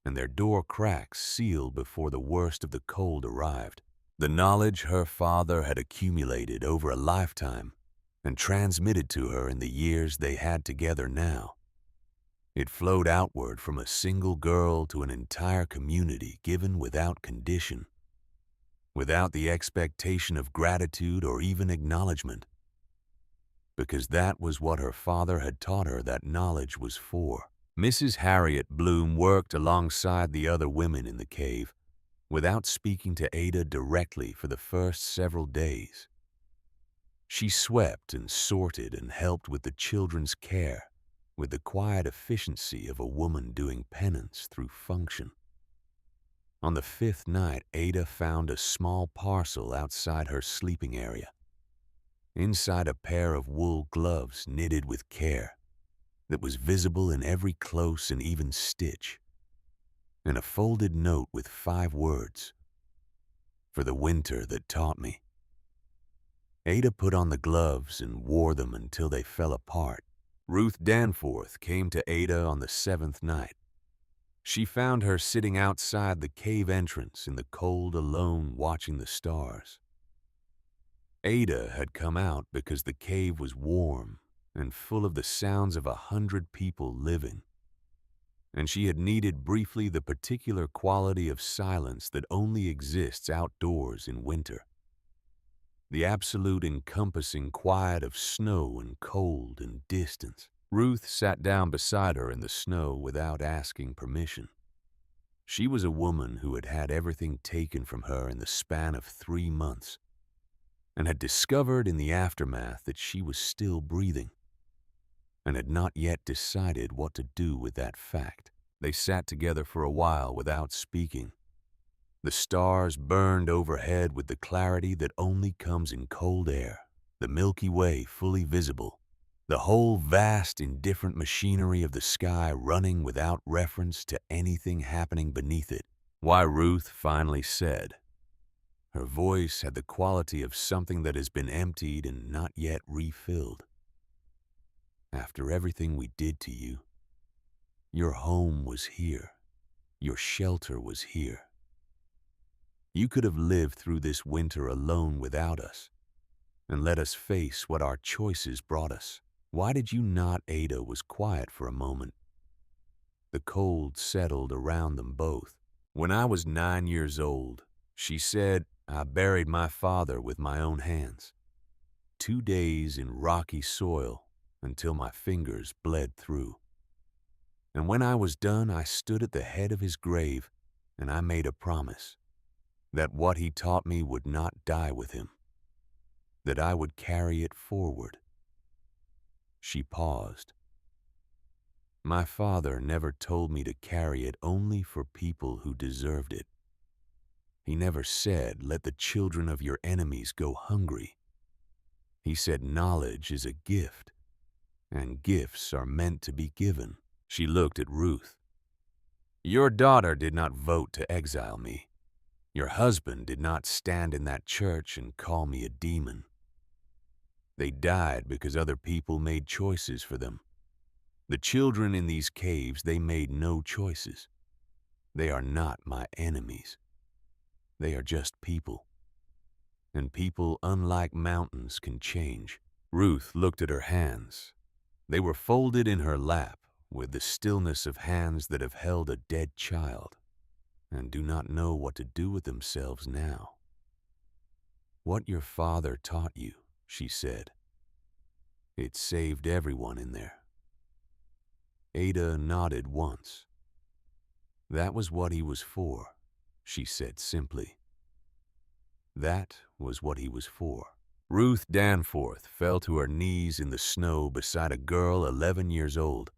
and their door cracks sealed before the worst of the cold arrived. The knowledge her father had accumulated over a lifetime and transmitted to her in the years they had together now. It flowed outward from a single girl to an entire community, given without condition, without the expectation of gratitude or even acknowledgement, because that was what her father had taught her that knowledge was for. Mrs. Harriet Bloom worked alongside the other women in the cave, without speaking to Ada directly for the first several days. She swept and sorted and helped with the children's care, with the quiet efficiency of a woman doing penance through function. On the 5th night, Ada found a small parcel outside her sleeping area. Inside a pair of wool gloves knitted with care, that was visible in every close and even stitch, and a folded note with 5 words: "For the winter that taught me." Ada put on the gloves and wore them until they fell apart. Ruth Danforth came to Ada on the 7th night. She found her sitting outside the cave entrance in the cold alone, watching the stars. Ada had come out because the cave was warm and full of the sounds of 100 people living, and she had needed briefly the particular quality of silence that only exists outdoors in winter. The absolute encompassing quiet of snow and cold and distance. Ruth sat down beside her in the snow without asking permission. She was a woman who had had everything taken from her in the span of 3 months, and had discovered in the aftermath that she was still breathing, and had not yet decided what to do with that fact. They sat together for a while without speaking. The stars burned overhead with the clarity that only comes in cold air, the Milky Way fully visible, the whole vast, indifferent machinery of the sky running without reference to anything happening beneath it. "Why," Ruth finally said. Her voice had the quality of something that has been emptied and not yet refilled. "After everything we did to you, your home was here. Your shelter was here. You could have lived through this winter alone without us, and let us face what our choices brought us. Why did you not?" Ada was quiet for a moment. The cold settled around them both. "When I was 9 years old," she said, "I buried my father with my own hands. 2 days in rocky soil until my fingers bled through. And when I was done, I stood at the head of his grave, and I made a promise that what he taught me would not die with him, that I would carry it forward." She paused. "My father never told me to carry it only for people who deserved it. He never said, 'Let the children of your enemies go hungry.' He said knowledge is a gift, and gifts are meant to be given." She looked at Ruth. "Your daughter did not vote to exile me. Your husband did not stand in that church and call me a demon. They died because other people made choices for them. The children in these caves, they made no choices. They are not my enemies. They are just people. And people, unlike mountains, can change." Ruth looked at her hands. They were folded in her lap with the stillness of hands that have held a dead child and do not know what to do with themselves now. "What your father taught you," she said. "It saved everyone in there." Ada nodded once. "That was what he was for," she said simply. That was what he was for. Ruth Danforth fell to her knees in the snow beside a girl 11 years old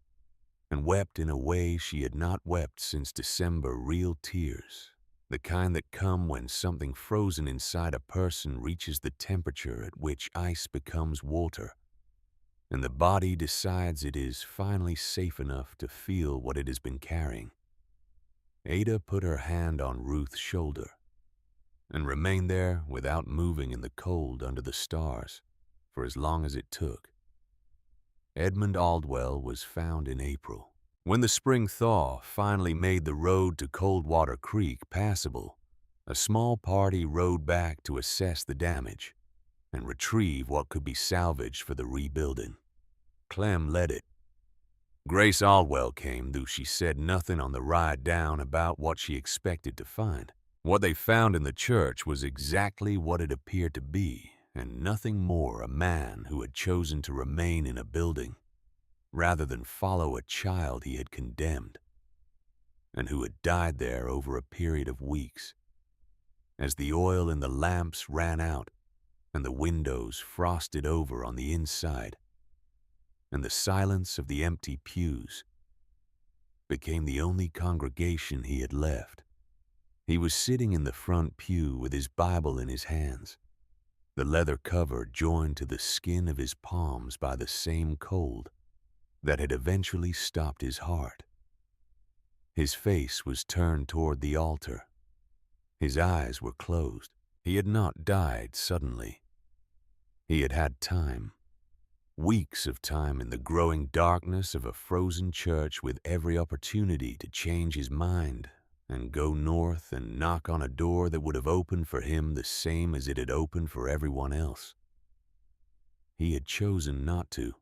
and wept in a way she had not wept since December, real tears, the kind that come when something frozen inside a person reaches the temperature at which ice becomes water, and the body decides it is finally safe enough to feel what it has been carrying. Ada put her hand on Ruth's shoulder and remained there without moving in the cold under the stars for as long as it took. Edmund Aldwell was found in April. When the spring thaw finally made the road to Coldwater Creek passable, a small party rode back to assess the damage and retrieve what could be salvaged for the rebuilding. Clem led it. Grace Aldwell came, though she said nothing on the ride down about what she expected to find. What they found in the church was exactly what it appeared to be, and nothing more. A man who had chosen to remain in a building rather than follow a child he had condemned, and who had died there over a period of weeks. As the oil in the lamps ran out, and the windows frosted over on the inside, and the silence of the empty pews became the only congregation he had left. He was sitting in the front pew with his Bible in his hands, the leather cover joined to the skin of his palms by the same cold, that had eventually stopped his heart. His face was turned toward the altar. His eyes were closed. He had not died suddenly. He had had time. Weeks of time in the growing darkness of a frozen church, with every opportunity to change his mind and go north and knock on a door that would have opened for him the same as it had opened for everyone else. He had chosen not to.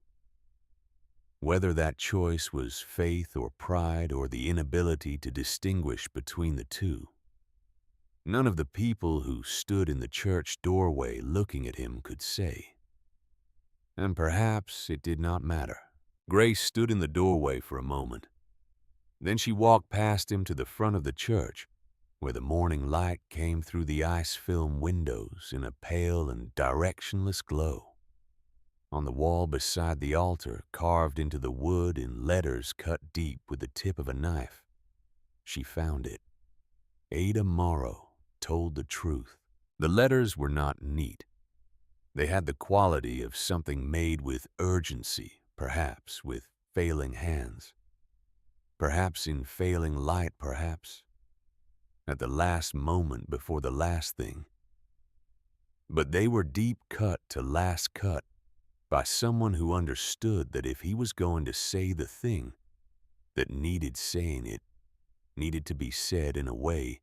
Whether that choice was faith or pride or the inability to distinguish between the two, none of the people who stood in the church doorway looking at him could say. And perhaps it did not matter. Grace stood in the doorway for a moment. Then she walked past him to the front of the church, where the morning light came through the ice film windows in a pale and directionless glow. On the wall beside the altar, carved into the wood in letters cut deep with the tip of a knife, she found it. Ada Morrow told the truth. The letters were not neat. They had the quality of something made with urgency, perhaps with failing hands. Perhaps in failing light, perhaps at the last moment before the last thing. But they were deep cut to last cut by someone who understood that if he was going to say the thing that needed saying, it needed to be said in a way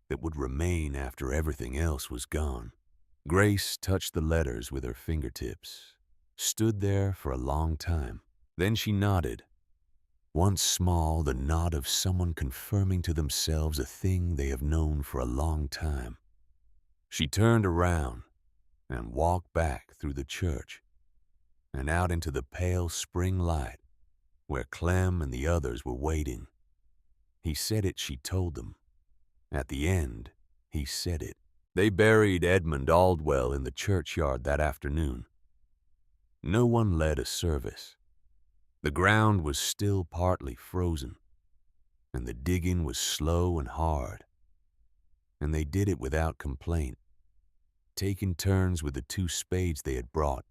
that would remain after everything else was gone. Grace touched the letters with her fingertips, stood there for a long time. Then she nodded. Once small, the nod of someone confirming to themselves a thing they have known for a long time. She turned around and walked back through the church and out into the pale spring light where Clem and the others were waiting. He said it, she told them. At the end, he said it. They buried Edmund Aldwell in the churchyard that afternoon. No one led a service. The ground was still partly frozen, and the digging was slow and hard. And they did it without complaint, taking turns with the 2 spades they had brought,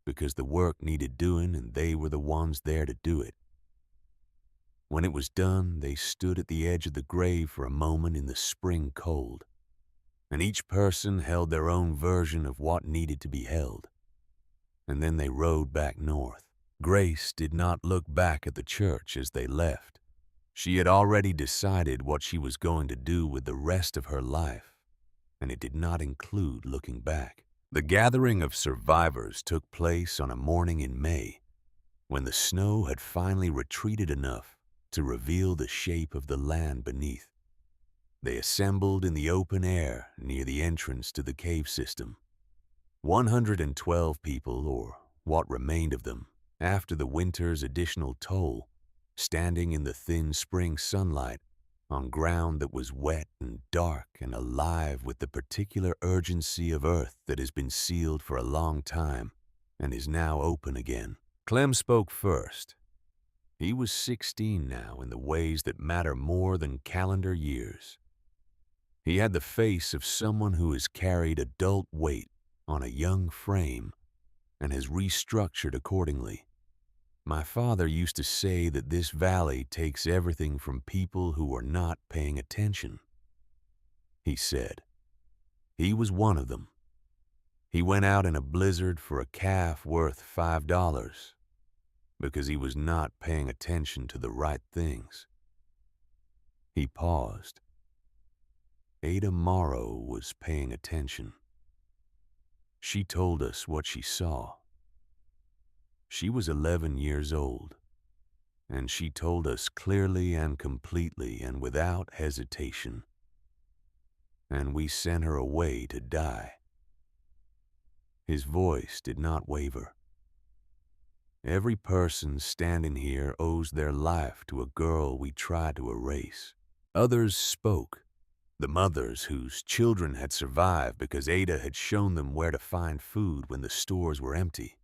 because the work needed doing and they were the ones there to do it. When it was done, they stood at the edge of the grave for a moment in the spring cold, and each person held their own version of what needed to be held. And then they rode back north. Grace did not look back at the church as they left. She had already decided what she was going to do with the rest of her life, and it did not include looking back. The gathering of survivors took place on a morning in May, when the snow had finally retreated enough to reveal the shape of the land beneath. They assembled in the open air near the entrance to the cave system. 112 people, or what remained of them, after the winter's additional toll, standing in the thin spring sunlight on ground that was wet and dark and alive with the particular urgency of earth that has been sealed for a long time and is now open again. Clem spoke first. He was 16 now in the ways that matter more than calendar years. He had the face of someone who has carried adult weight on a young frame and has restructured accordingly. My father used to say that this valley takes everything from people who are not paying attention. He said. He was one of them. He went out in a blizzard for a calf worth $5 because he was not paying attention to the right things. He paused. Ada Morrow was paying attention. She told us what she saw. She was 11 years old, and she told us clearly and completely and without hesitation. And we sent her away to die. His voice did not waver. Every person standing here owes their life to a girl we tried to erase. Others spoke. The mothers whose children had survived because Ada had shown them where to find food when the stores were empty.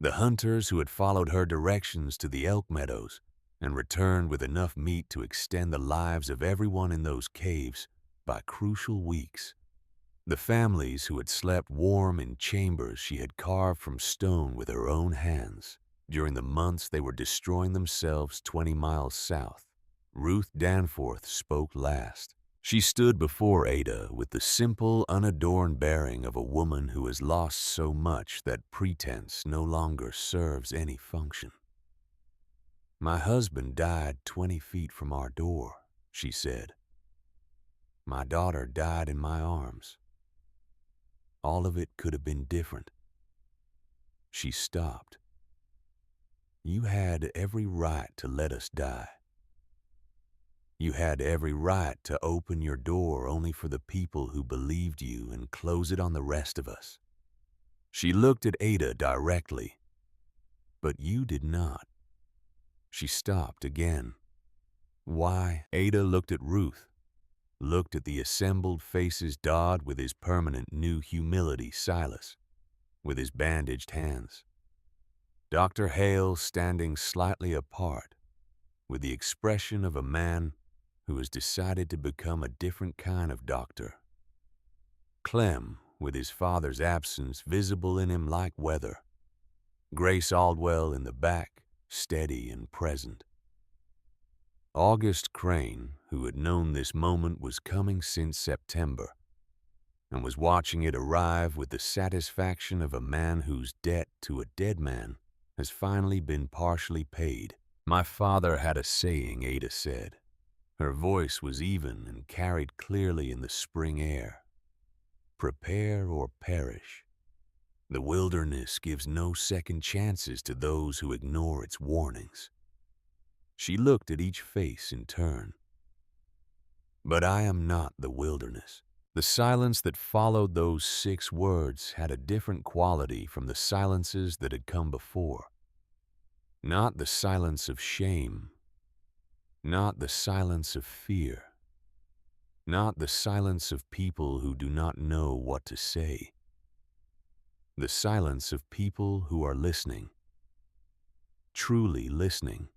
The hunters who had followed her directions to the elk meadows and returned with enough meat to extend the lives of everyone in those caves by crucial weeks. The families who had slept warm in chambers she had carved from stone with her own hands. during the months they were destroying themselves 20 miles south. Ruth Danforth spoke last. She stood before Ada with the simple, unadorned bearing of a woman who has lost so much that pretense no longer serves any function. "My husband died 20 feet from our door," she said. "My daughter died in my arms. All of it could have been different." She stopped. "You had every right to let us die. You had every right to open your door only for the people who believed you and close it on the rest of us." She looked at Ada directly. "But you did not." She stopped again. "Why?" Ada looked at Ruth, looked at the assembled faces dawed with his permanent new humility, Silas, with his bandaged hands. Dr. Hale standing slightly apart, with the expression of a man who has decided to become a different kind of doctor. Clem, with his father's absence visible in him like weather. Grace Aldwell in the back, steady and present. August Crane, who had known this moment was coming since September, and was watching it arrive with the satisfaction of a man whose debt to a dead man has finally been partially paid. "My father had a saying," Ada said. Her voice was even and carried clearly in the spring air. "Prepare or perish. The wilderness gives no second chances to those who ignore its warnings." She looked at each face in turn. "But I am not the wilderness." The silence that followed those 6 words had a different quality from the silences that had come before. Not the silence of shame, not the silence of fear, not the silence of people who do not know what to say. The silence of people who are listening, truly listening.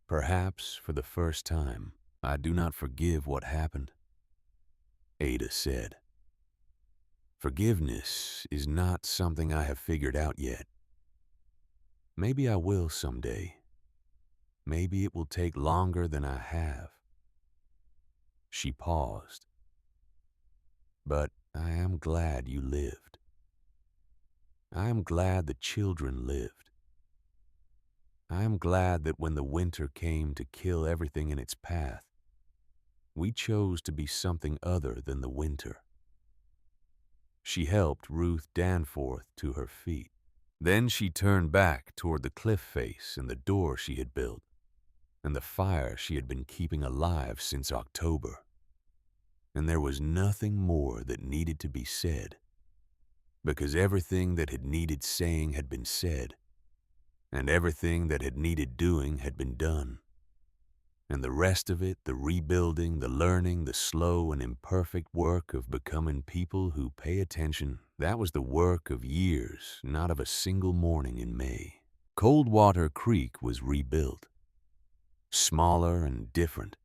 "Perhaps for the first time, I do not forgive what happened," Ada said. "Forgiveness is not something I have figured out yet. Maybe I will someday. Maybe it will take longer than I have." She paused. "But I am glad you lived. I am glad the children lived. I am glad that when the winter came to kill everything in its path, we chose to be something other than the winter." She helped Ruth Danforth to her feet. Then she turned back toward the cliff face and the door she had built, and the fire she had been keeping alive since October. And there was nothing more that needed to be said, because everything that had needed saying had been said, and everything that had needed doing had been done. And the rest of it, the rebuilding, the learning, the slow and imperfect work of becoming people who pay attention, that was the work of years, not of a single morning in May. Coldwater Creek was rebuilt, smaller and different,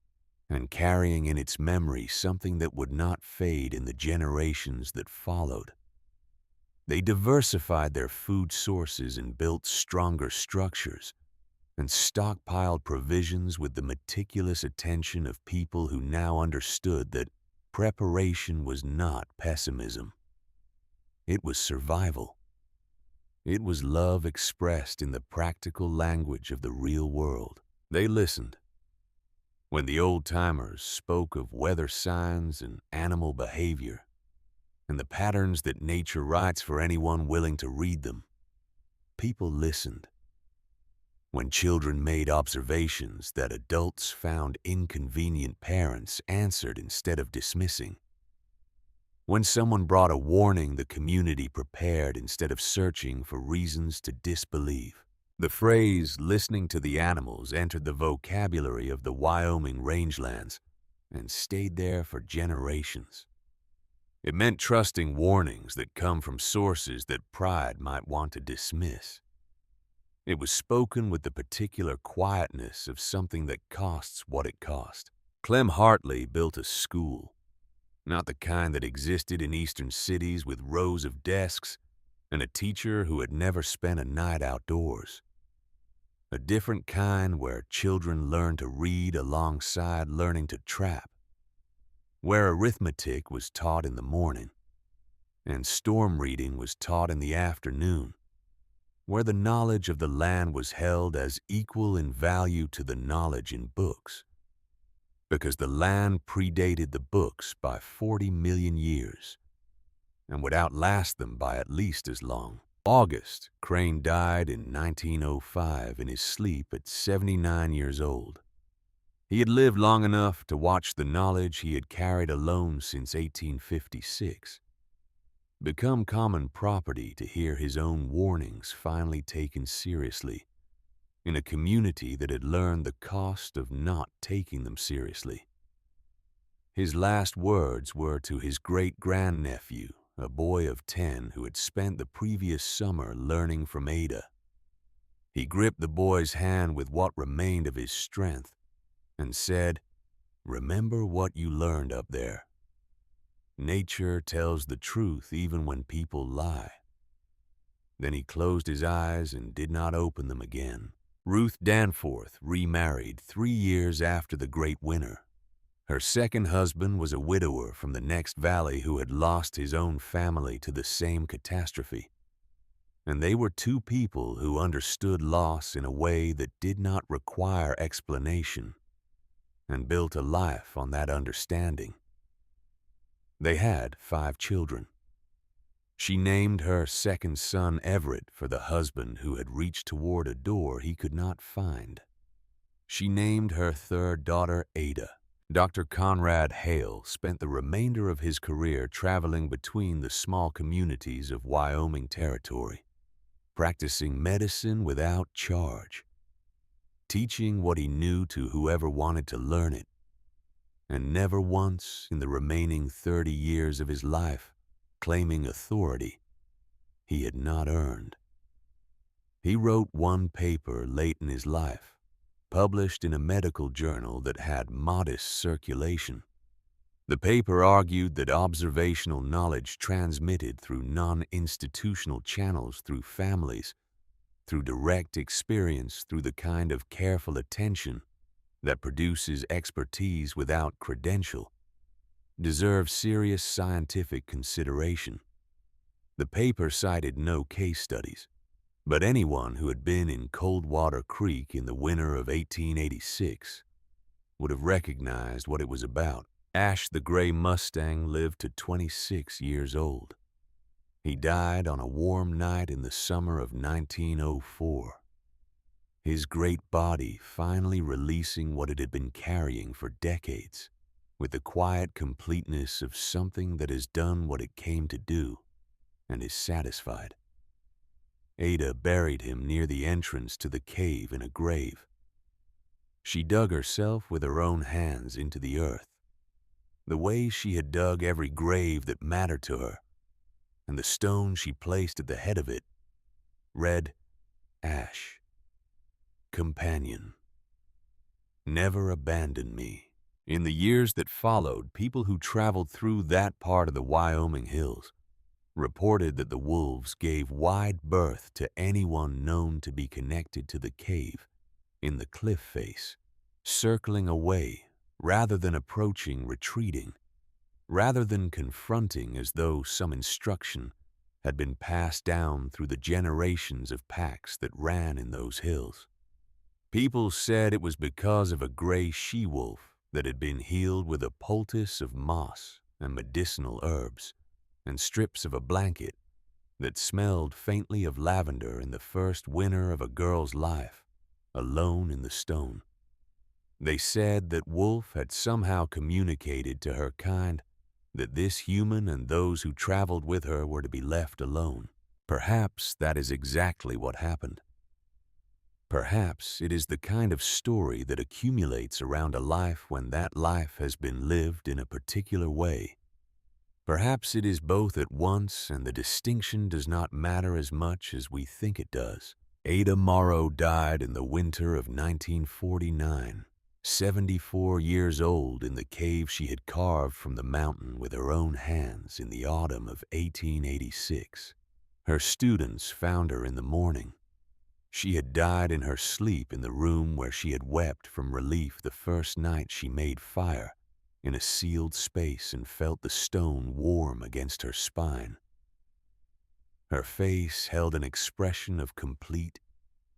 and carrying in its memory something that would not fade in the generations that followed. They diversified their food sources and built stronger structures, and stockpiled provisions with the meticulous attention of people who now understood that preparation was not pessimism. It was survival. It was love expressed in the practical language of the real world. They listened. When the old-timers spoke of weather signs and animal behavior, and the patterns that nature writes for anyone willing to read them, people listened. When children made observations that adults found inconvenient, parents answered instead of dismissing. When someone brought a warning, the community prepared instead of searching for reasons to disbelieve. The phrase "listening to the animals" entered the vocabulary of the Wyoming rangelands and stayed there for generations. It meant trusting warnings that come from sources that pride might want to dismiss. It was spoken with the particular quietness of something that costs what it cost. Clem Hartley built a school, not the kind that existed in eastern cities with rows of desks, and a teacher who had never spent a night outdoors. A different kind where children learn to read alongside learning to trap, where arithmetic was taught in the morning and storm reading was taught in the afternoon, where the knowledge of the land was held as equal in value to the knowledge in books, because the land predated the books by 40 million years and would outlast them by at least as long. August Crane died in 1905 in his sleep at 79 years old. He had lived long enough to watch the knowledge he had carried alone since 1856 become common property, to hear his own warnings finally taken seriously in a community that had learned the cost of not taking them seriously. His last words were to his great-grandnephew, a boy of 10 who had spent the previous summer learning from Ada. He gripped the boy's hand with what remained of his strength and said, "Remember what you learned up there. Nature tells the truth even when people lie." Then he closed his eyes and did not open them again. Ruth Danforth remarried 3 years after the Great Winter. Her second husband was a widower from the next valley who had lost his own family to the same catastrophe. And they were two people who understood loss in a way that did not require explanation and built a life on that understanding. They had 5 children. She named her second son Everett for the husband who had reached toward a door he could not find. She named her third daughter Ada. Dr. Conrad Hale spent the remainder of his career traveling between the small communities of Wyoming Territory, practicing medicine without charge, teaching what he knew to whoever wanted to learn it, and never once in the remaining 30 years of his life claiming authority he had not earned. He wrote one paper late in his life, published in a medical journal that had modest circulation. The paper argued that observational knowledge transmitted through non-institutional channels, through families, through direct experience, through the kind of careful attention that produces expertise without credential, deserves serious scientific consideration. The paper cited no case studies, but anyone who had been in Coldwater Creek in the winter of 1886 would have recognized what it was about. Ash the gray Mustang lived to 26 years old. He died on a warm night in the summer of 1904. His great body finally releasing what it had been carrying for decades, with the quiet completeness of something that has done what it came to do and is satisfied. Ada buried him near the entrance to the cave in a grave. She dug herself with her own hands into the earth, the way she had dug every grave that mattered to her, and the stone she placed at the head of it read, "Ash, companion, never abandon me." In the years that followed, people who traveled through that part of the Wyoming hills reported that the wolves gave wide berth to anyone known to be connected to the cave in the cliff face, circling away rather than approaching, retreating, rather than confronting as though some instruction had been passed down through the generations of packs that ran in those hills. People said it was because of a gray she-wolf that had been healed with a poultice of moss and medicinal herbs and strips of a blanket that smelled faintly of lavender in the first winter of a girl's life, alone in the stone. They said that Wolf had somehow communicated to her kind that this human and those who traveled with her were to be left alone. Perhaps that is exactly what happened. Perhaps it is the kind of story that accumulates around a life when that life has been lived in a particular way. Perhaps it is both at once, and the distinction does not matter as much as we think it does. Ada Morrow died in the winter of 1949, 74 years old, in the cave she had carved from the mountain with her own hands in the autumn of 1886. Her students found her in the morning. She had died in her sleep in the room where she had wept from relief the first night she made fire in a sealed space and felt the stone warm against her spine. Her face held an expression of complete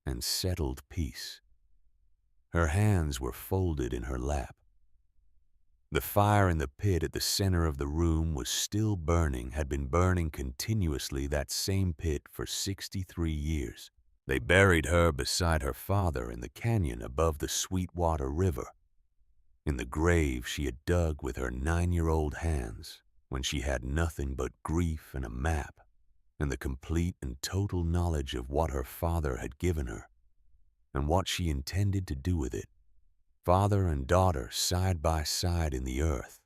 and settled peace. Her hands were folded in her lap. The fire in the pit at the center of the room was still burning, had been burning continuously, that same pit, for 63 years. They buried her beside her father in the canyon above the Stillwater River, in the grave she had dug with her 9-year-old hands when she had nothing but grief and a map and the complete and total knowledge of what her father had given her and what she intended to do with it. Father and daughter side by side in the earth,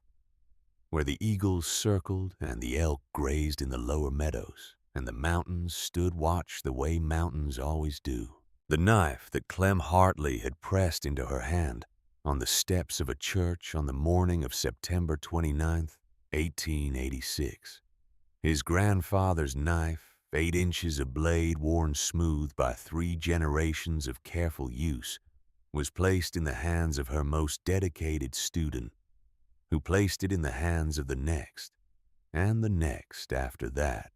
where the eagles circled and the elk grazed in the lower meadows, and the mountains stood watch the way mountains always do. The knife that Clem Hartley had pressed into her hand on the steps of a church on the morning of September 29th, 1886. His grandfather's knife, 8 inches of blade worn smooth by 3 generations of careful use, was placed in the hands of her most dedicated student, who placed it in the hands of the next, and the next after that.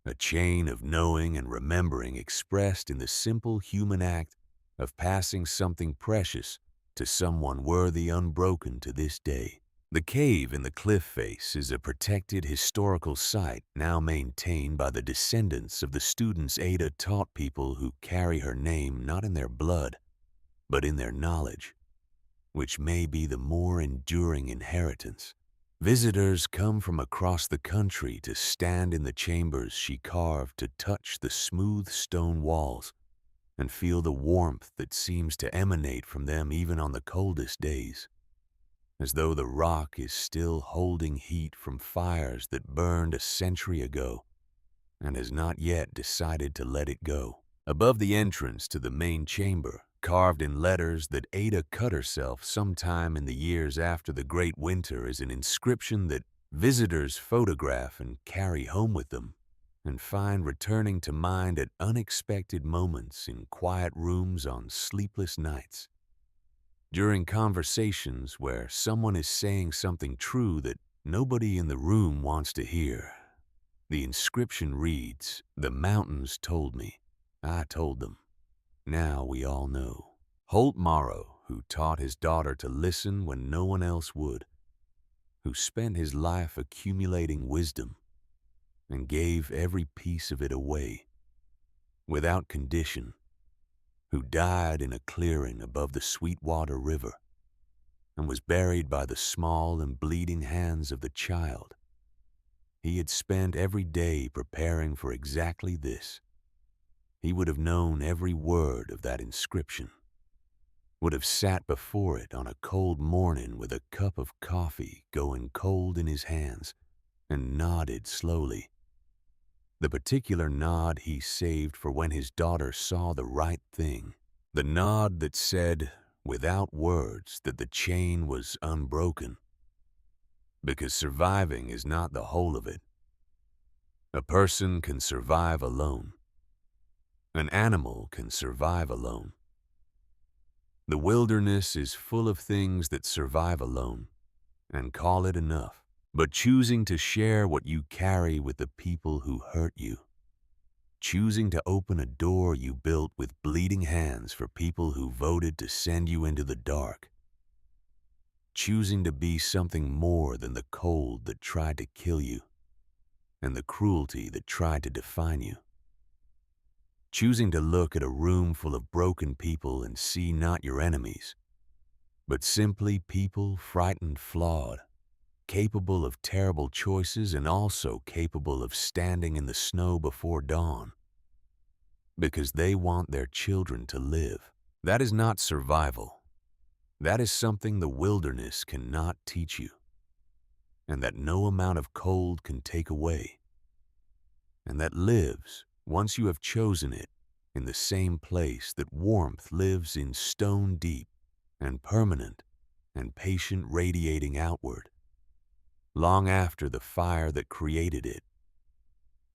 A chain of knowing and remembering expressed in the simple human act of passing something precious to someone worthy unbroken to this day. The cave in the cliff face is a protected historical site now maintained by the descendants of the students Ada taught people who carry her name not in their blood, but in their knowledge, which may be the more enduring inheritance. Visitors come from across the country to stand in the chambers she carved, to touch the smooth stone walls and feel the warmth that seems to emanate from them even on the coldest days, as though the rock is still holding heat from fires that burned a century ago and has not yet decided to let it go. Above the entrance to the main chamber, carved in letters that Ada cut herself sometime in the years after the Great Winter, is an inscription that visitors photograph and carry home with them and find returning to mind at unexpected moments in quiet rooms on sleepless nights, during conversations where someone is saying something true that nobody in the room wants to hear. The inscription reads, "The mountains told me, I told them. Now we all know." Holt Morrow, who taught his daughter to listen when no one else would, who spent his life accumulating wisdom and gave every piece of it away, without condition, who died in a clearing above the Stillwater River and was buried by the small and bleeding hands of the child. He had spent every day preparing for exactly this. He would have known every word of that inscription, would have sat before it on a cold morning with a cup of coffee going cold in his hands, and nodded slowly. The particular nod he saved for when his daughter saw the right thing, the nod that said, without words, that the chain was unbroken, because surviving is not the whole of it. A person can survive alone. An animal can survive alone. The wilderness is full of things that survive alone and call it enough. But choosing to share what you carry with the people who hurt you, choosing to open a door you built with bleeding hands for people who voted to send you into the dark, choosing to be something more than the cold that tried to kill you and the cruelty that tried to define you. Choosing to look at a room full of broken people and see not your enemies, but simply people frightened, flawed, capable of terrible choices and also capable of standing in the snow before dawn because they want their children to live. That is not survival. That is something the wilderness cannot teach you, and that no amount of cold can take away, and that lives, once you have chosen it, in the same place that warmth lives in, stone deep and permanent and patient, radiating outward, long after the fire that created it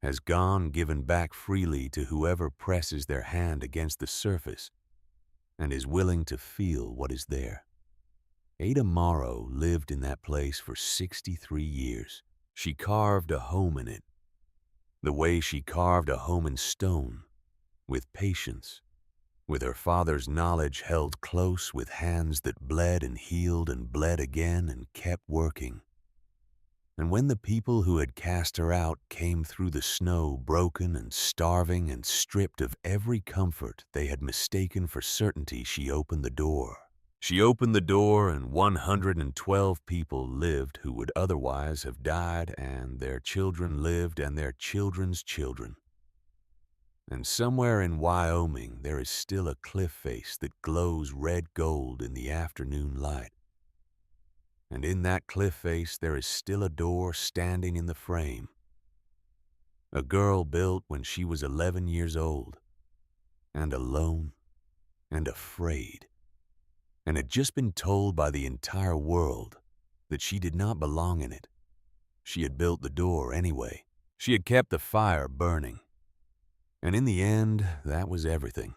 has gone given back freely to whoever presses their hand against the surface and is willing to feel what is there. Ada Morrow lived in that place for 63 years. She carved a home in it, the way she carved a home in stone, with patience, with her father's knowledge held close, with hands that bled and healed and bled again and kept working. And when the people who had cast her out came through the snow broken and starving and stripped of every comfort they had mistaken for certainty, she opened the door. She opened the door, and 112 people lived who would otherwise have died, and their children lived, and their children's children. And somewhere in Wyoming there is still a cliff face that glows red gold in the afternoon light. And in that cliff face there is still a door standing in the frame. A girl built when she was 11 years old, and alone and afraid, and had just been told by the entire world that she did not belong in it. She had built the door anyway. She had kept the fire burning. And in the end, that was everything.